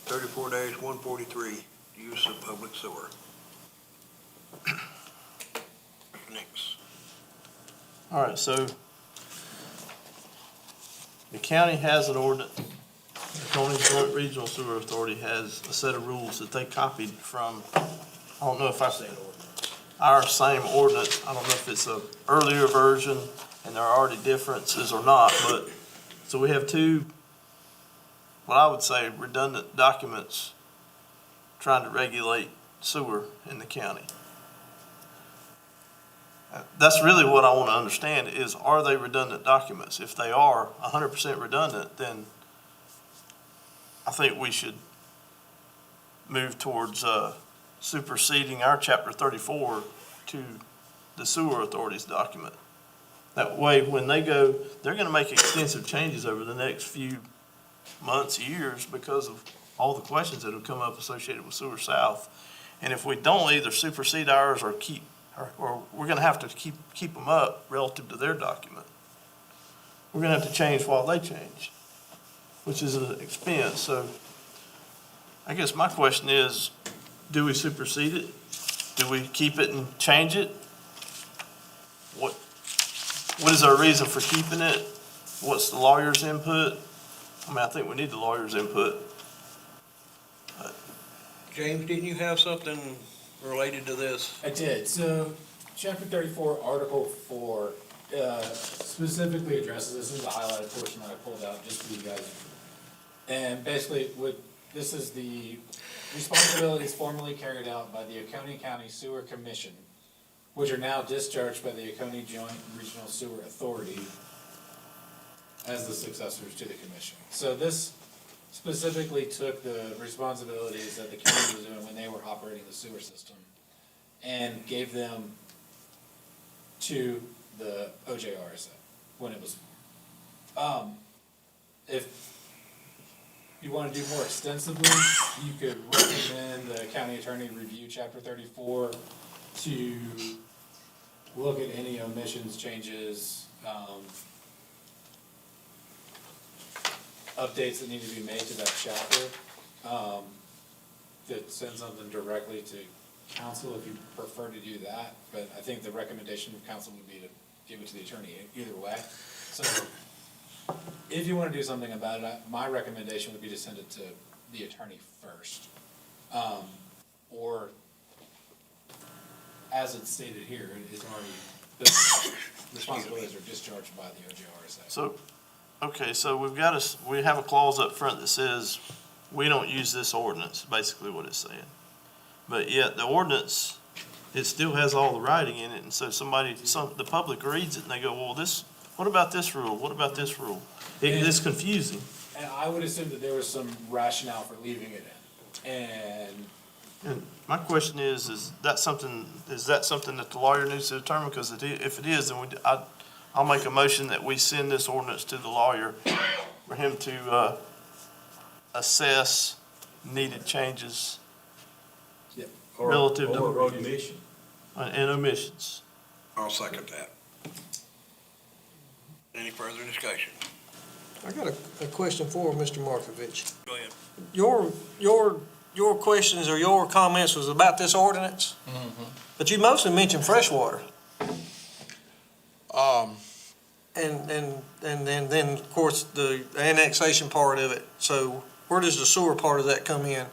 34-143, use of public sewer. Next. All right, so the county has an ordinance. The Oconee Joint Regional Sewer Authority has a set of rules that they copied from, I don't know if I say our same ordinance. I don't know if it's an earlier version and there are already differences or not, but, so we have two, what I would say, redundant documents trying to regulate sewer in the county. That's really what I want to understand is, are they redundant documents? If they are 100% redundant, then I think we should move towards superseding our Chapter 34 to the Sewer Authority's document. That way, when they go, they're going to make extensive changes over the next few months, years, because of all the questions that have come up associated with Sewer South. And if we don't either supersede ours or or we're going to have to keep them up relative to their document. We're going to have to change while they change, which is an expense. So I guess my question is, do we supersede it? Do we keep it and change it? What is our reason for keeping it? What's the lawyer's input? I think we need the lawyer's input. James, didn't you have something related to this? I did. So, Chapter 34, Article 4, specifically addresses this. This is the highlighted portion that I pulled out just for you guys. And basically, this is the responsibilities formerly carried out by the Oconee County Sewer Commission, which are now discharged by the Oconee Joint Regional Sewer Authority as the successors to the commission. So this specifically took the responsibilities that the county was doing when they were operating the sewer system and gave them to the OJRSA when it was. If you want to do more extensively, you could recommend the county attorney review chapter 34 to look at any omissions, changes, updates that need to be made to that chapter. That send something directly to council if you prefer to do that, but I think the recommendation of council would be to give it to the attorney either way. So if you want to do something about it, my recommendation would be to send it to the attorney first. Or as it's stated here, it is already, the responsibilities are discharged by the OJRSA. So, okay, so we have a clause up front that says, we don't use this ordinance, basically what it's saying. But yet the ordinance, it still has all the writing in it, and so the public reads it and they go, well, what about this rule? What about this rule? It's confusing. And I would assume that there was some rationale for leaving it in. And my question is that something that the lawyer needs to determine? Because if it is, then I'll make a motion that we send this ordinance to the lawyer for him to assess needed changes relative to omission. and omissions. I'll second that. Any further discussion? I got a question for Mr. Markovich. Go ahead. Your questions or your comments was about this ordinance, but you mostly mentioned freshwater. And then, of course, the annexation part of it. So where does the sewer part of that come in?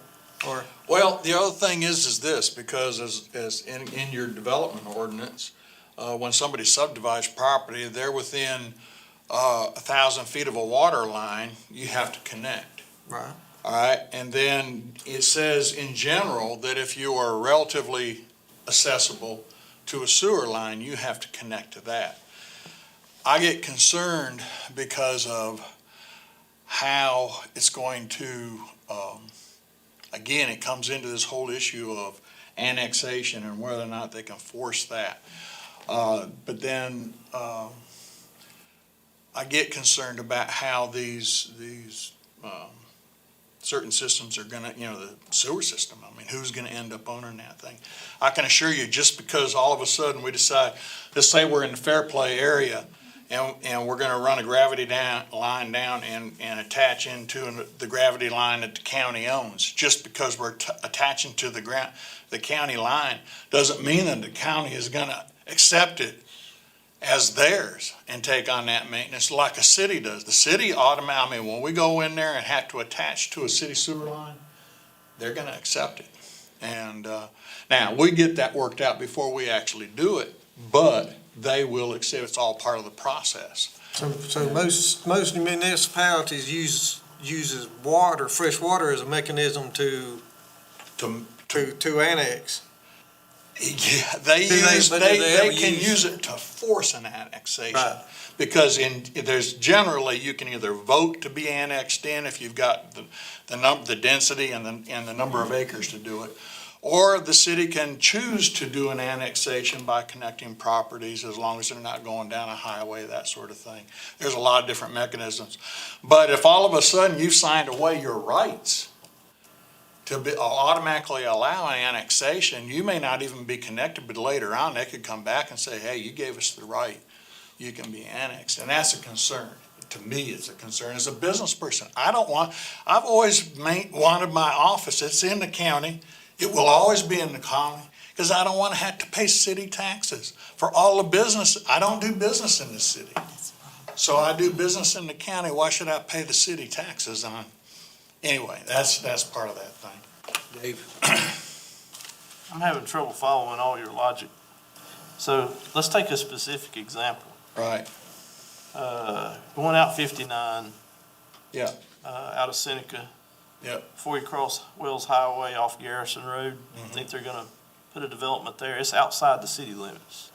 Or, Well, the other thing is this, because as in your development ordinance, when somebody subdivides property, they're within 1,000 feet of a water line, you have to connect. right, All right, and then it says in general that if you are relatively accessible to a sewer line, you have to connect to that. I get concerned because of how it's going to, again, it comes into this whole issue of annexation and whether or not they can force that. But then I get concerned about how these certain systems are gonna, the sewer system, I mean, who's gonna end up owning that thing? I can assure you, just because all of a sudden we decide, let's say we're in the Fairplay area, and we're gonna run a gravity line down and attach into the gravity line that the county owns, just because we're attaching to the county line, doesn't mean that the county is gonna accept it as theirs and take on that maintenance like a city does. The city automatically, when we go in there and have to attach to a city sewer line, they're gonna accept it. And now, we get that worked out before we actually do it, but they will accept, it's all part of the process. so most municipalities uses water, fresh water as a mechanism to annex. Yeah, they can use it to force an annexation. Right. Because there's generally, you can either vote to be annexed in if you've got the density and the number of acres to do it, or the city can choose to do an annexation by connecting properties as long as they're not going down a highway, that sort of thing. There's a lot of different mechanisms. But if all of a sudden you've signed away your rights to automatically allow an annexation, you may not even be connected, but later on, they could come back and say, hey, you gave us the right, you can be annexed, and that's a concern. To me, it's a concern. As a business person, I've always wanted my office, it's in the county, it will always be in the county, because I don't want to have to pay city taxes for all the business. I don't do business in the city. So I do business in the county, why should I pay the city taxes on? Anyway, that's part of that thing. Dave? I'm having trouble following all your logic. So let's take a specific example. Right, Going out 59. Yeah. Out of Seneca. Yep. Before you cross Wells Highway off Garrison Road, I think they're gonna put a development there. It's outside the city limits.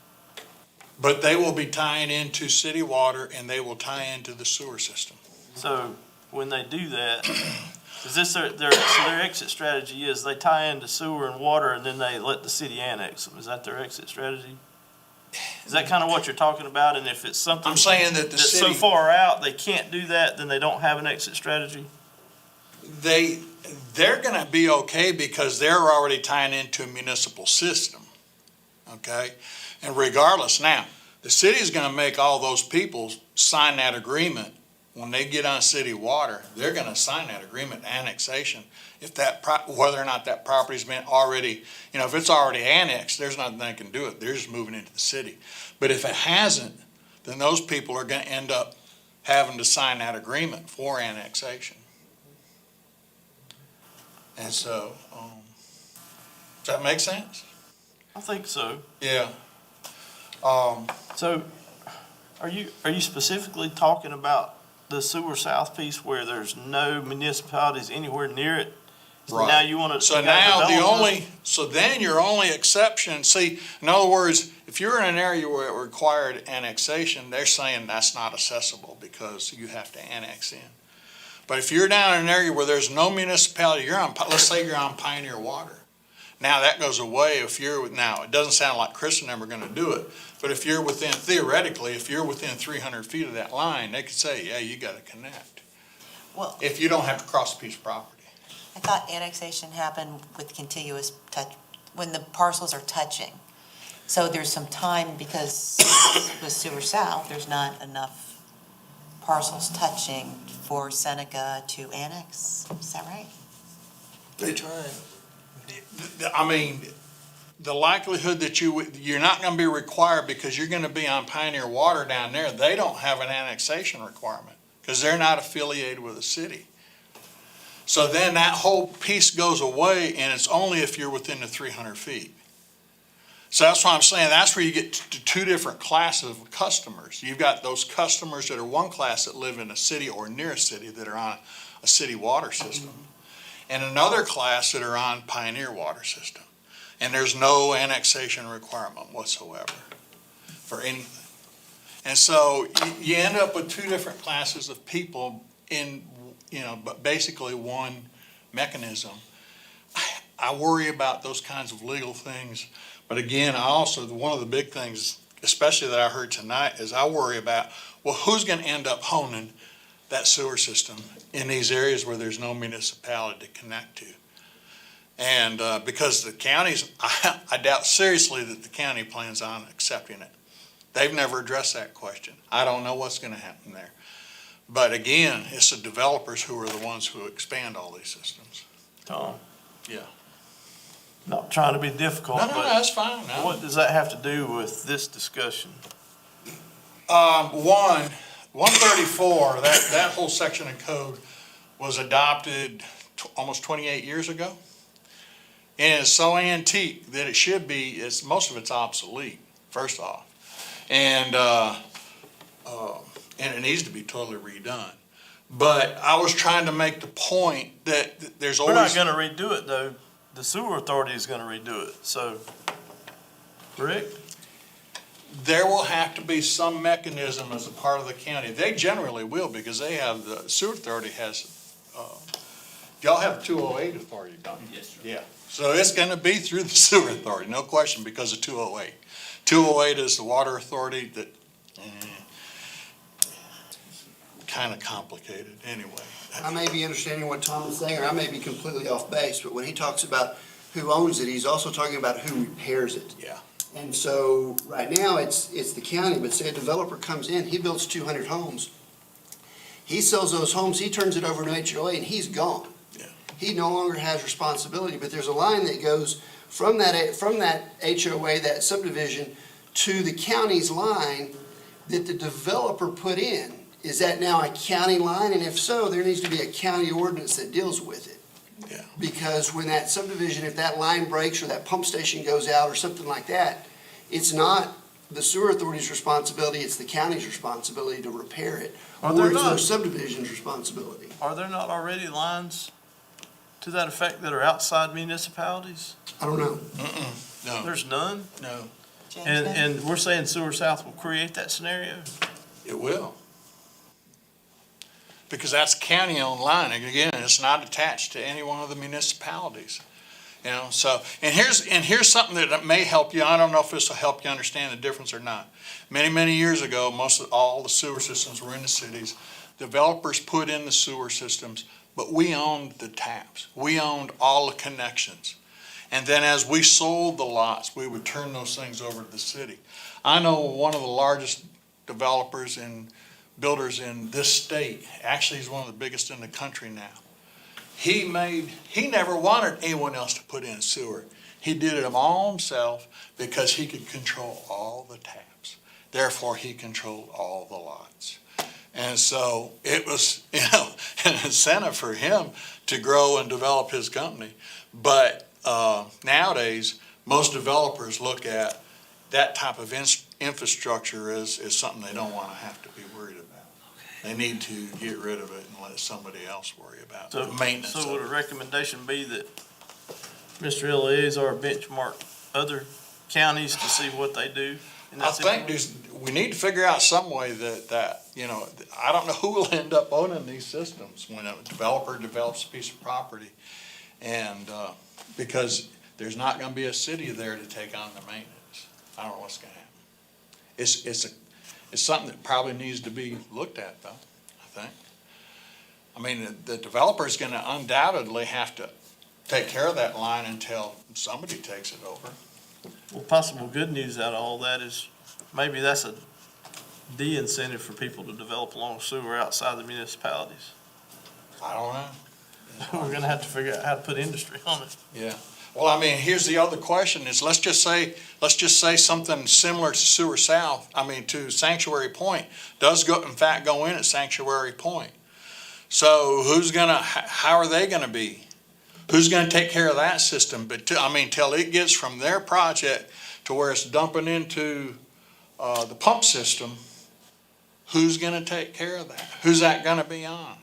But they will be tying into city water and they will tie into the sewer system. So when they do that, Is this so their exit strategy is they tie into sewer and water and then they let the city annex them? Is that their exit strategy? Is that kind of what you're talking about? And if it's something I'm saying that the that's so city, far out, they can't do that, then they don't have an exit strategy? they're gonna be okay because they're already tying into a municipal system, okay? And regardless, now, the city's gonna make all those people sign that agreement. When they get on city water, they're gonna sign that agreement, annexation. If whether or not that property's been already, if it's already annexed, there's nothing they can do it. They're just moving into the city. But if it hasn't, then those people are gonna end up having to sign that agreement for annexation. And so, does that make sense? I think so. Yeah. So are you specifically talking about the Sewer South piece where there's no municipalities anywhere near it? So Right. now you want to. So now then your only exception, see, in other words, if you're in an area where it required annexation, they're saying that's not accessible because you have to annex in. But if you're down in an area where there's no municipality, let's say you're on Pioneer Water. Now that goes away now it doesn't sound like Chris and them are gonna do it, but theoretically, if you're within 300 feet of that line, they could say, yeah, you gotta connect. Well, If you don't have to cross a piece of property. I thought annexation happened with contiguous touch, when the parcels are touching. So there's some time because with Sewer South, there's not enough parcels touching for Seneca to annex. Is that right? I mean, the likelihood that you're not gonna be required because you're gonna be on Pioneer Water down there, they don't have an annexation requirement because they're not affiliated with the city. So then that whole piece goes away and it's only if you're within the 300 feet. So that's why I'm saying that's where you get to two different classes of customers. You've got those customers that are one class that live in a city or near a city that are on a city water system. And another class that are on Pioneer Water System. And there's no annexation requirement whatsoever for anything. And so you end up with two different classes of people in, but basically one mechanism. I worry about those kinds of legal things. But again, one of the big things, especially that I heard tonight, is I worry about, well, who's going to end up owning that sewer system in these areas where there's no municipality to connect to? And because the counties, I doubt seriously that the county plans on accepting it. They've never addressed that question. I don't know what's going to happen there. But again, it's the developers who are the ones who expand all these systems. Tom? Yeah. Not trying to be difficult, No, but that's fine. No. what does that have to do with this discussion? 134, that whole section of code was adopted almost 28 years ago. And it's so antique that it should be, most of it's obsolete, first off. And it needs to be totally redone. But I was trying to make the point that there's We're always. not gonna redo it though. The sewer authority is gonna redo it, so, correct? There will have to be some mechanism as a part of the county. They generally will because the sewer authority has, y'all have the 208 authority, don't you? Yes, sir. Yeah, so it's gonna be through the sewer authority, no question, because of 208. 208 is the water authority that, kind of complicated anyway. I may be understanding what Tom is saying, or I may be completely off base, but when he talks about who owns it, he's also talking about who repairs it. Yeah. And so, right now, it's the county, but say a developer comes in, he builds 200 homes. He sells those homes, he turns it over to HOA, and he's gone. Yeah. He no longer has responsibility, but there's a line that goes from that HOA, that subdivision, to the county's line that the developer put in. Is that now a county line? And if so, there needs to be a county ordinance that deals with it. Yeah. Because when that subdivision, if that line breaks or that pump station goes out or something like that, it's not the sewer authority's responsibility, it's the county's responsibility to repair it. Are Or there it's not? their subdivision's responsibility. Are there not already lines to that effect that are outside municipalities? I don't know. No, There's none? no, James? And we're saying Sewer South will create that scenario? it will. because that's county-owned line. And again, it's not attached to any one of the municipalities. You know, so, and here's something that may help you. I don't know if this will help you understand the difference or not. Many, many years ago, all the sewer systems were in the cities. Developers put in the sewer systems, but we owned the taps. We owned all the connections. And then as we sold the lots, we would turn those things over to the city. I know one of the largest developers and builders in this state, actually he's one of the biggest in the country now. He never wanted anyone else to put in sewer. He did it all himself because he could control all the taps. Therefore, he controlled all the lots. And so it was, an incentive for him to grow and develop his company. But nowadays, most developers look at that type of infrastructure as something they don't want to have to be worried about. They need to get rid of it and let somebody else worry about the maintenance So would a of it. recommendation be that Mr. Eleazar benchmark other counties to see what they do in I that think situation? we need to figure out some way that, I don't know who will end up owning these systems when a developer develops a piece of property. And, because there's not gonna be a city there to take on the maintenance. I don't know what's gonna happen. It's something that probably needs to be looked at though, I think. I mean, the developer's gonna undoubtedly have to take care of that line until somebody takes it over. Well, possible good news out of all that is maybe that's a de-incentive for people to develop along sewer outside the municipalities. I don't know. We're gonna have to figure out how to put industry on it. Yeah. Well, I mean, here's the other question is, let's just say something similar to Sewer South, to Sanctuary Point, does in fact go in at Sanctuary Point. So how are they gonna be? Who's gonna take care of that system? But till it gets from their project to where it's dumping into, the pump system, who's gonna take care of that? Who's that gonna be on?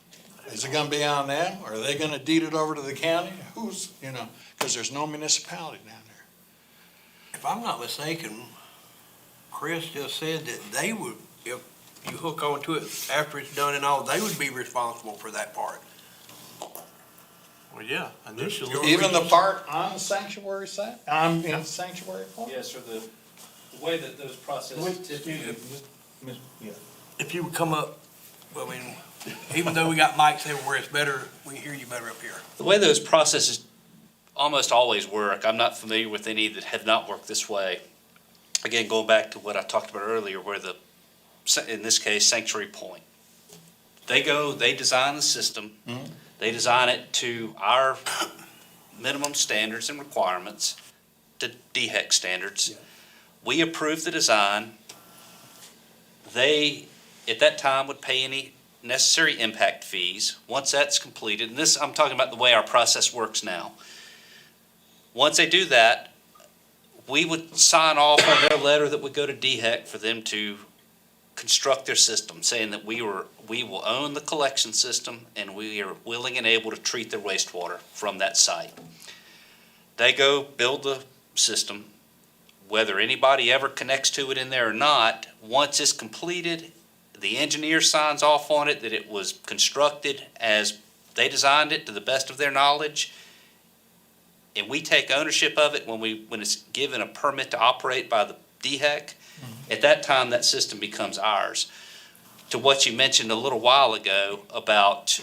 Is it gonna be on them? Or are they gonna deed it over to the county? Because there's no municipality down there. If I'm not mistaken, Chris just said that they would, if you hook onto it after it's done and all, they would be responsible for that part. Well, yeah, initially. Even the part on the sanctuary side, in Sanctuary Point? Yes, sir, the way that those processes typically. If you would come up, even though we got mics everywhere, it's better, we can hear you better up here. The way those processes almost always work, I'm not familiar with any that have not worked this way. Again, going back to what I talked about earlier, where in this case, Sanctuary Point. They design the system, they design it to our minimum standards and requirements, to DHEC standards. We approve the design. They, at that time, would pay any necessary impact fees. Once that's completed, and this, I'm talking about the way our process works now. Once they do that, we would sign off on their letter that would go to DHEC for them to construct their system, saying that we will own the collection system and we are willing and able to treat their wastewater from that site. They go build the system, whether anybody ever connects to it in there or not. Once it's completed, the engineer signs off on it that it was constructed as they designed it to the best of their knowledge. And we take ownership of it when it's given a permit to operate by the DHEC. At that time, that system becomes ours. To what you mentioned a little while ago about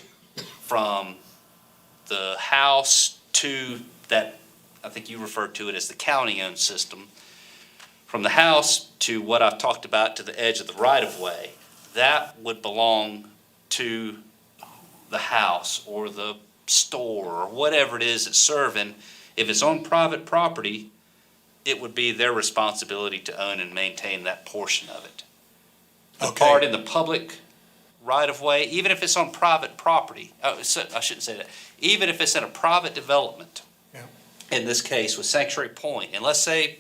from the house to that, I think you referred to it as the county-owned system, from the house to what I've talked about to the edge of the right-of-way, that would belong to the house or the store or whatever it is it's serving. If it's on private property, it would be their responsibility to own and maintain that portion of it. The Okay. part in the public right-of-way, even if it's on private property, I shouldn't say that, even if it's in a private development, Yeah. in this case with Sanctuary Point, and let's say,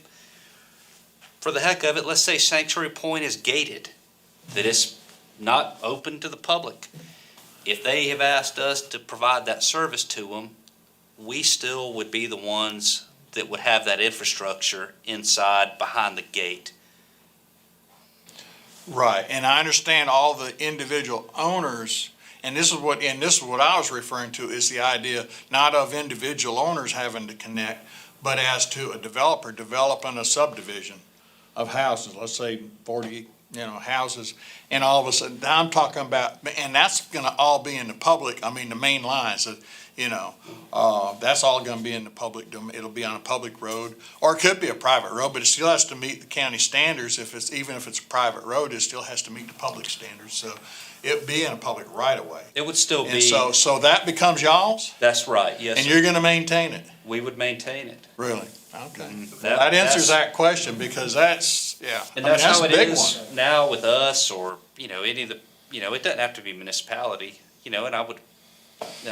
for the heck of it, let's say Sanctuary Point is gated, that it's not open to the public. If they have asked us to provide that service to them, we still would be the ones that would have that infrastructure inside behind the gate. Right, and I understand all the individual owners And this is what I was referring to, is the idea not of individual owners having to connect, but as to a developer developing a subdivision of houses, let's say 40, houses, and all of a sudden, I'm talking about, and that's gonna all be in the public, the main lines, that's all gonna be in the public, it'll be on a public road, or it could be a private road, but it still has to meet the county standards. Even if it's a private road, it still has to meet the public standards, so it'd be in a public right of way. It would still And be, so that becomes y'all's, that's right, yes, and sir. you're gonna maintain it, We would maintain it. really? Okay. Mm, That answers that's- that question, because that's, yeah, And that's how a it big is one. now with us, or, any of the, it doesn't have to be municipality, and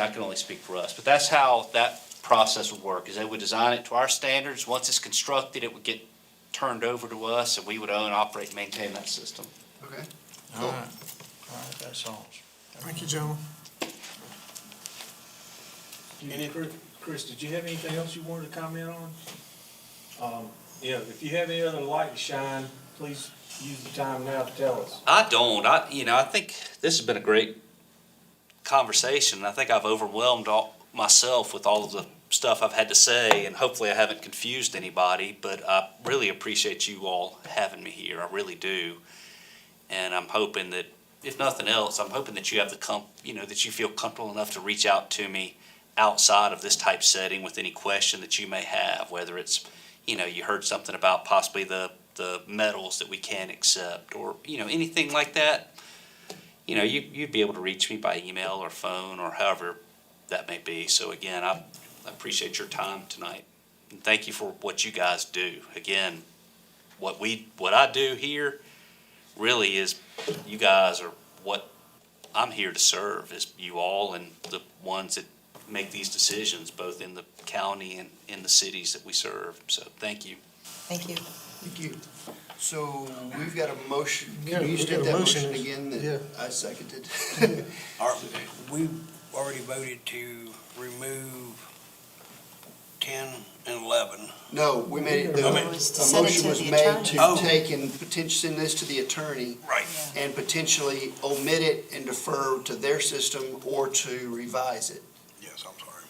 I can only speak for us, but that's how that process would work, is they would design it to our standards. Once it's constructed, it would get turned over to us, and we would own, operate, and maintain that system. Okay. All right, that's all. Thank you, gentlemen. Chris, did you have anything else you wanted to comment on? If you have any other light to shine, please use the time now to tell us. I don't. I think this has been a great conversation. I think I've overwhelmed myself with all of the stuff I've had to say, and hopefully I haven't confused anybody, but I really appreciate you all having me here. I really do. And I'm hoping that, if nothing else, I'm hoping that you have that you feel comfortable enough to reach out to me outside of this type setting with any question that you may have, whether it's, you heard something about possibly the metals that we can't accept, or, anything like that. You'd be able to reach me by email or phone or however that may be. So again, I appreciate your time tonight. And thank you for what you guys do. Again, what I do here really is, you guys are what I'm here to serve, is you all and the ones that make these decisions, both in the county and in the cities that we serve. So thank you. Thank you. Thank you. So we've got a motion. Yeah, Can you we state got a that motion. motion again Yeah. that I seconded? We already voted to remove 10 and 11. No, we made, It was to a send it motion to was the made attorney. to Oh. take and potentially send this to the attorney Right. and potentially omit it and defer to their system or to revise it. Yes, I'm sorry.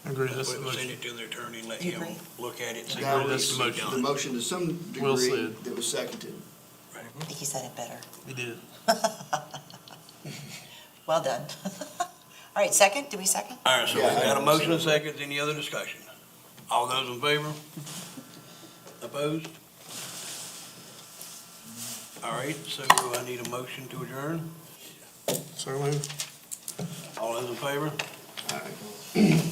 Agree, that's the We'll send motion. it to the attorney and let You him agree? look at it and see That what that's needs the to be motion. The done. motion to some Well degree said. that was seconded. I think he said it better. We did. Well done. All right, second, do we second? All right, so Yeah, we've got a I motion and second. Any other discussion? All those in favor? Opposed? All right, so I need a motion to adjourn. So moved. All those in favor? All right.